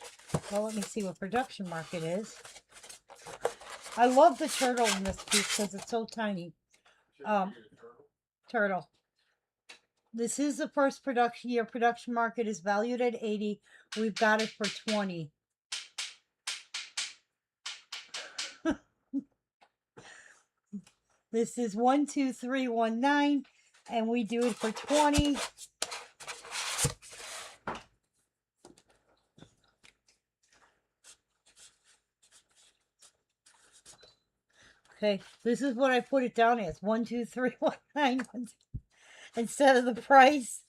well, let me see what production market is. I love the turtle in this piece because it's so tiny. Turtle. This is the first production year. Production market is valued at 80. We've got it for 20. This is 12319, and we do it for 20. Okay, this is what I put it down as 12319 instead of the price.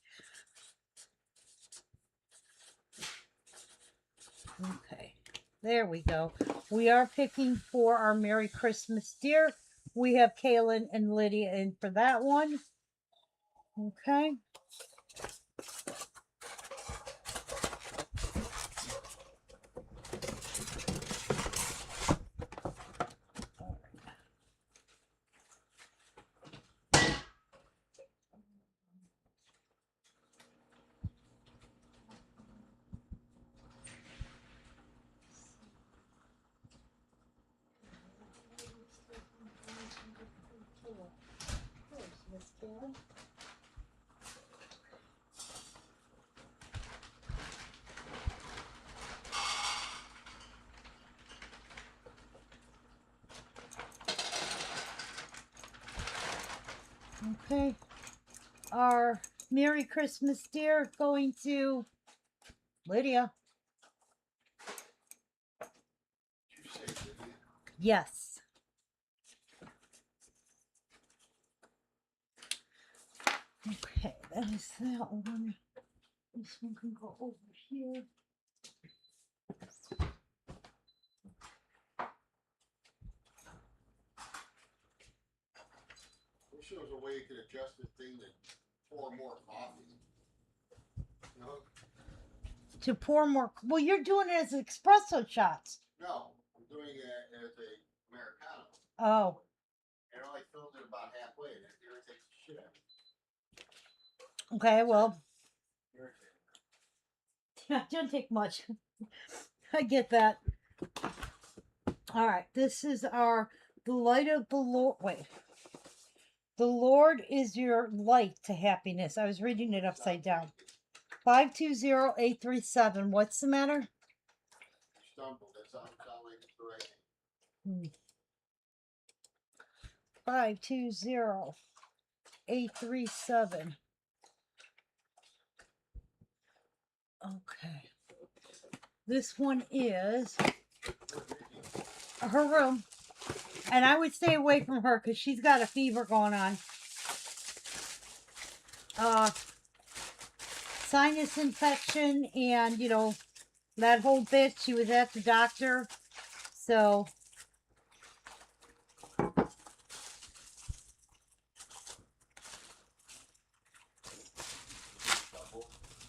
Okay, there we go. We are picking for our Merry Christmas deer. We have Kaylin and Lydia in for that one. Okay. Okay, our Merry Christmas deer going to Lydia. Yes. Okay, that is that one. This one can go over here. Wish there was a way you could adjust this thing to pour more coffee. You know? To pour more. Well, you're doing it as espresso shots. No, I'm doing it as a Americano. Oh. And I only filled it about halfway, and it irritates the shit out of me. Okay, well, Irritating. yeah, it doesn't take much. I get that. All right, this is our the light of the Lord. Wait, the Lord is your light to happiness. I was reading it upside down. 520837. What's the matter? Stumbled. That sound like it's the right name. 520837. Okay. This one is her room. And I would stay away from her because she's got a fever going on. Sinus infection and, you know, that whole bit. She was at the doctor. So.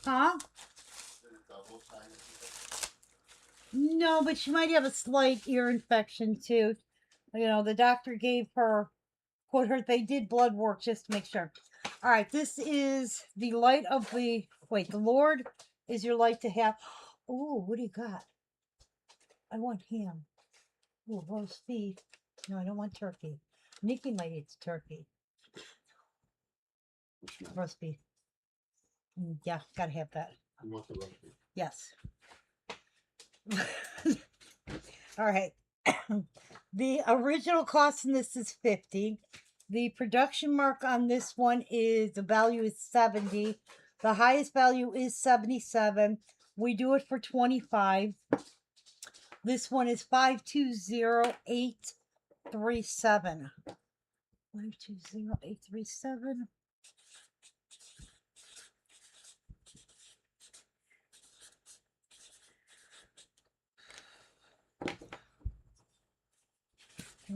Huh? No, but she might have a slight ear infection too. You know, the doctor gave her, they did blood work just to make sure. All right, this is the light of the, wait, the Lord is your light to have. Oh, what do you got? I want ham. Oh, roast beef. No, I don't want turkey. Nikki might eat turkey. Roast beef. Yeah, gotta have that. You want the roast beef? Yes. All right. The original cost in this is 50. The production mark on this one is the value is 70. The highest value is 77. We do it for 25. This one is 520837. 520837.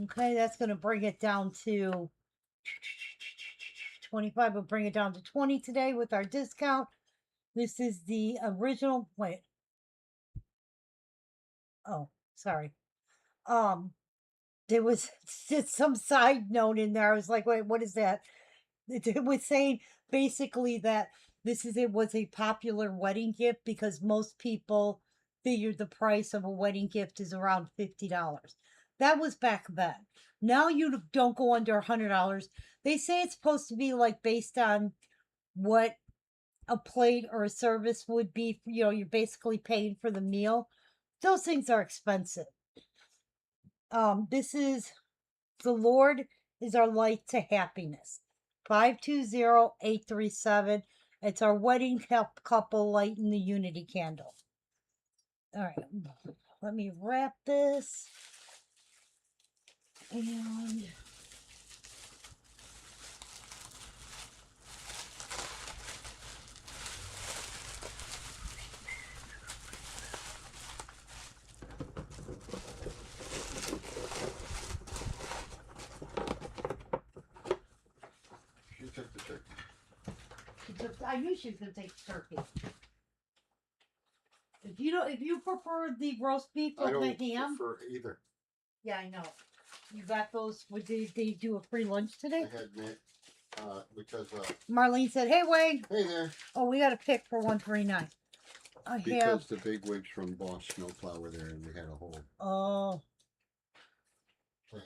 Okay, that's going to bring it down to 25. We'll bring it down to 20 today with our discount. This is the original. Wait. Oh, sorry. There was just some side note in there. I was like, wait, what is that? It was saying basically that it was a popular wedding gift because most people figured the price of a wedding gift is around $50. That was back then. Now you don't go under $100. They say it's supposed to be like based on what a plate or a service would be. You know, you're basically paying for the meal. Those things are expensive. This is the Lord is our light to happiness. 520837. It's our wedding couple lighting the unity candle. All right, let me wrap this. And She took the turkey. I knew she was gonna take the turkey. If you prefer the roast beef I with don't the ham, prefer either. yeah, I know. You got those. Would they do a free lunch I today? had Nick, because, Marlene said, "Hey, Wayne. hey there. Oh, we got a pick for 139." I have. Because the big wigs from Boss Snowplow were there and we had a whole Oh, thing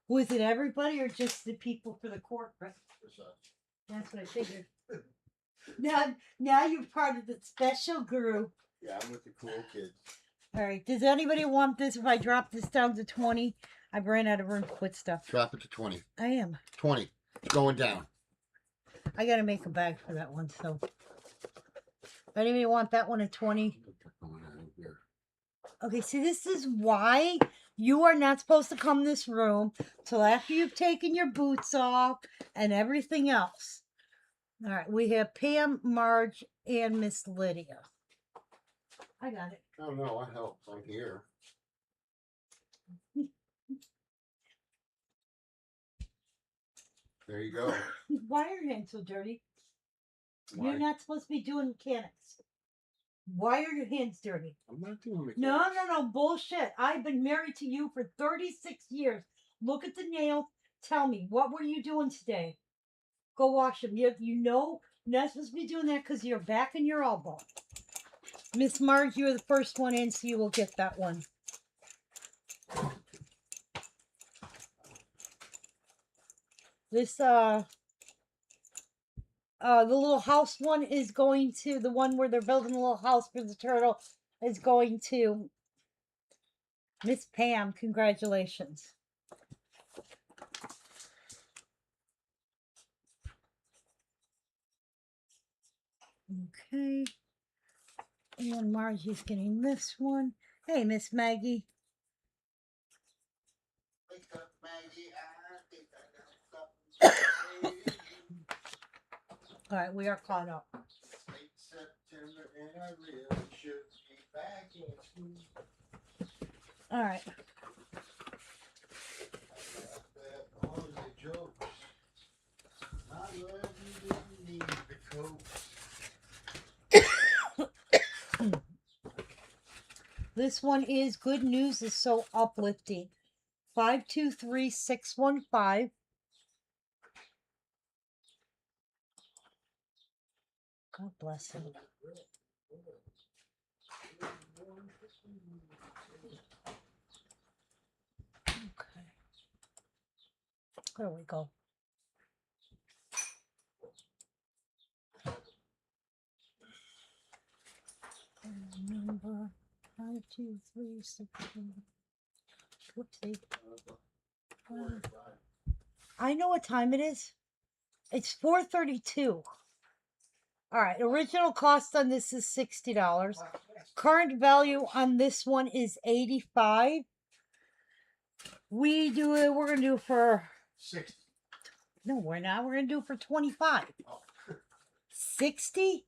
was it everybody or just the people for the corporate? for such. That's what I figured. Now you're part of the special group. Yeah, I'm with the cool kids. All right. Does anybody want this? If I drop this down to 20, I ran out of room to put stuff. Drop it to 20. I am. 20. It's going down. I gotta make a bag for that one. So, anybody want that one at 20? Okay. See, this is why you are not supposed to come this room till after you've taken your boots off and everything else. All right. We have Pam, Marge, and Miss Lydia. I got it. Oh no, I helped. I'm here. There you go. Why are your hands so dirty? Why? You're not supposed to be doing mechanics. Why are your hands dirty? I'm not doing it. No, bullshit. I've been married to you for 36 years. Look at the nails. Tell me, what were you doing today? Go wash them. You know, you're not supposed to be doing that because your back and your elbow. Miss Marge, you're the first one in, so you will get that one. This, the little house one is going to, the one where they're building a little house for the turtle is going to Miss Pam. Congratulations. Okay. And Margie's getting this one. Hey, Miss Maggie. Wake up, Maggie. I think I got something to say. All right, we are caught up. Late September and I really should be back in school. All right. I got all the jokes. I love you didn't need the coat. This one is good news is so uplifting. 523615. God bless him. Okay. There we go. Number 523615. Whoopsie. I know what time it is. It's 4:32. All right. Original cost on this is $60. Current value on this one is $85. We're gonna do for 60. no, we're not. We're gonna do for 25. 60?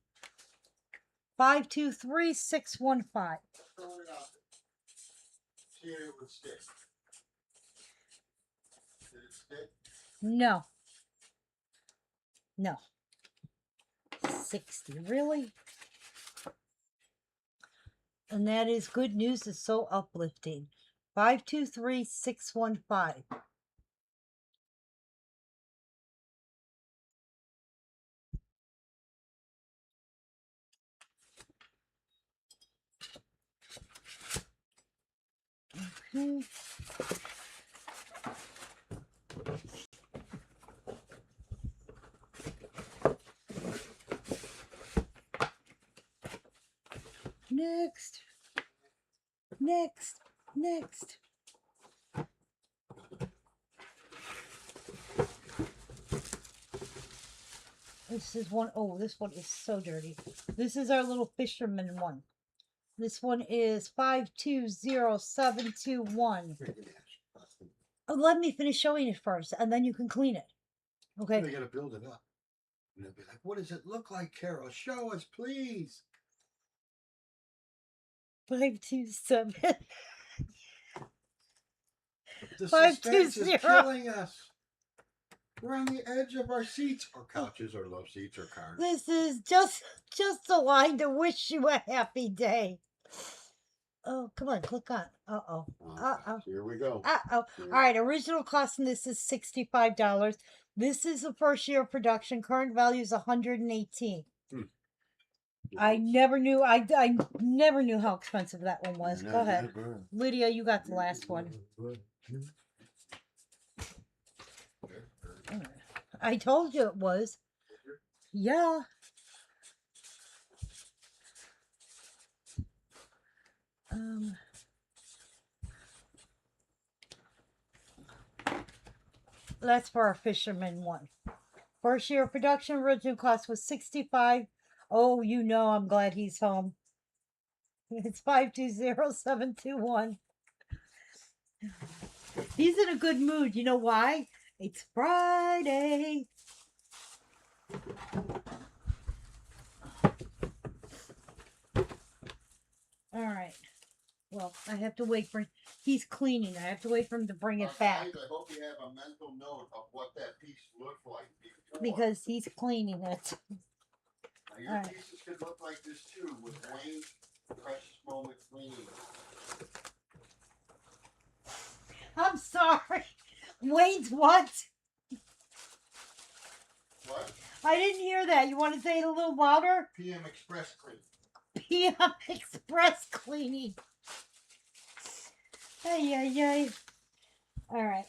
523615. Throwing it out there. See if it would stick. Did it stick? No. 60. Really? And that is good news is so uplifting. 523615. Okay. Next. Next. Next. This is one, oh, this one is so dirty. This is our little fisherman one. This one is 520721. Oh, let me finish showing it first, and then you can clean it. Okay. They gotta build it up. And they'll be like, what does it look like, Carol? Show us, please. 527. The 520. suspense is killing us. We're on the edge of our seats, or couches, or love seats, or cars. This is just a line to wish you a happy day. Oh, come on, click on. Uh-oh. Uh-oh. Here we go. Uh-oh. All right, original cost in this is $65. This is the first year of production. Current value is $118. I never knew I never knew how expensive that one was. Go ahead. Lydia, you got the last one. I told you it was. Yeah. That's for our fisherman one. First year of production, original cost was $65. Oh, you know I'm glad he's home. It's 520721. He's in a good mood. You know why? It's Friday. All right. Well, I have to wait for. He's cleaning. I have to wait for him to bring it back. Guys, I hope you have a mental note of what that piece looked like before. Because he's cleaning it. Now, your Alright. pieces could look like this too, with Wayne's precious moment cleaning. I'm sorry. Wayne's what? What? I didn't hear that. You want to say it a little louder? PM Express clean. PM Express cleaning. Ay, ay, ay. All right.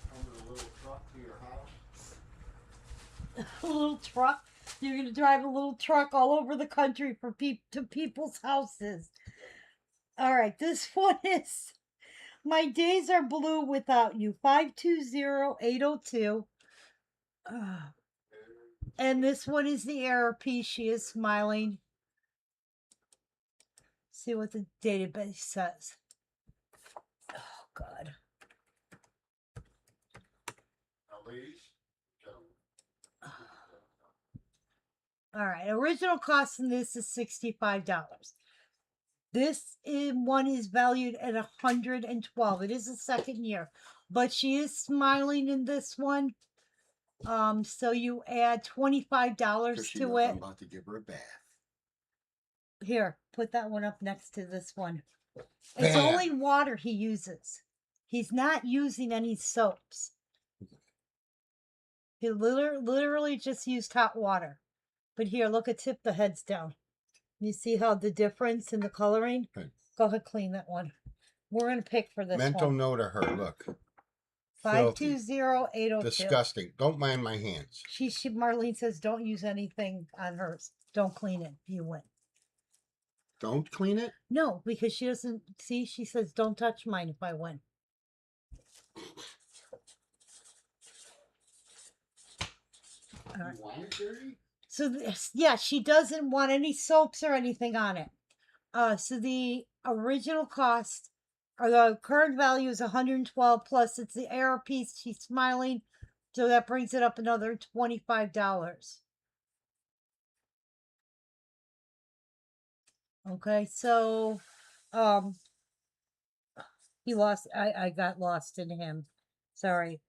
Come with a little truck to your house. A little truck. You're gonna drive a little truck all over the country for to people's houses. All right, this one is My Days Are Blue Without You. 520802. And this one is the error piece. She is smiling. See what the database says. Oh God. Now, ladies, gentlemen. All right. Original cost in this is $65. This one is valued at $112. It is the second year, but she is smiling in this one. So you add $25 She to knows it. I'm about to give her a bath. Here, put that one up next to this one. It's Bam. only water he uses. He's not using any soaps. He literally just used hot water. But here, look at tip the heads down. You see how the difference in the coloring? Okay. Go ahead, clean that one. We're gonna pick for this Mental one. note of her. Look. 520802. Disgusting. Don't mind my hands. She Marlene says don't use anything on hers. Don't clean it. You win. Don't clean it? No, because she doesn't see. She says don't touch mine if I win. All right. You want it dirty? So yeah, she doesn't want any soaps or anything on it. So the original cost or the current value is 112 plus it's the error piece. She's smiling, so that brings it up another $25. Okay, so he lost. I got lost in him. Sorry.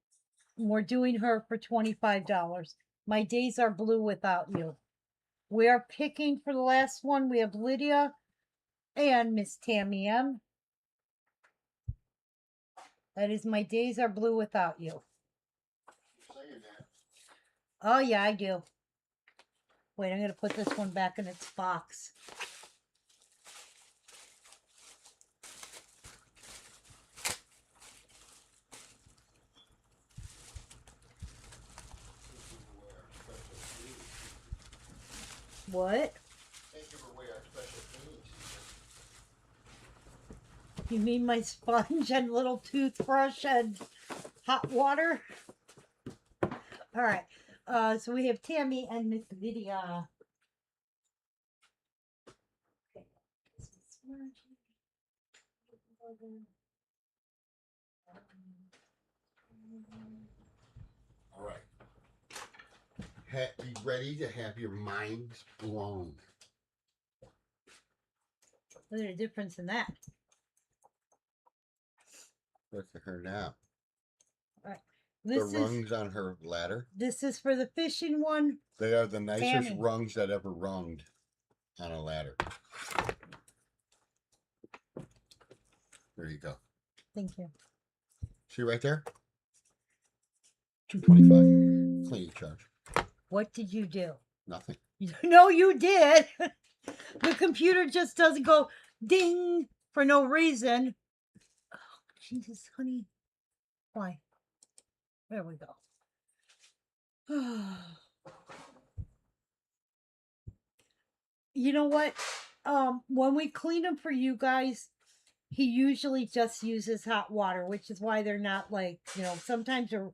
We're doing her for $25. My days are blue without you. We are picking for the last one. We have Lydia and Miss Tammy M. That is my days are blue without you. You're saying that. Oh yeah, I do. Wait, I'm gonna put this one back in its box. What? Thank you for wearing our special things. You mean my sponge and little toothbrush and hot water? All right. So we have Tammy and Miss Lydia. All right. Be ready to have your minds blown. Look at the difference in that. Look at her now. This The is rungs on her ladder. this is for the fishing one. They are the nicest Tammy. rungs that ever runged on a ladder. There you go. Thank you. See right there? $2.25. Cleaning charge. What did you do? Nothing. No, you did. The computer just doesn't go ding for no reason. Oh, Jesus, honey. Why? There we go. You know what? When we clean them for you guys, he usually just uses hot water, which is why they're not like, sometimes they're.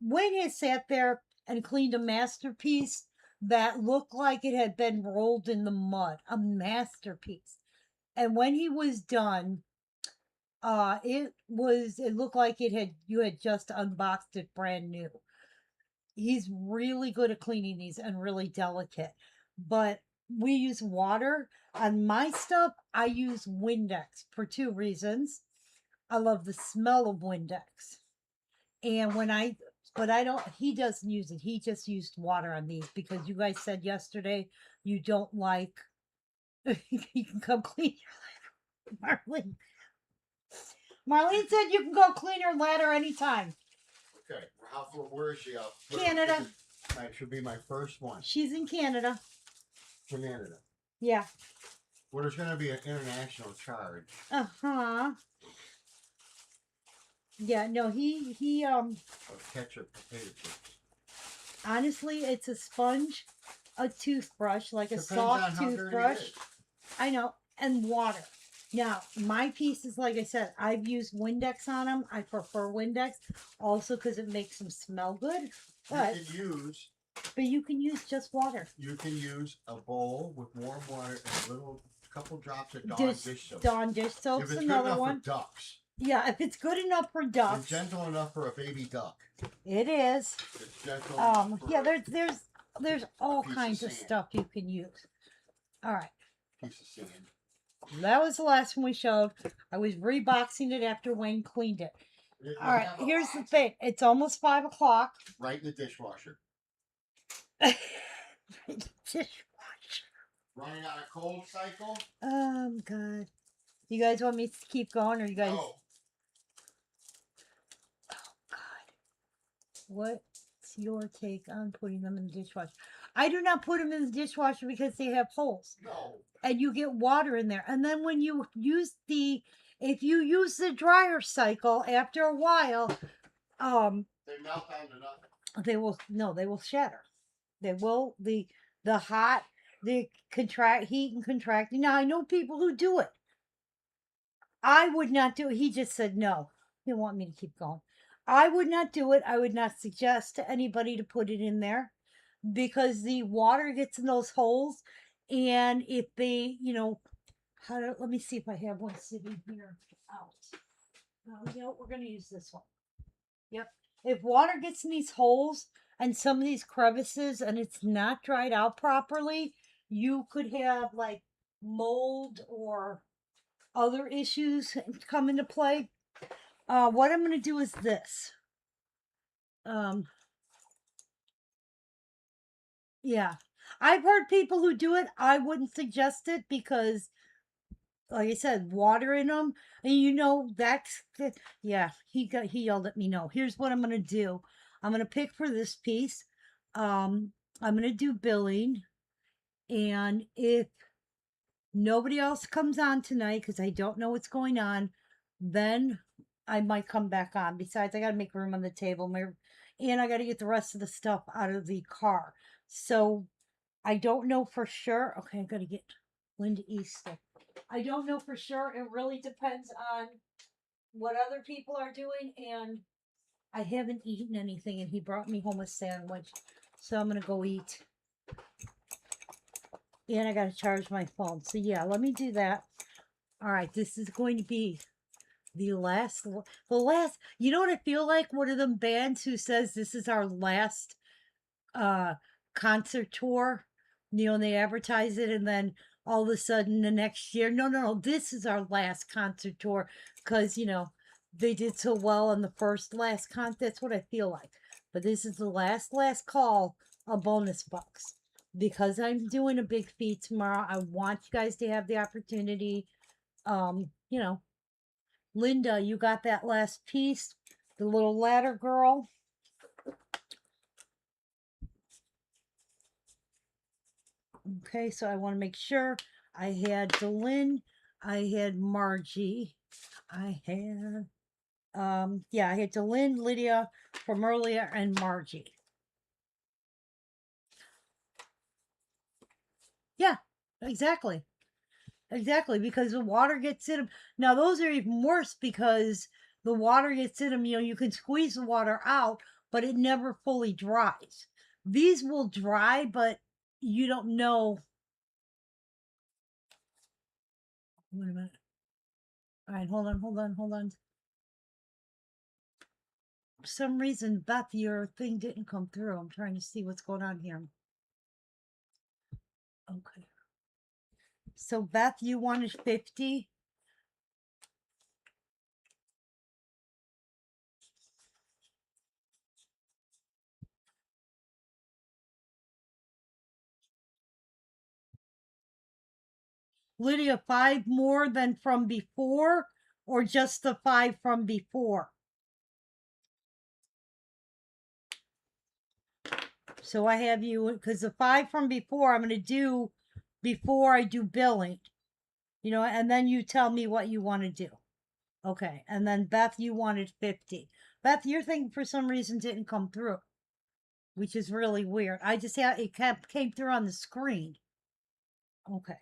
Wayne has sat there and cleaned a masterpiece that looked like it had been rolled in the mud. A masterpiece. And when he was done, it looked like you had just unboxed it brand new. He's really good at cleaning these and really delicate. But we use water on my stuff. I use Windex for two reasons. I love the smell of Windex. And but I don't, he doesn't use it. He just used water on these because you guys said yesterday you don't like, you can come clean your ladder. Marlene said you can go clean her ladder anytime. Okay. Where is she? Canada. That should be my first one. She's in Canada. Canada. Yeah. Well, there's going to be an international charge. Uh-huh. Yeah, no, he Of ketchup potato chips. honestly, it's a sponge, a toothbrush, like a Depends on soft how dirty it toothbrush. is. I know, and water. Now, my pieces, like I said, I've used Windex on them. I prefer Windex, also because it makes them smell good. But you can use just water. You can use a bowl with warm water and a couple drops of Dawn dish soap. Dawn dish soap's if it's another good enough one. For ducks. Yeah, if it's good enough for ducks. It's gentle enough for a baby duck. It is. It's gentle. Yeah, there's all kinds of stuff you can use. All right. Piece of sand. That was the last one we showed. I was reboxing it after Wayne cleaned it. All right, here's the thing. It's almost 5 o'clock. Right in the dishwasher. Dishwasher. Running on a cold cycle. God. You guys want me to keep going, or you guys? No. Oh God. What's your take on putting them in the dishwasher? I do not put them in the dishwasher because they have holes. No. And you get water in there. And then when you if you use the dryer cycle after a while, they melt down to nothing. they will shatter. They will, the heat and contracting. Now I know people who do it. I would not do it. He just said no. He didn't want me to keep going. I would not do it. I would not suggest to anybody to put it in there because the water gets in those holes. And if they, let me see if I have one sitting here out. We're going to use this one. Yep. If water gets in these holes and some of these crevices and it's not dried out properly, you could have like mold or other issues come into play. What I'm gonna do is this. Yeah. I've heard people who do it. I wouldn't suggest it because, like I said, water in them. And yeah, he yelled at me. No, here's what I'm gonna do. I'm gonna pick for this piece. I'm gonna do billing, and if nobody else comes on tonight, because I don't know what's going on, then I might come back on. Besides, I gotta make room on the table. And I gotta get the rest of the stuff out of the car. So I don't know for sure. Okay, I gotta get Linda Easter. I don't know for sure. It really depends on what other people are doing. And I haven't eaten anything, and he brought me home a sandwich. So I'm gonna go eat. And I gotta charge my phone. So yeah, let me do that. All right, this is going to be the last. You know what I feel like? One of them bands who says this is our last concert tour. And they advertise it, and then all of a sudden the next year, no, this is our last concert tour because they did so well on the last concert. That's what I feel like. But this is the last call of bonus bucks because I'm doing a big fee tomorrow. I want you guys to have the opportunity. Um, you know, Linda, you got that last piece, the little ladder girl. Okay, so I want to make sure I had Delyn, I had Margie, I had I had Delyn, Lydia from earlier, and Margie. Yeah, exactly. Exactly, because the water gets in them. Now those are even worse because the water gets in them, you can squeeze the water out, but it never fully dries. These will dry, but you don't know. Wait a minute. All right, hold on. For some reason, Beth, your thing didn't come through. I'm trying to see what's going on here. Okay. So, Beth, you wanted 50. Lydia, 5 more than from before, or just the 5 from before? So I have you, because the 5 from before I'm going to do before I do billing, and then you tell me what you want to do. Okay. And then Beth, you wanted 50. Beth, your thing for some reason didn't come through, which is really weird. I just had it came through on the screen. Okay.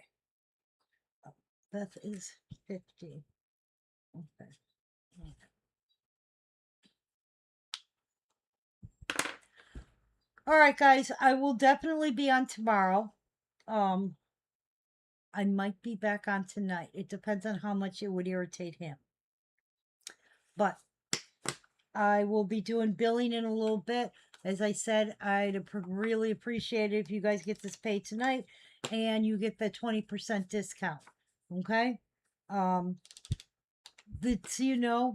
Beth is 50. Okay. All right, guys. I will definitely be on tomorrow. I might be back on tonight. It depends on how much it would irritate him. But I will be doing billing in a little bit. As I said, I'd really appreciate it if you guys get this paid tonight and you get the 20% discount. Okay? So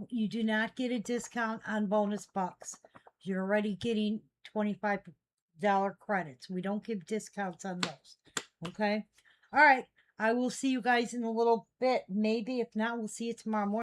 you do not get a discount on bonus bucks. You're already getting $25 credits. We don't give discounts on those. Okay? All right. I will see you guys in a little bit. Maybe if not, we'll see you tomorrow morning.